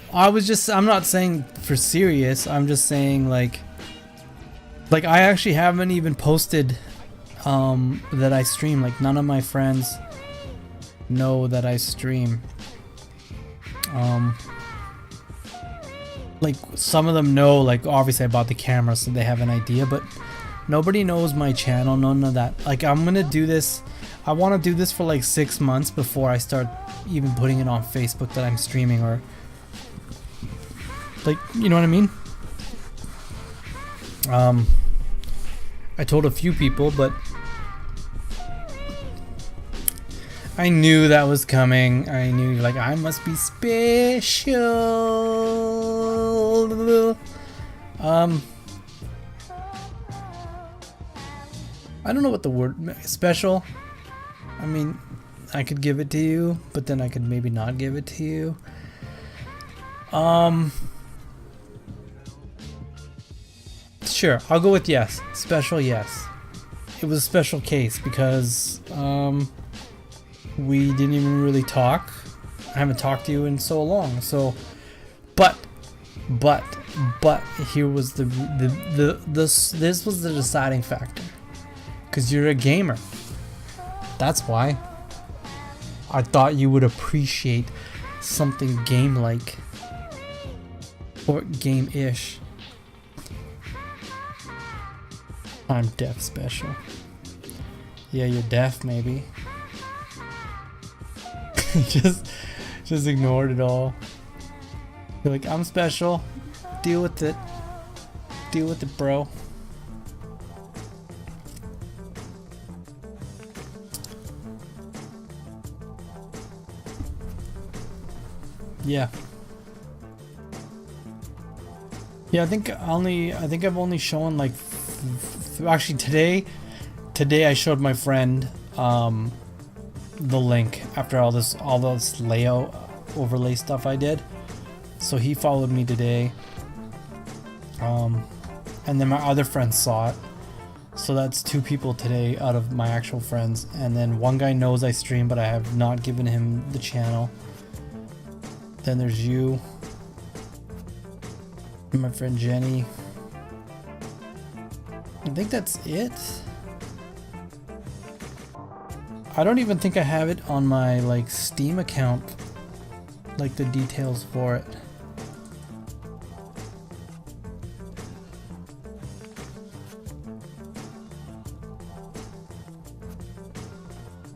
[SPEAKER 1] I'm not saying for serious, I'm just saying like I actually haven't even posted that I stream. Like none of my friends know that I stream. Like some of them know, like obviously I bought the camera so they have an idea, but nobody knows my channel, none of that. Like I'm gonna do this, I want to do this for like 6 months before I start even putting it on Facebook that I'm streaming, or like, you know what I mean? I told a few people, but I knew that was coming. I knew, like, I must be special. I don't know what the word special. I mean, I could give it to you, but then I could maybe not give it to you. Sure, I'll go with yes. Special, yes. It was a special case because we didn't even really talk. I haven't talked to you in so long. So, but here was this was the deciding factor. Cause you're a gamer. That's why. I thought you would appreciate something game-like or game-ish. I'm deaf special. Yeah, you're deaf maybe. just ignored it all. You're like, I'm special. Deal with it. Deal with it, bro. Yeah. Yeah, I think I've only shown like actually today I showed my friend the link after all this layout overlay stuff I did. So he followed me today. And then my other friends saw it. So that's 2 people today out of my actual friends. And then one guy knows I stream, but I have not given him the channel. Then there's you. And my friend Jenny. I think that's it. I don't even think I have it on my like Steam account, like the details for it.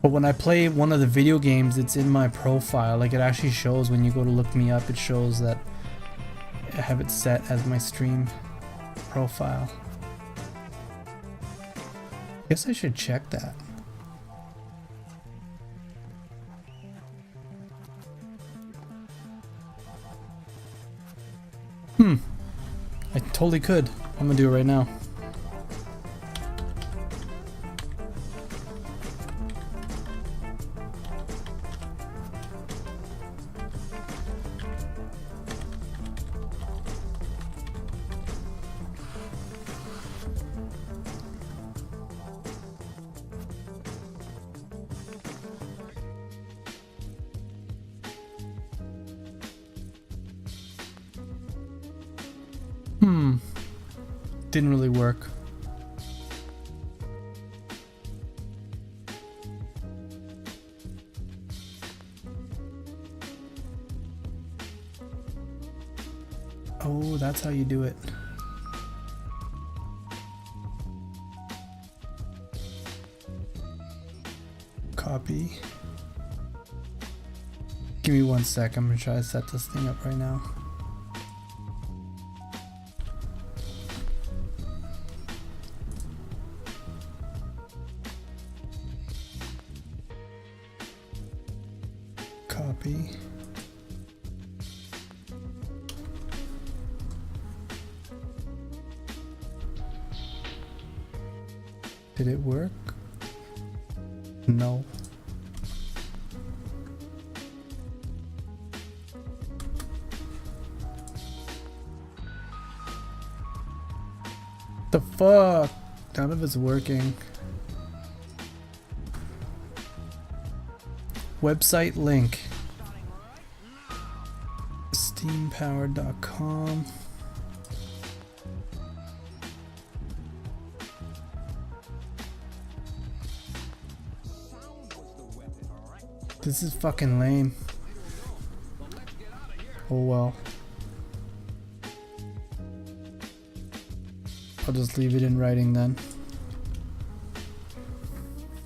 [SPEAKER 1] But when I play one of the video games, it's in my profile. Like it actually shows when you go to look me up, it shows that I have it set as my stream profile. Guess I should check that. totally could. I'm gonna do it right now. Didn't really work. Oh, that's how you do it. Copy. Give me 1 sec. I'm gonna try to set this thing up right now. Copy. Did it work? No. The fuck? None of it's working. Website link. Steampowered.com. This is fucking lame. Oh well. I'll just leave it in writing then.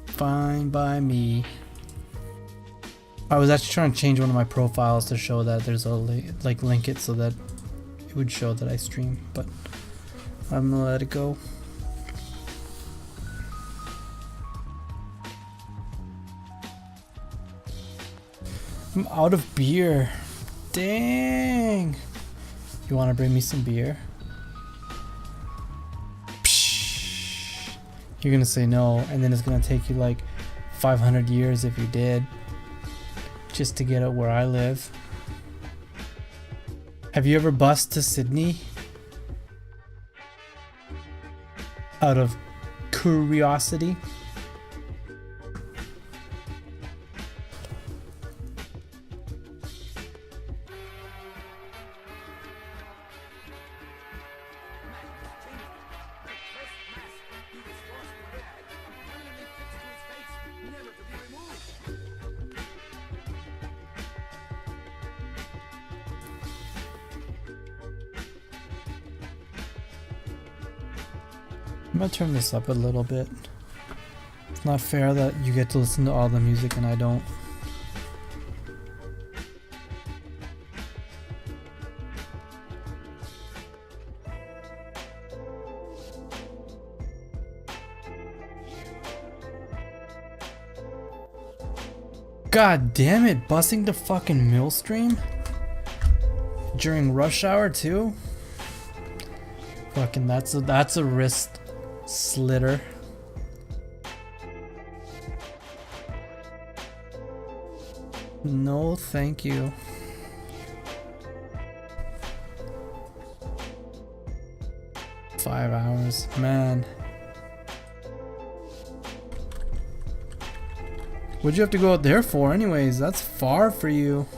[SPEAKER 1] Fine by me. I was actually trying to change one of my profiles to show that there's a link it so that it would show that I stream, but I'm gonna let it go. I'm out of beer. Dang. You want to bring me some beer? Psh. You're gonna say no, and then it's gonna take you like 500 years if you did. Just to get out where I live. Have you ever bussed to Sydney? Out of curiosity? I'm gonna turn this up a little bit. It's not fair that you get to listen to all the music and I don't. God damn it, busing the fucking Millstream? During rush hour too? Fucking that's a wrist slitter. No, thank you. $5, man. What'd you have to go out there for anyways? That's far for you.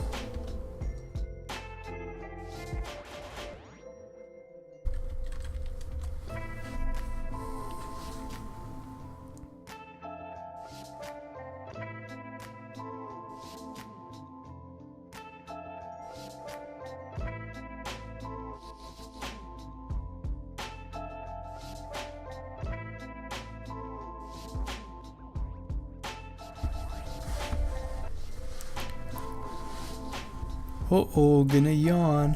[SPEAKER 1] Uh-oh, gonna yawn.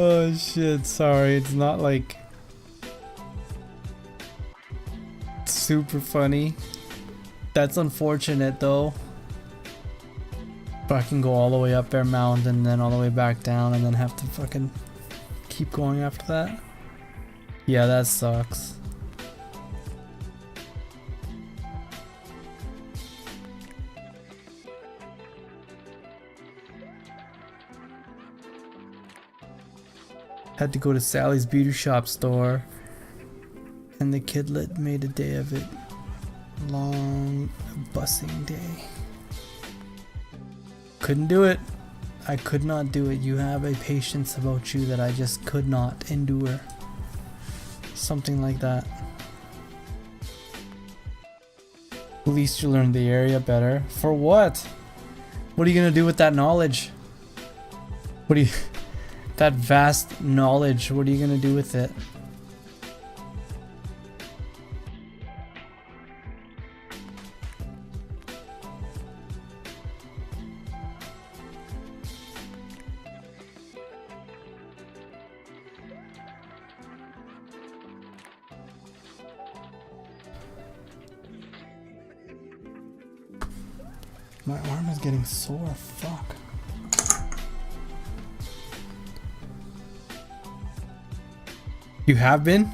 [SPEAKER 1] Oh shit, sorry, it's not like super funny. That's unfortunate though. If I can go all the way up Bear Mountain and then all the way back down and then have to fucking keep going after that. Yeah, that sucks. Had to go to Sally's Beauty Shop store, and the kidlet made a day of it. Long busing day. Couldn't do it. I could not do it. You have a patience about you that I just could not endure. Something like that. At least you learned the area better. For what? What are you gonna do with that knowledge? What do you... That vast knowledge, what are you gonna do with it? My arm is getting sore, fuck. You have been?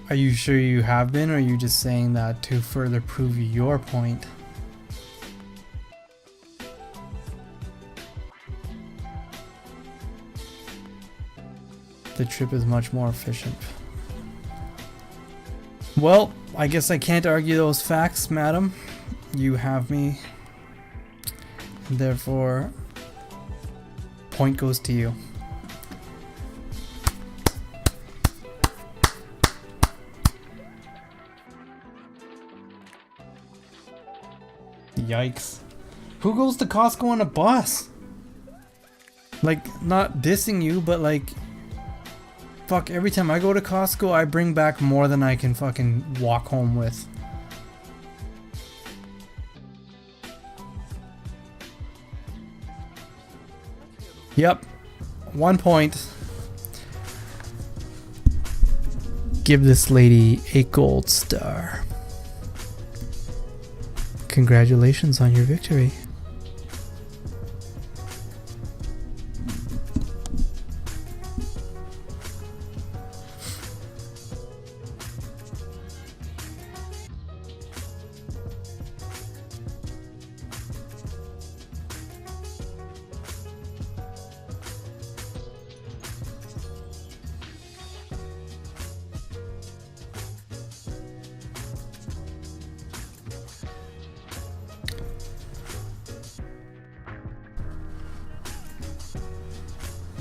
[SPEAKER 1] Are you sure you have been, or are you just saying that to further prove your point? The trip is much more efficient. Well, I guess I can't argue those facts, madam. You have me. Therefore, point goes to you. Yikes. Who goes to Costco on a bus? Like, not dissing you, but like, fuck, every time I go to Costco, I bring back more than I can fucking walk home with. Yep. 1 point. Give this lady a gold star. Congratulations on your victory.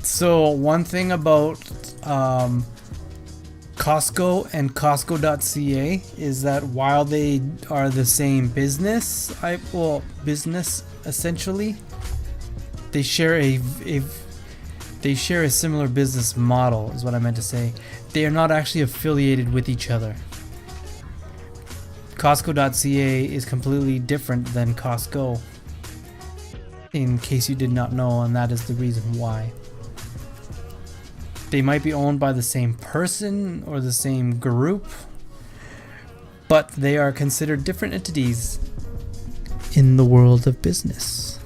[SPEAKER 1] So one thing about Costco and Costco.ca is that while they are the same business, business essentially, they share a similar business model, is what I meant to say. They are not actually affiliated with each other. Costco.ca is completely different than Costco, in case you did not know, and that is the reason why. They might be owned by the same person or the same group, but they are considered different entities in the world of business.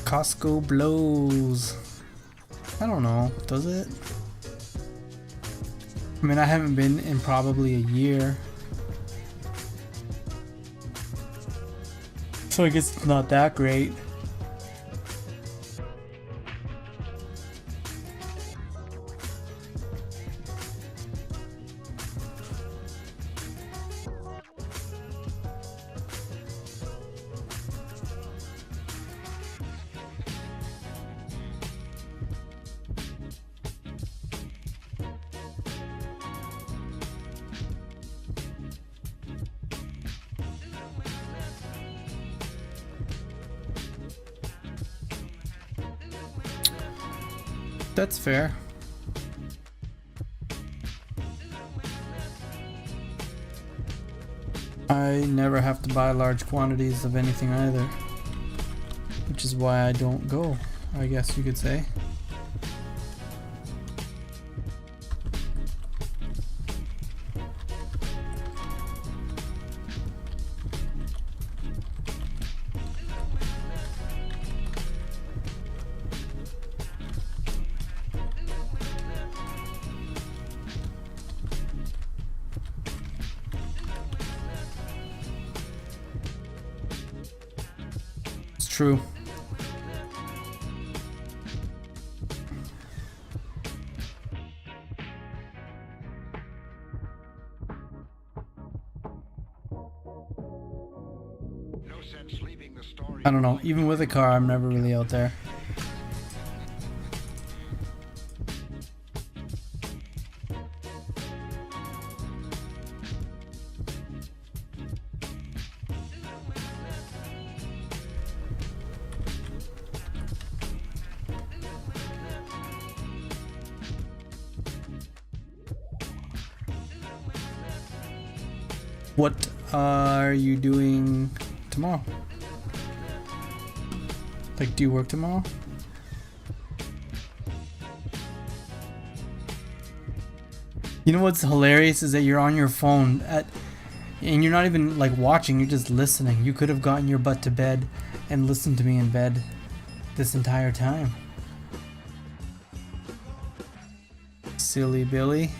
[SPEAKER 1] Costco blows. I don't know, does it? I mean, I haven't been in probably a year, so I guess it's not that great. That's fair. I never have to buy large quantities of anything either, which is why I don't go, I guess you could say. True. I don't know, even with a car, I'm never really out there. What are you doing tomorrow? Like, do you work tomorrow? You know what's hilarious is that you're on your phone and you're not even like watching, you're just listening. You could have gotten your butt to bed and listened to me in bed this entire time. Silly Billy.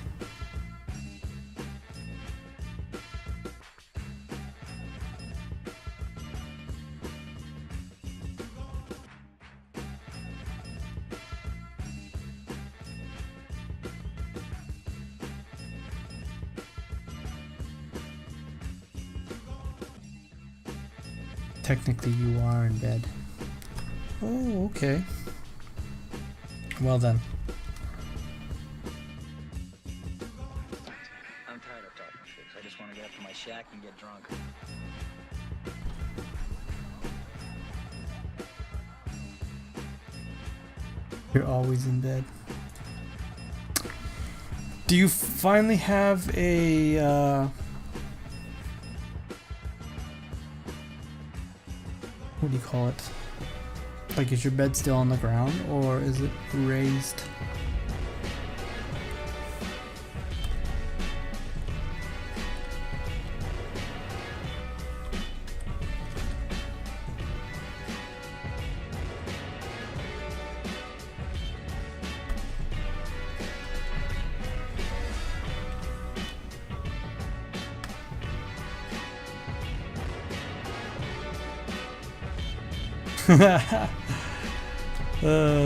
[SPEAKER 1] Technically, you are in bed. Oh, okay. Well then.
[SPEAKER 10] I'm tired of talking shit. I just want to get up to my shack and get drunk.
[SPEAKER 1] You're always in bed. Do you finally have a what do you call it? Like, is your bed still on the ground or is it raised?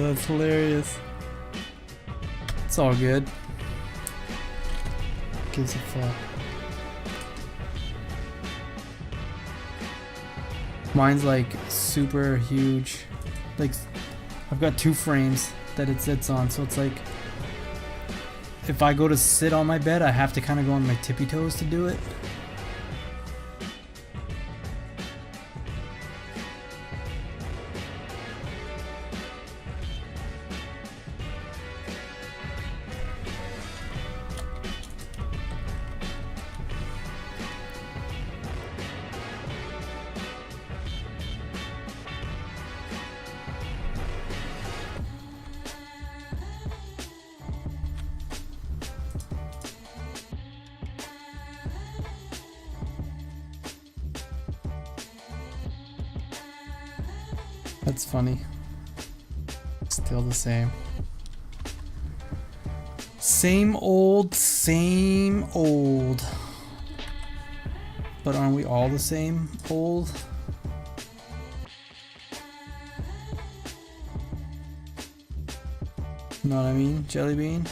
[SPEAKER 1] That's hilarious. It's all good. Gives a fuck. Mine's like super huge. Like, I've got 2 frames that it sits on, so it's like if I go to sit on my bed, I have to kind of go on my tippy toes to do it. That's funny. Still the same. Same old, same old. But aren't we all the same old? Know what I mean, Jelly Bean?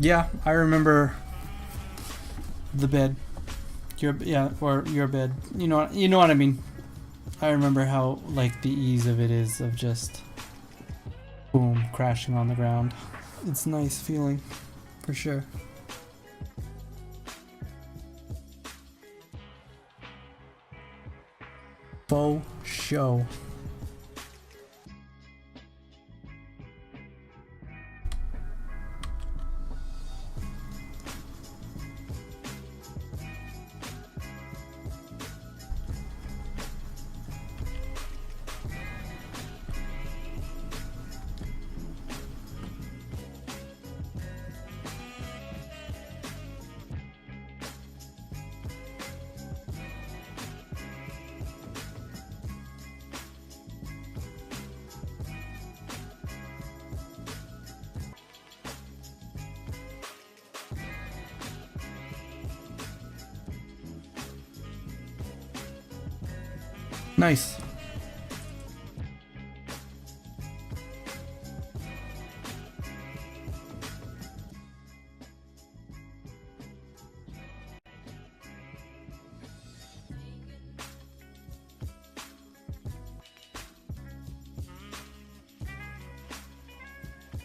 [SPEAKER 1] Yeah, I remember the bed. Your bed. You know what I mean. I remember how like the ease of it is of just boom crashing on the ground. It's a nice feeling for sure. Faux show. Nice.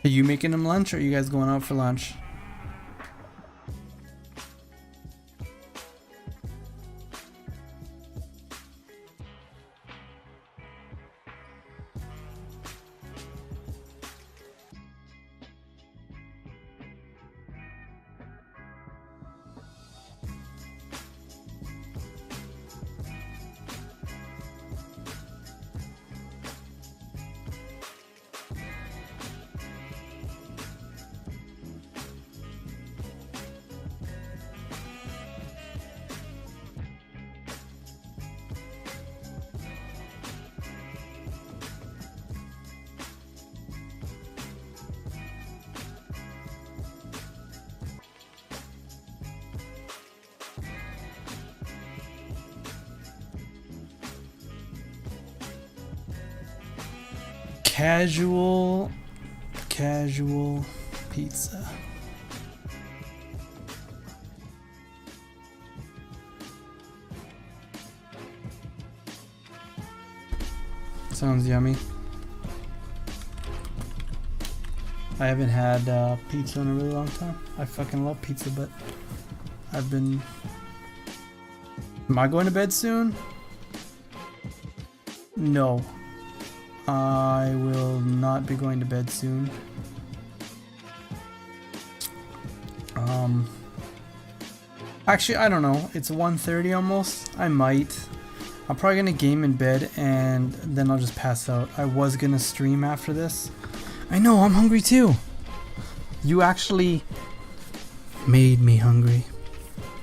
[SPEAKER 1] Are you making him lunch or are you guys going out for lunch? Casual pizza. Sounds yummy. I haven't had pizza in a really long time. I fucking love pizza, but I've been... Am I going to bed soon? No. I will not be going to bed soon. Actually, I don't know. It's 1:30 almost. I might. I'm probably gonna game in bed and then I'll just pass out. I was gonna stream after this. I know, I'm hungry too. You actually made me hungry.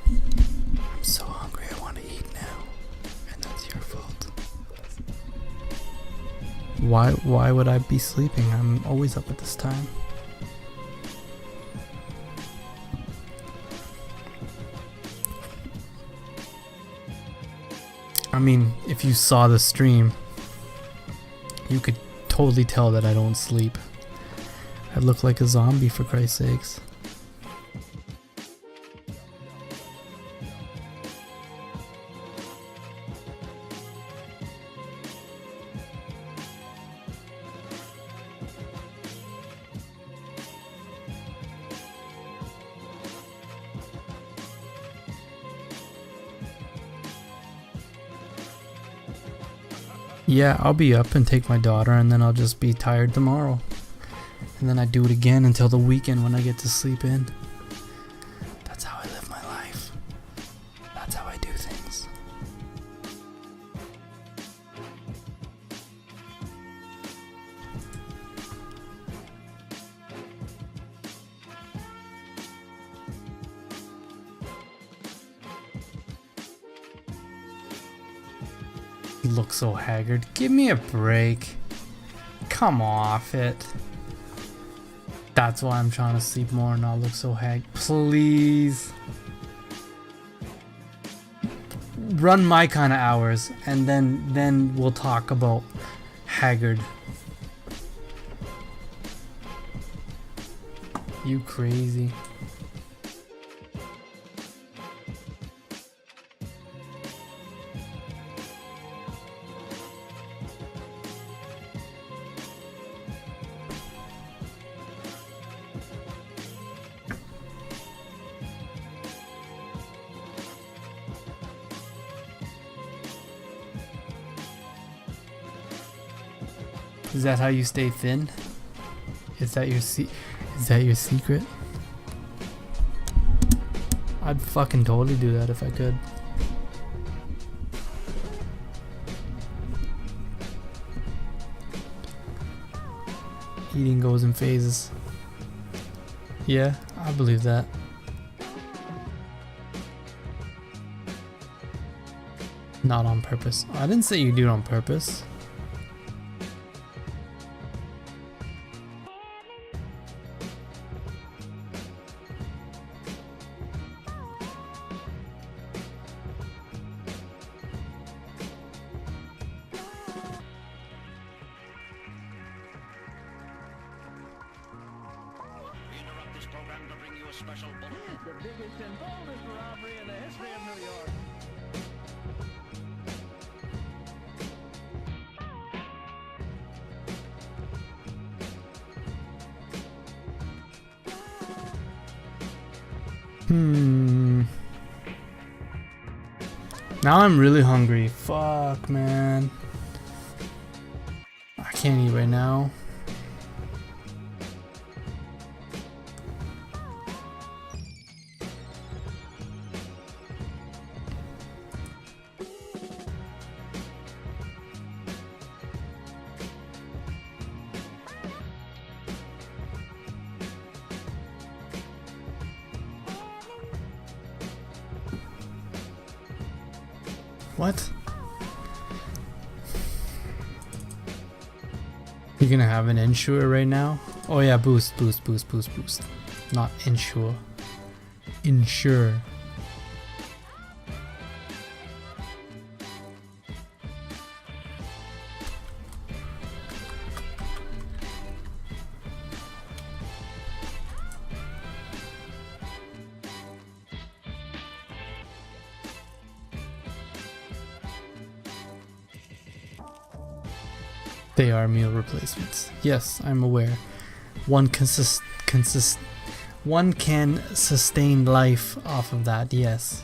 [SPEAKER 1] I'm so hungry, I want to eat now. And that's your fault. Why would I be sleeping? I'm always up at this time. I mean, if you saw the stream, you could totally tell that I don't sleep. I look like a zombie, for Christ's sakes. Yeah, I'll be up and take my daughter and then I'll just be tired tomorrow. And then I do it again until the weekend when I get to sleep in. That's how I live my life. That's how I do things. You look so haggard. Give me a break. Come off it. That's why I'm trying to sleep more and not look so haggard. Please. Run my kind of hours and then we'll talk about haggard. You crazy. Is that how you stay thin? Is that your secret? I'd fucking totally do that if I could. Eating goes in phases. Yeah, I believe that. Not on purpose. I didn't say you do it on purpose. Now I'm really hungry. Fuck, man. I can't eat right now. What? You're gonna have an Ensure right now? Oh yeah, boost. Not Ensure. Ensure. They are meal replacements. Yes, I'm aware. One can sustain life off of that, yes.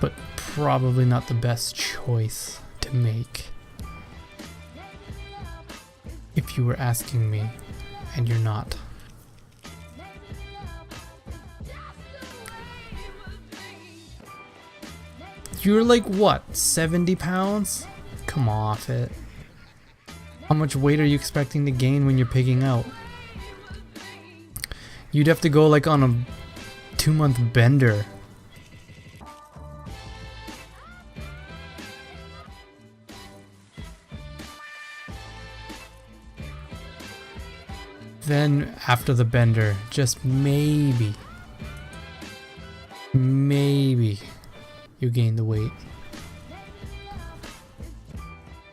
[SPEAKER 1] But probably not the best choice to make. If you were asking me, and you're not. You're like what, 70 pounds? Come off it. How much weight are you expecting to gain when you're pigging out? You'd have to go like on a 2-month bender. Then after the bender, just maybe you gain the weight.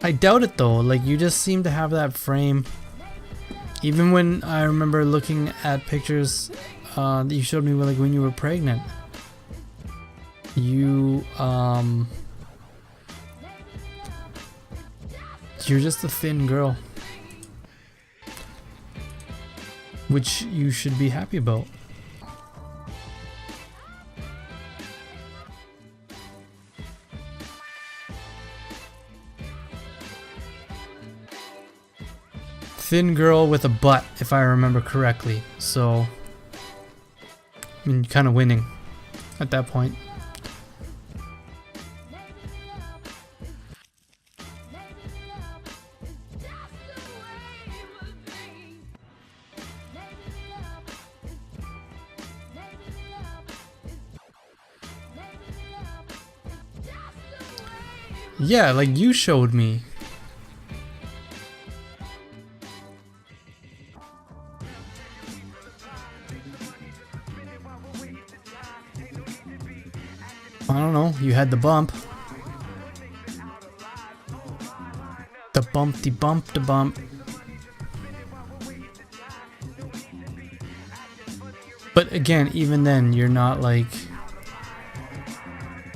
[SPEAKER 1] I doubt it though, like you just seem to have that frame. Even when I remember looking at pictures that you showed me like when you were pregnant. You're just a thin girl. Which you should be happy about. Thin girl with a butt, if I remember correctly. So, I mean, kind of winning at that point. Yeah, like you showed me. I don't know, you had the bump. The bump. But again, even then, you're not like...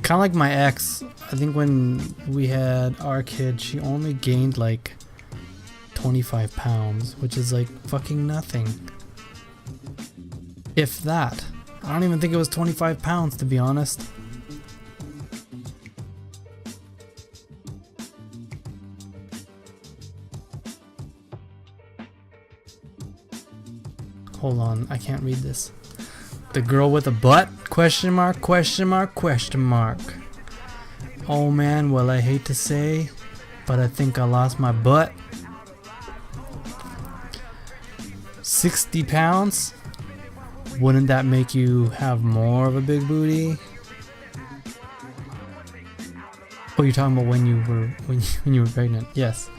[SPEAKER 1] Kind of like my ex. I think when we had our kid, she only gained like 25 pounds, which is like fucking nothing. If that. I don't even think it was 25 pounds, to be honest. Hold on, I can't read this. The girl with a butt? Question mark, question mark, question mark. Oh man, well I hate to say, but I think I lost my butt. 60 pounds? Wouldn't that make you have more of a big booty? Oh, you're talking about when you were pregnant? Yes.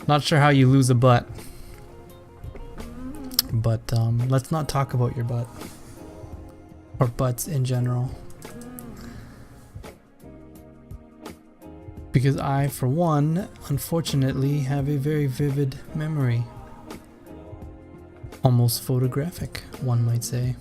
[SPEAKER 1] Not sure how you lose a butt, but let's not talk about your butt or butts in general, because I, for one, unfortunately have a very vivid memory, almost photographic, one might say.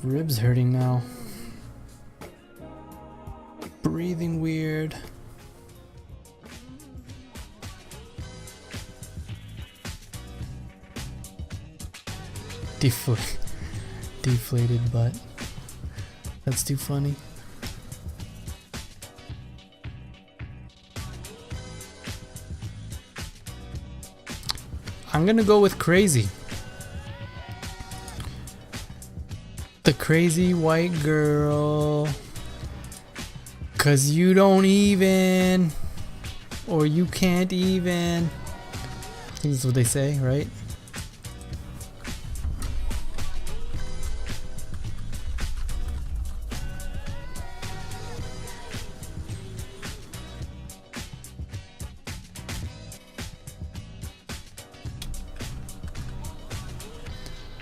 [SPEAKER 1] Ribs hurting now. Breathing weird. Deflated butt. That's too funny. I'm gonna go with crazy. The crazy white girl. 'Cause you don't even, or you can't even. I think that's what they say, right?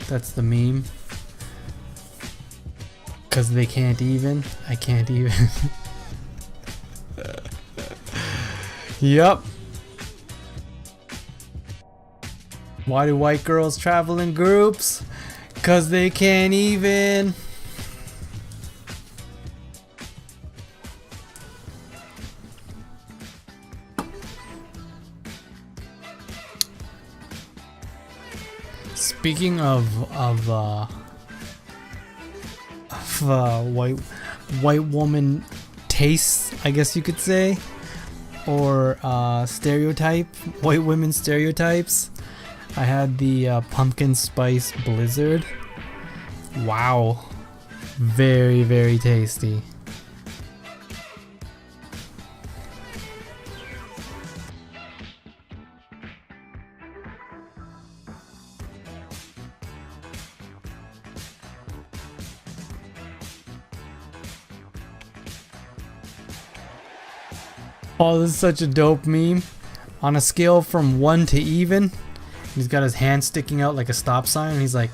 [SPEAKER 1] That's the meme. 'Cause they can't even. I can't even. Yup. Why do white girls travel in groups? 'Cause they can't even. Speaking of white woman tastes, I guess you could say, or white women stereotypes, I had the pumpkin spice blizzard. Wow, very, very tasty. Oh, this is such a dope meme. On a scale from 1 to even, he's got his hand sticking out like a stop sign, and he's like,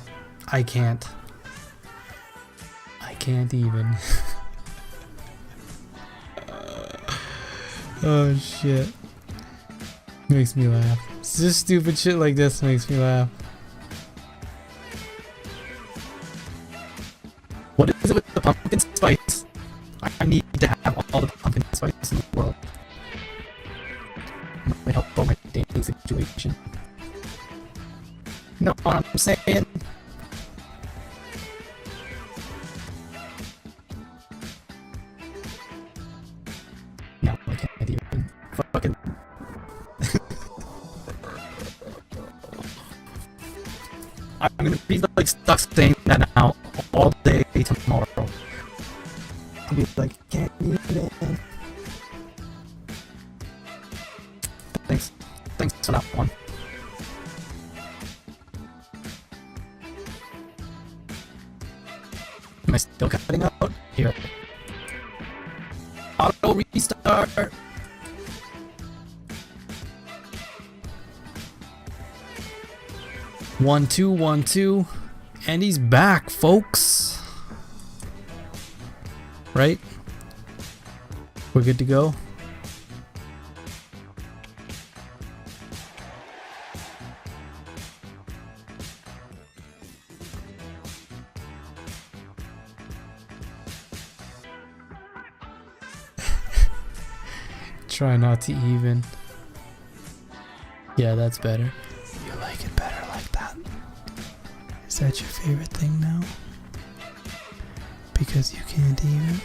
[SPEAKER 1] I can't even. Oh shit. Makes me laugh. It's just stupid shit like this makes me laugh. What is it with the pumpkin spice? I need to have all the pumpkin spice in the world. Might help out my dating situation. You know what I'm saying? No, I can't even. Fucking. I'm gonna be like stuck saying that now all day tomorrow. I'll be like, can't even. Thanks for that one. Am I still cutting out? Here. Auto restart. One, two, and he's back, folks. Right? We're good to go. Try not to even. Yeah, that's better. You like it better like that? Is that your favorite thing now? Because you can't even?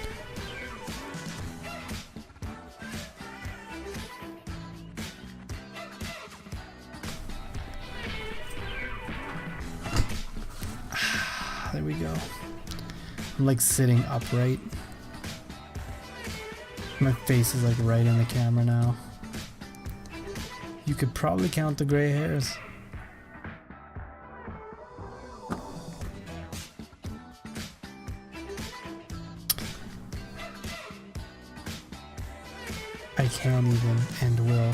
[SPEAKER 1] There we go. I'm like sitting upright. My face is like right in the camera now. You could probably count the gray hairs. I can't even and will.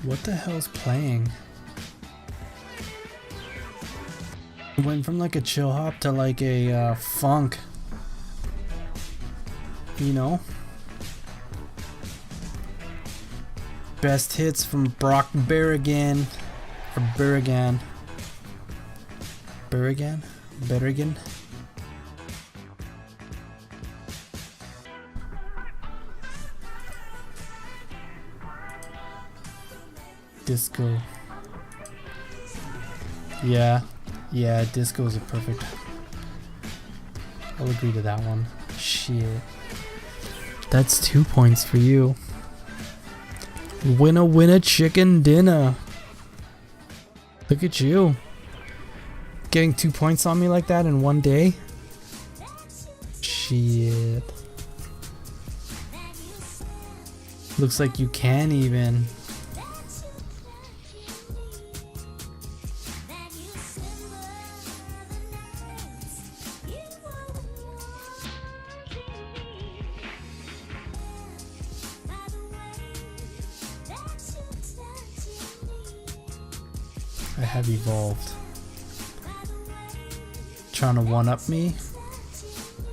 [SPEAKER 1] What the hell's playing? It went from like a chill hop to like a funk. You know? Best hits from Brock Berrigan. Or Berrigan. Berrigan? Berrigan? Disco. Yeah, disco is a perfect. I'll agree to that one. Shit. That's 2 points for you. Winner chicken dinner. Look at you. Getting 2 points on me like that in one day? Shit. Looks like you can even. I have evolved. Trying to one-up me?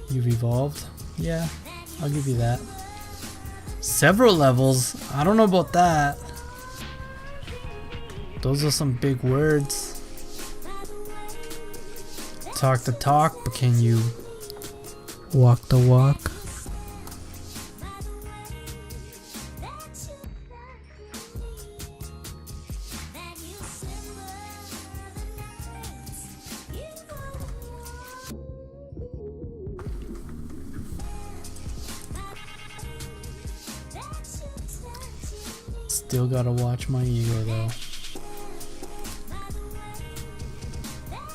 [SPEAKER 1] You've evolved? Yeah, I'll give you that. Several levels? I don't know about that. Those are some big words. Talk the talk, but can you walk the walk? Still gotta watch my ego though.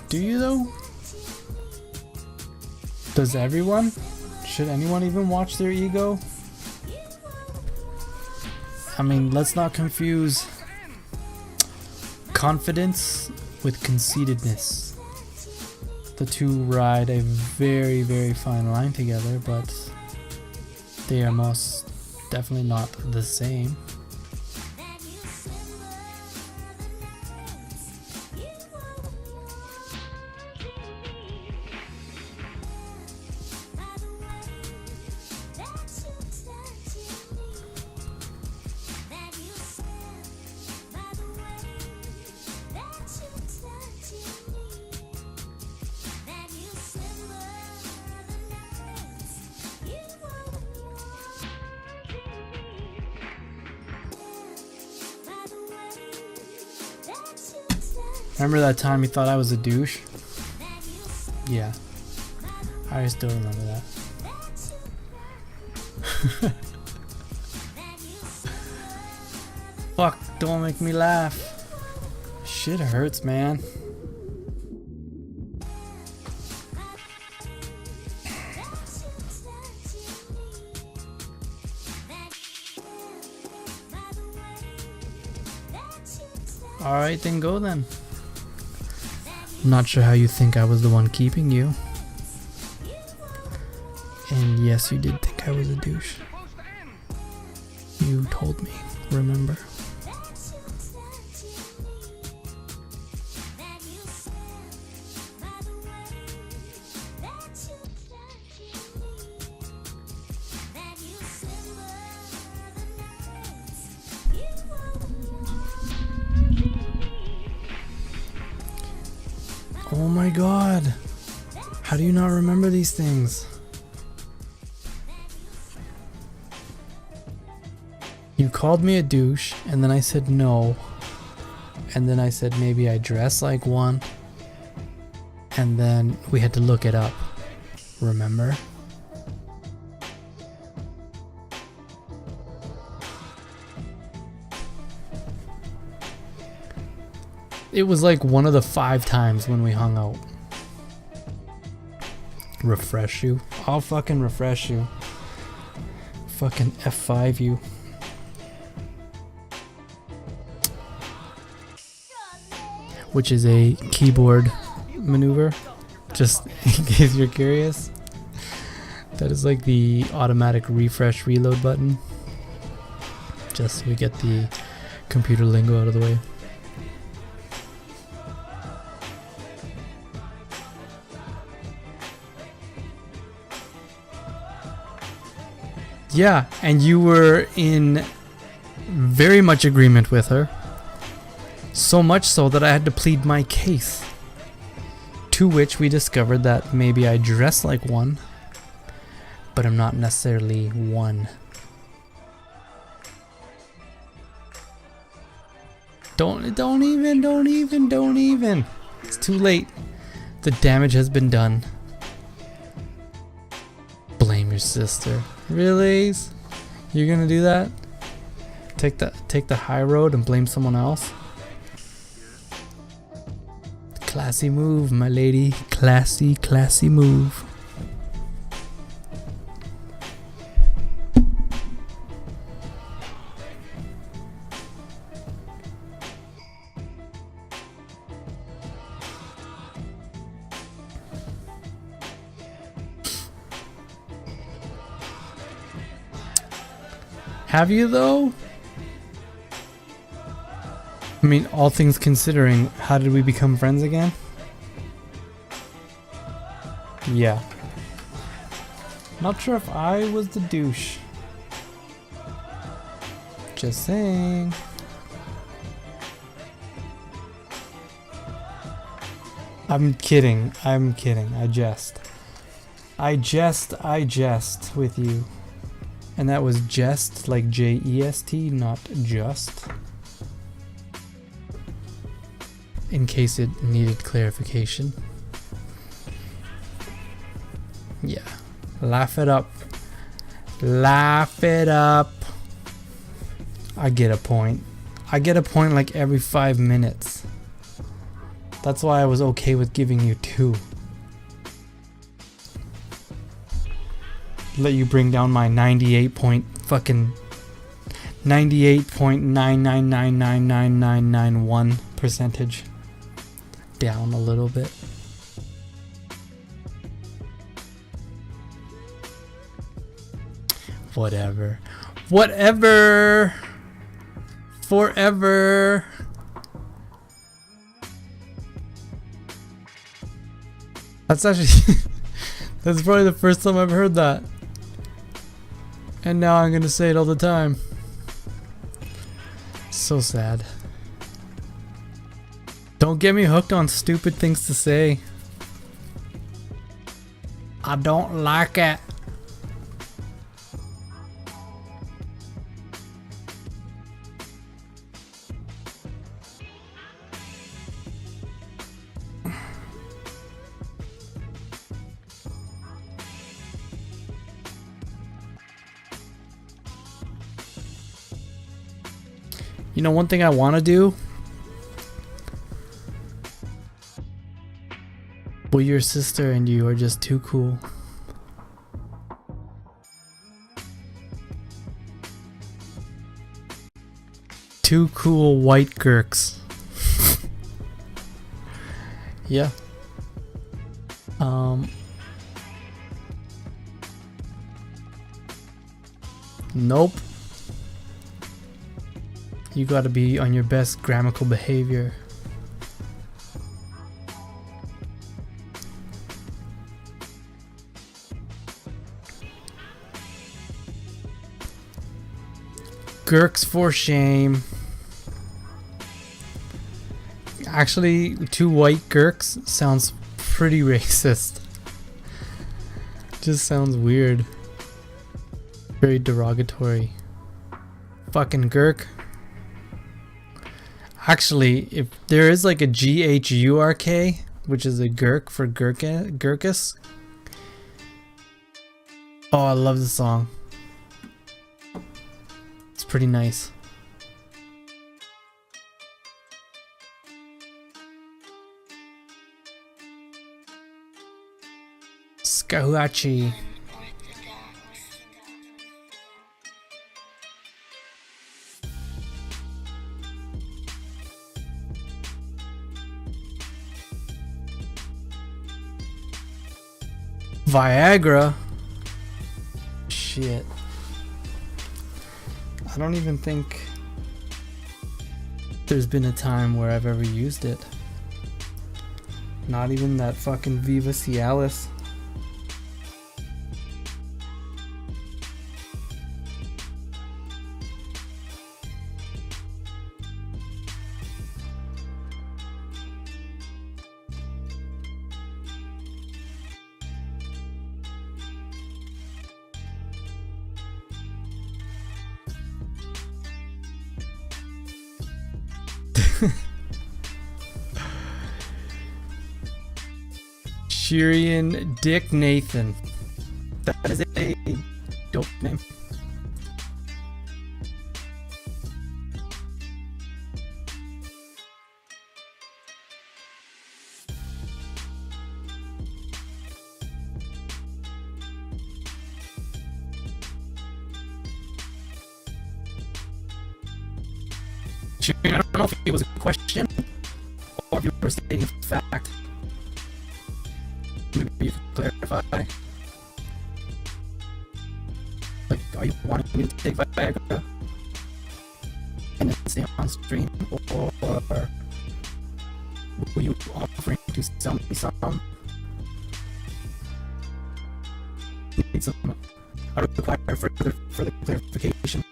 [SPEAKER 1] Do you though? Does everyone? Should anyone even watch their ego? I mean, let's not confuse confidence with conceitedness. The two ride a very, very fine line together, but they are most definitely not the same. Remember that time you thought I was a douche? Yeah. I still remember that. Fuck, don't make me laugh. Shit hurts, man. Alright, then go then. I'm not sure how you think I was the one keeping you. And yes, you did think I was a douche. You told me, remember? Oh my god. How do you not remember these things? You called me a douche, and then I said no. And then I said maybe I dress like one. And then we had to look it up. Remember? It was like one of the 5 times when we hung out. Refresh you? I'll fucking refresh you. Fucking F5 you. Which is a keyboard maneuver, just in case you're curious. That is like the automatic refresh reload button. Just so we get the computer lingo out of the way. Yeah, and you were in very much agreement with her. So much so that I had to plead my case. To which we discovered that maybe I dress like one, but I'm not necessarily one. Don't even. It's too late. The damage has been done. Blame your sister. Really? You're gonna do that? Take the high road and blame someone else? Classy move, my lady. Classy move. Have you though? I mean, all things considering, how did we become friends again? Yeah. Not sure if I was the douche. Just saying. I'm kidding. I jest. I jest with you. And that was jest, like J-E-S-T, not just. In case it needed clarification. Yeah. Laugh it up. Laugh it up. I get a point. I get a point like every 5 minutes. That's why I was okay with giving you 2. Let you bring down my 98.999999991 percentage down a little bit. Whatever. Forever. That's actually that's probably the first time I've heard that. And now I'm gonna say it all the time. So sad. Don't get me hooked on stupid things to say. I don't like it. You know, one thing I want to do? Well, your sister and you are just too cool. Two cool white gurks. Yeah. Nope. You gotta be on your best grammatical behavior. Gurks for shame. Actually, two white Gurks sounds pretty racist. Just sounds weird. Very derogatory. Fucking Gurk. Actually, if there is like a GHURK, which is a Gurk for Gurkus. Oh, I love the song. It's pretty nice. Skahuachi. Viagra. Shit. I don't even think there's been a time where I've ever used it. Not even that fucking Viva Cialis. Shirian Dick Nathan. That is a dope name. Shirian, I don't know if it was a question or if you were stating a fact. Maybe you can clarify. Like, are you wanting me to take Viagra and then stay on stream, or were you offering to sell me some? Need some. I require further clarification.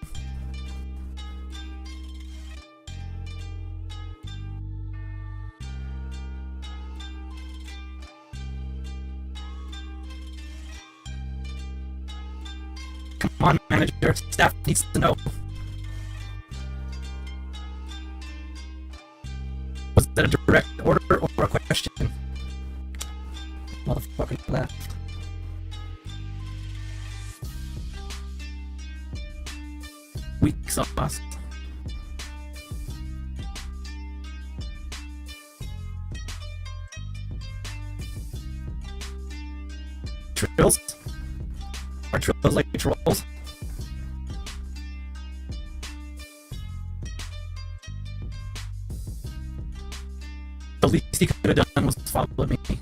[SPEAKER 1] Come on, manager. Staff needs to know. Was that a direct order or a question? Motherfucker left. Weak sauce. Trills? Are trills like trolls? The least he could have done was follow me. He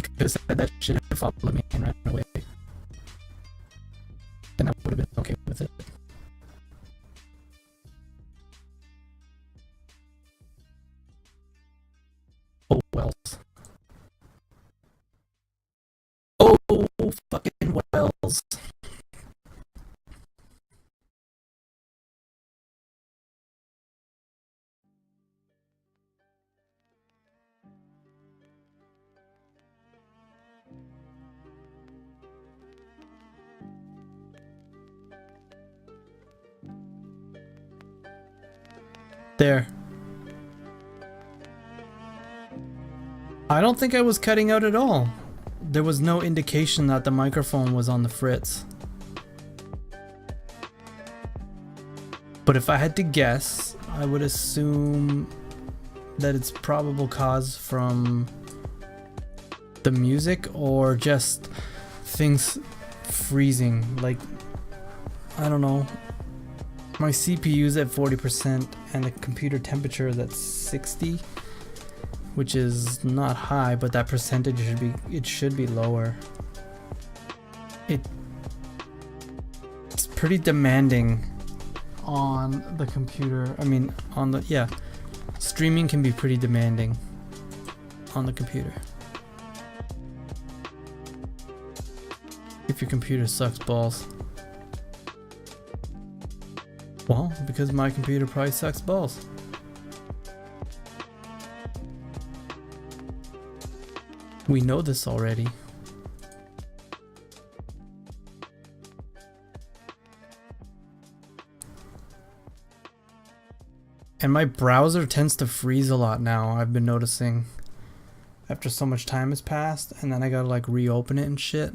[SPEAKER 1] could have said that shit and followed me and ran away. Then I would have been okay with it. Oh, Wells. Oh, fucking Wells. There. I don't think I was cutting out at all. There was no indication that the microphone was on the fritz. But if I had to guess, I would assume that it's probable cause from the music or just things freezing. Like, I don't know. My CPU's at 40% and the computer temperature is at 60, which is not high, but that percentage should be lower. It's pretty demanding on the computer. I mean, streaming can be pretty demanding on the computer. If your computer sucks balls. Well, because my computer probably sucks balls. We know this already. And my browser tends to freeze a lot now, I've been noticing. After so much time has passed, and then I gotta like reopen it and shit.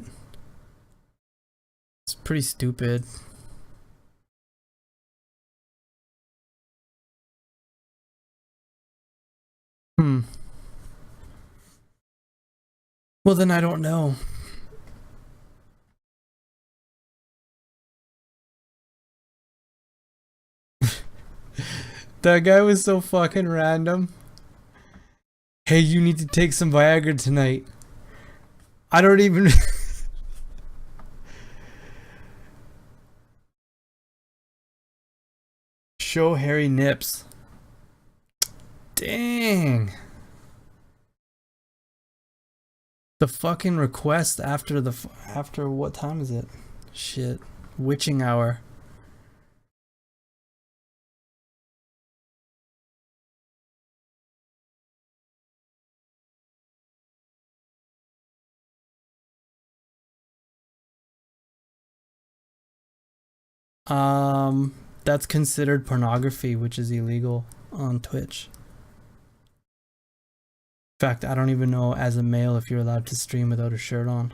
[SPEAKER 1] It's pretty stupid. Well, then I don't know. That guy was so fucking random. Hey, you need to take some Viagra tonight. I don't even... Show hairy nips. Dang. The fucking request after the... After what time is it? Shit. Witching hour. That's considered pornography, which is illegal on Twitch. In fact, I don't even know as a male if you're allowed to stream without a shirt on.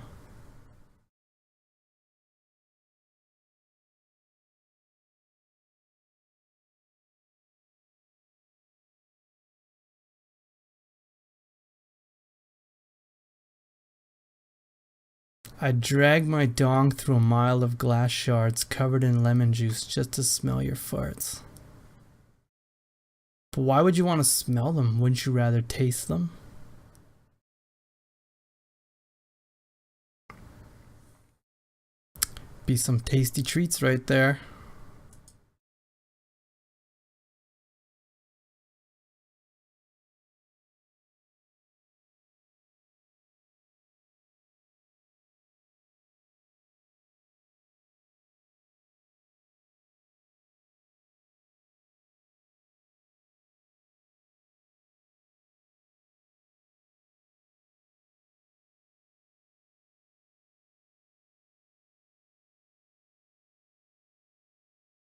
[SPEAKER 1] I drag my dong through a mile of glass shards covered in lemon juice just to smell your farts. But why would you want to smell them? Wouldn't you rather taste them? Be some tasty treats right there.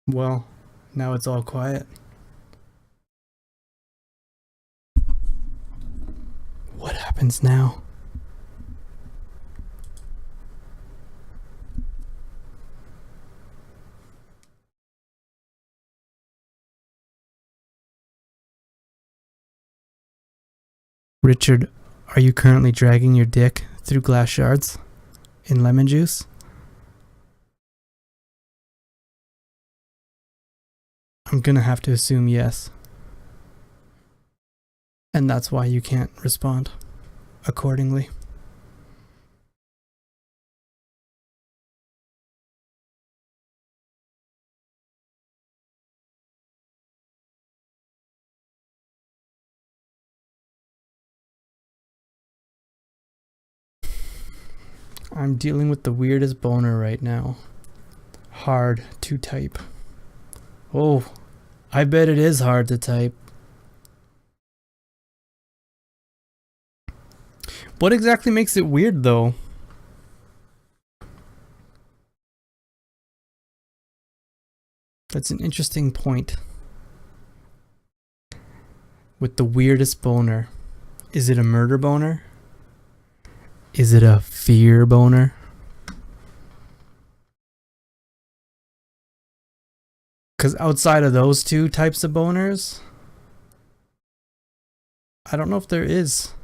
[SPEAKER 1] Well, now it's all quiet. What happens now? Richard, are you currently dragging your dick through glass shards in lemon juice? I'm gonna have to assume yes. And that's why you can't respond accordingly. I'm dealing with the weirdest boner right now. Hard to type. Oh, I bet it is hard to type. What exactly makes it weird though? That's an interesting point. With the weirdest boner. Is it a murder boner? Is it a fear boner? Because outside of those two types of boners, I don't know if there is.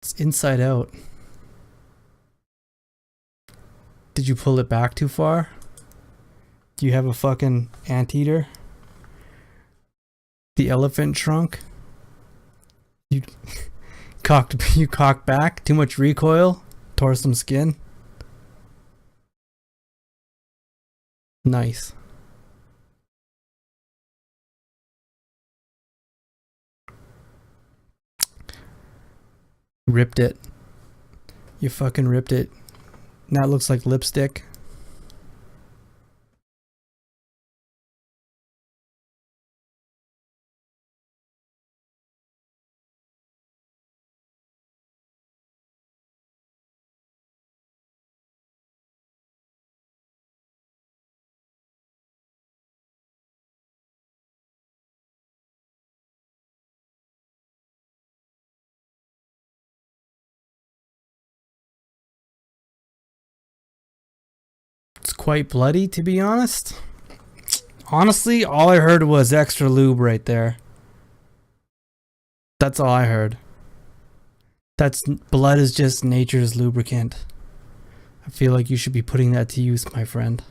[SPEAKER 1] It's inside out. Did you pull it back too far? Do you have a fucking anteater? The elephant trunk? You cocked back? Too much recoil? Tore some skin? Nice. Ripped it. You fucking ripped it. Now it looks like lipstick. quite bloody, to be honest. Honestly, all I heard was extra lube right there. That's all I heard. Blood is just nature's lubricant. I feel like you should be putting that to use, my friend.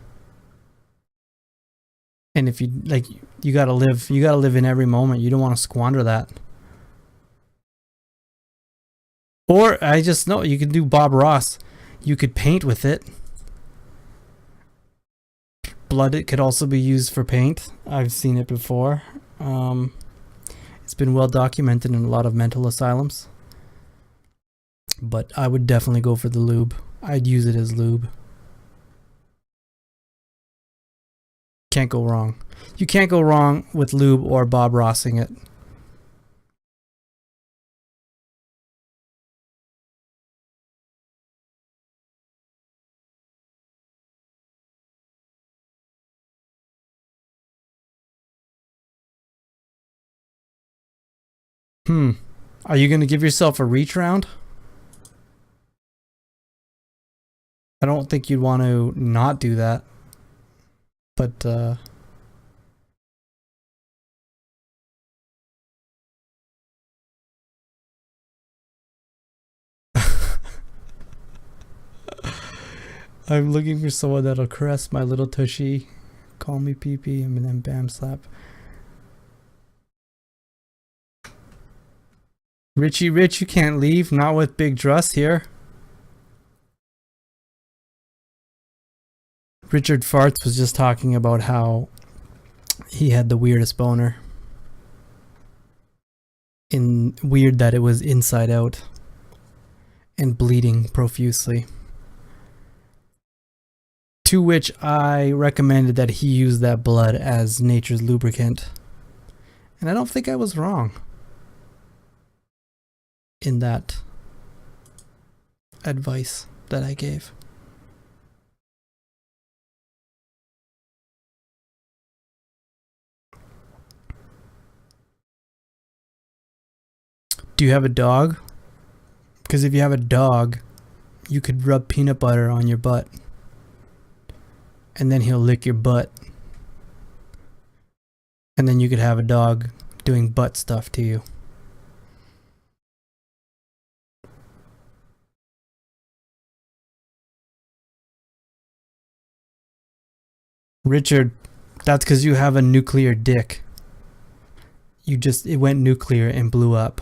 [SPEAKER 1] And if you like, you gotta live in every moment. You don't want to squander that. Or I just know you could do Bob Ross. You could paint with it. Blood, it could also be used for paint. I've seen it before. It's been well documented in a lot of mental asylums. But I would definitely go for the lube. I'd use it as lube. Can't go wrong. You can't go wrong with lube or Bob Rossing it. Are you going to give yourself a reach round? I don't think you'd want to not do that. But, I'm looking for someone that'll caress my little tushy, call me pee-pee, and then bam slap. Richie Rich, you can't leave, not with Big Druss here. Richard Farts was just talking about how he had the weirdest boner. Weird that it was inside out and bleeding profusely. To which I recommended that he use that blood as nature's lubricant. And I don't think I was wrong in that advice that I gave. Do you have a dog? Because if you have a dog, you could rub peanut butter on your butt. And then he'll lick your butt. And then you could have a dog doing butt stuff to you. Richard, that's because you have a nuclear dick. It went nuclear and blew up.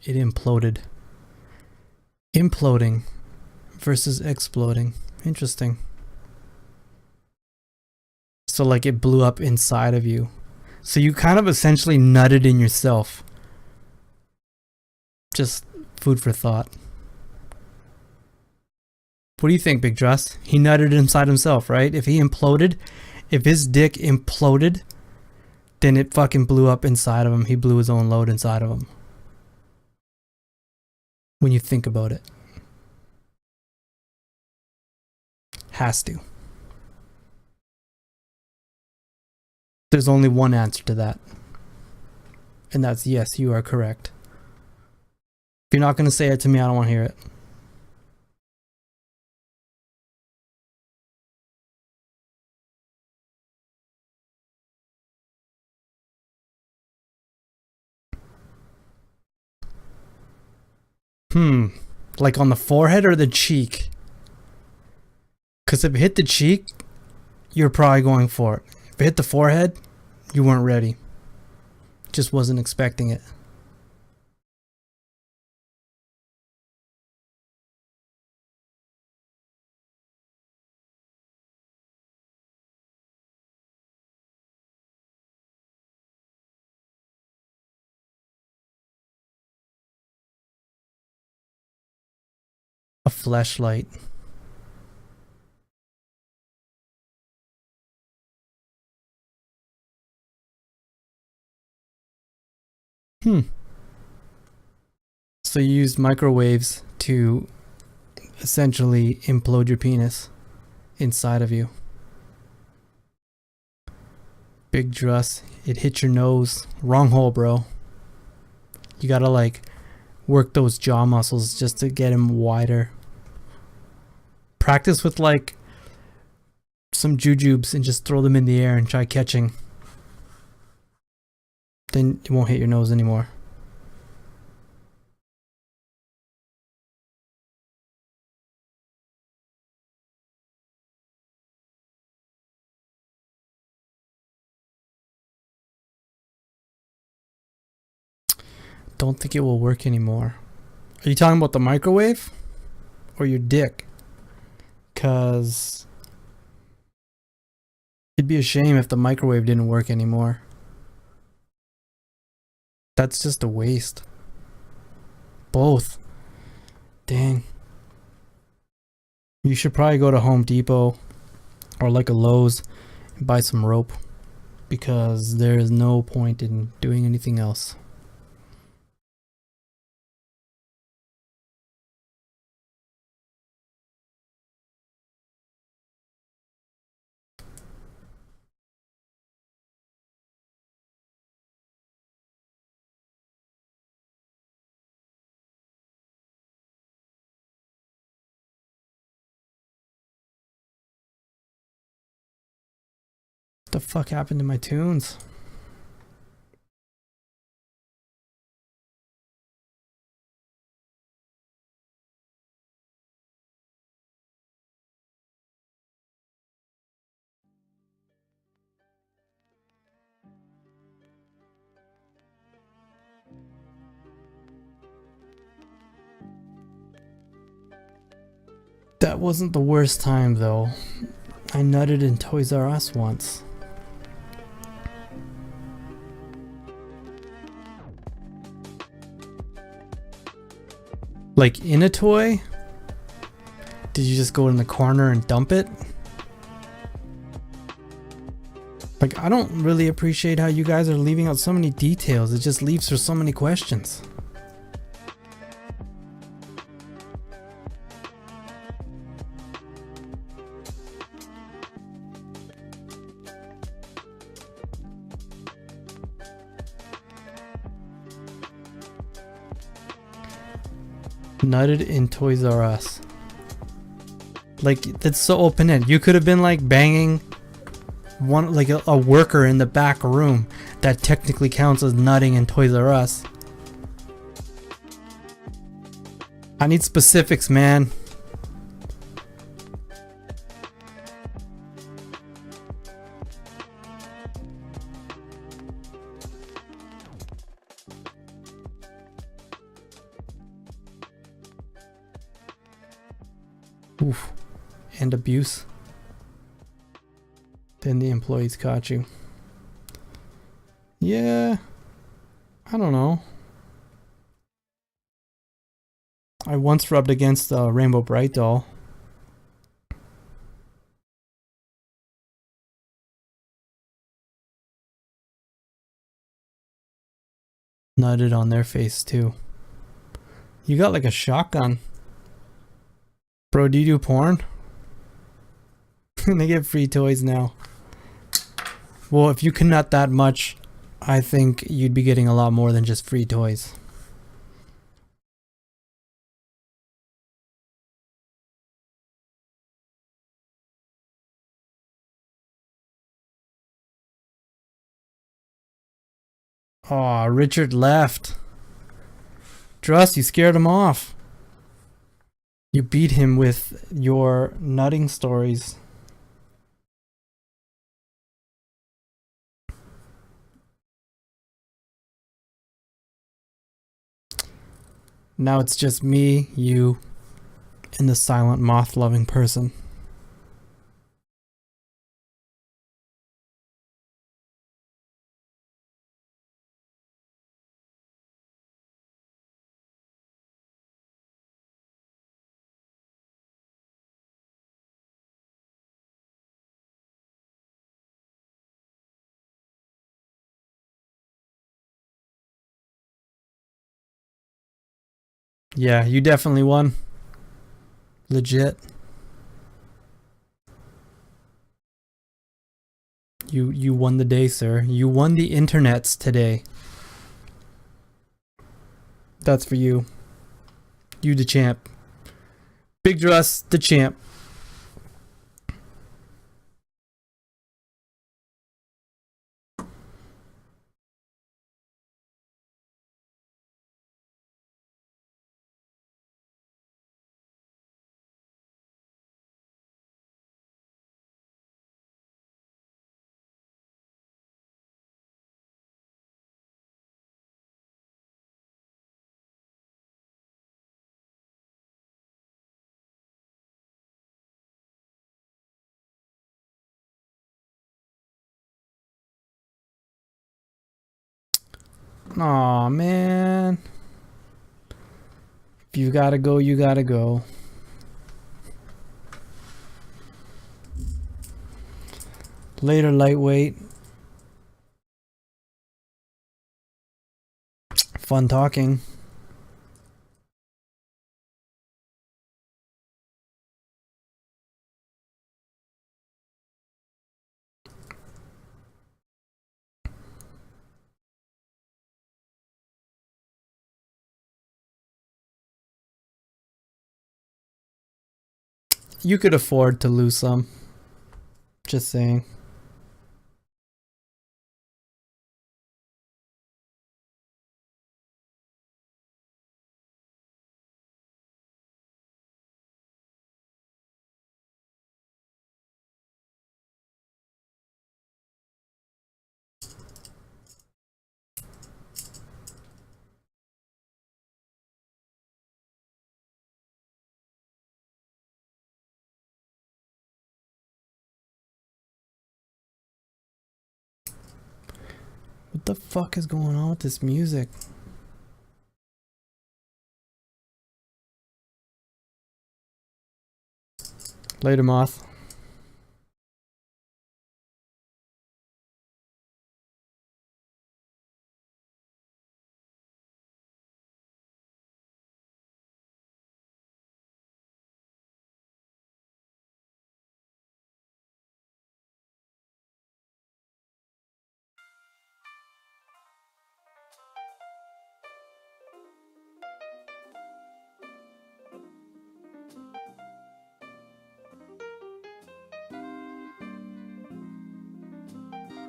[SPEAKER 1] It imploded. Imploding versus exploding. Interesting. So like it blew up inside of you. So you kind of essentially nutted in yourself. Just food for thought. What do you think, Big Druss? He nutted inside himself, right? If he imploded, if his dick imploded, then it fucking blew up inside of him. He blew his own load inside of him. When you think about it. Has to. There's only one answer to that. And that's yes, you are correct. If you're not going to say it to me, I don't want to hear it. Like on the forehead or the cheek? Because if it hit the cheek, you're probably going for it. If it hit the forehead, you weren't ready. Just wasn't expecting it. A flashlight. So you use microwaves to essentially implode your penis inside of you. Big Druss, it hit your nose. Wrong hole, bro. You gotta like work those jaw muscles just to get him wider. Practice with like some jujubes and just throw them in the air and try catching. Then it won't hit your nose anymore. Don't think it will work anymore. Are you talking about the microwave or your dick? 'Cause it'd be a shame if the microwave didn't work anymore. That's just a waste. Both. Dang. You should probably go to Home Depot or like a Lowe's and buy some rope, because there is no point in doing anything else. What the fuck happened to my tunes? That wasn't the worst time though. I nutted in Toys R Us once. Like in a toy? Did you just go in the corner and dump it? Like, I don't really appreciate how you guys are leaving out so many details. It just leaves for so many questions. Nutted in Toys R Us. Like, that's so open-ended. You could have been like banging one, like a worker in the back room. That technically counts as nutting in Toys R Us. I need specifics, man. Oof. And abuse. Then the employees caught you. Yeah. I don't know. I once rubbed against a Rainbow Bright doll. Nutted on their face too. You got like a shotgun. Bro, do you do porn? They get free toys now. Well, if you can nut that much, I think you'd be getting a lot more than just free toys. Aw, Richard left. Druss, you scared him off. You beat him with your nutting stories. Now it's just me, you, and the silent moth-loving person. Yeah, you definitely won. Legit. You won the day, sir. You won the internets today. That's for you. You the champ. Big Druss, the champ. Aw, man. If you gotta go, you gotta go. Later, lightweight. Fun talking. You could afford to lose some. Just saying. What the fuck is going on with this music? Later, Moth.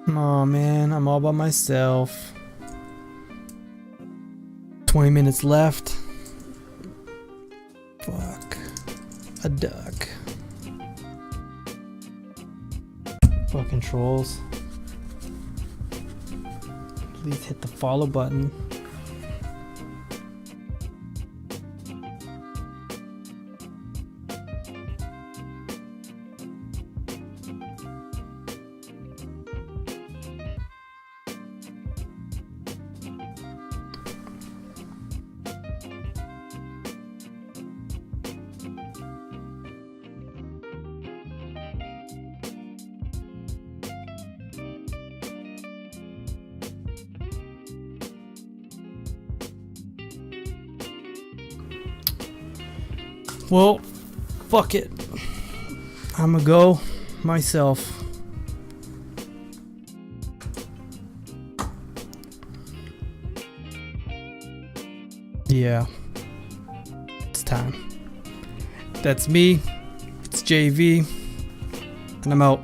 [SPEAKER 1] Aw, man, I'm all by myself. 20 minutes left. Fuck. A duck. Fucking trolls. Please hit the follow button. Well, fuck it. I'ma go myself. Yeah. It's time. That's me. It's JV. And I'm out.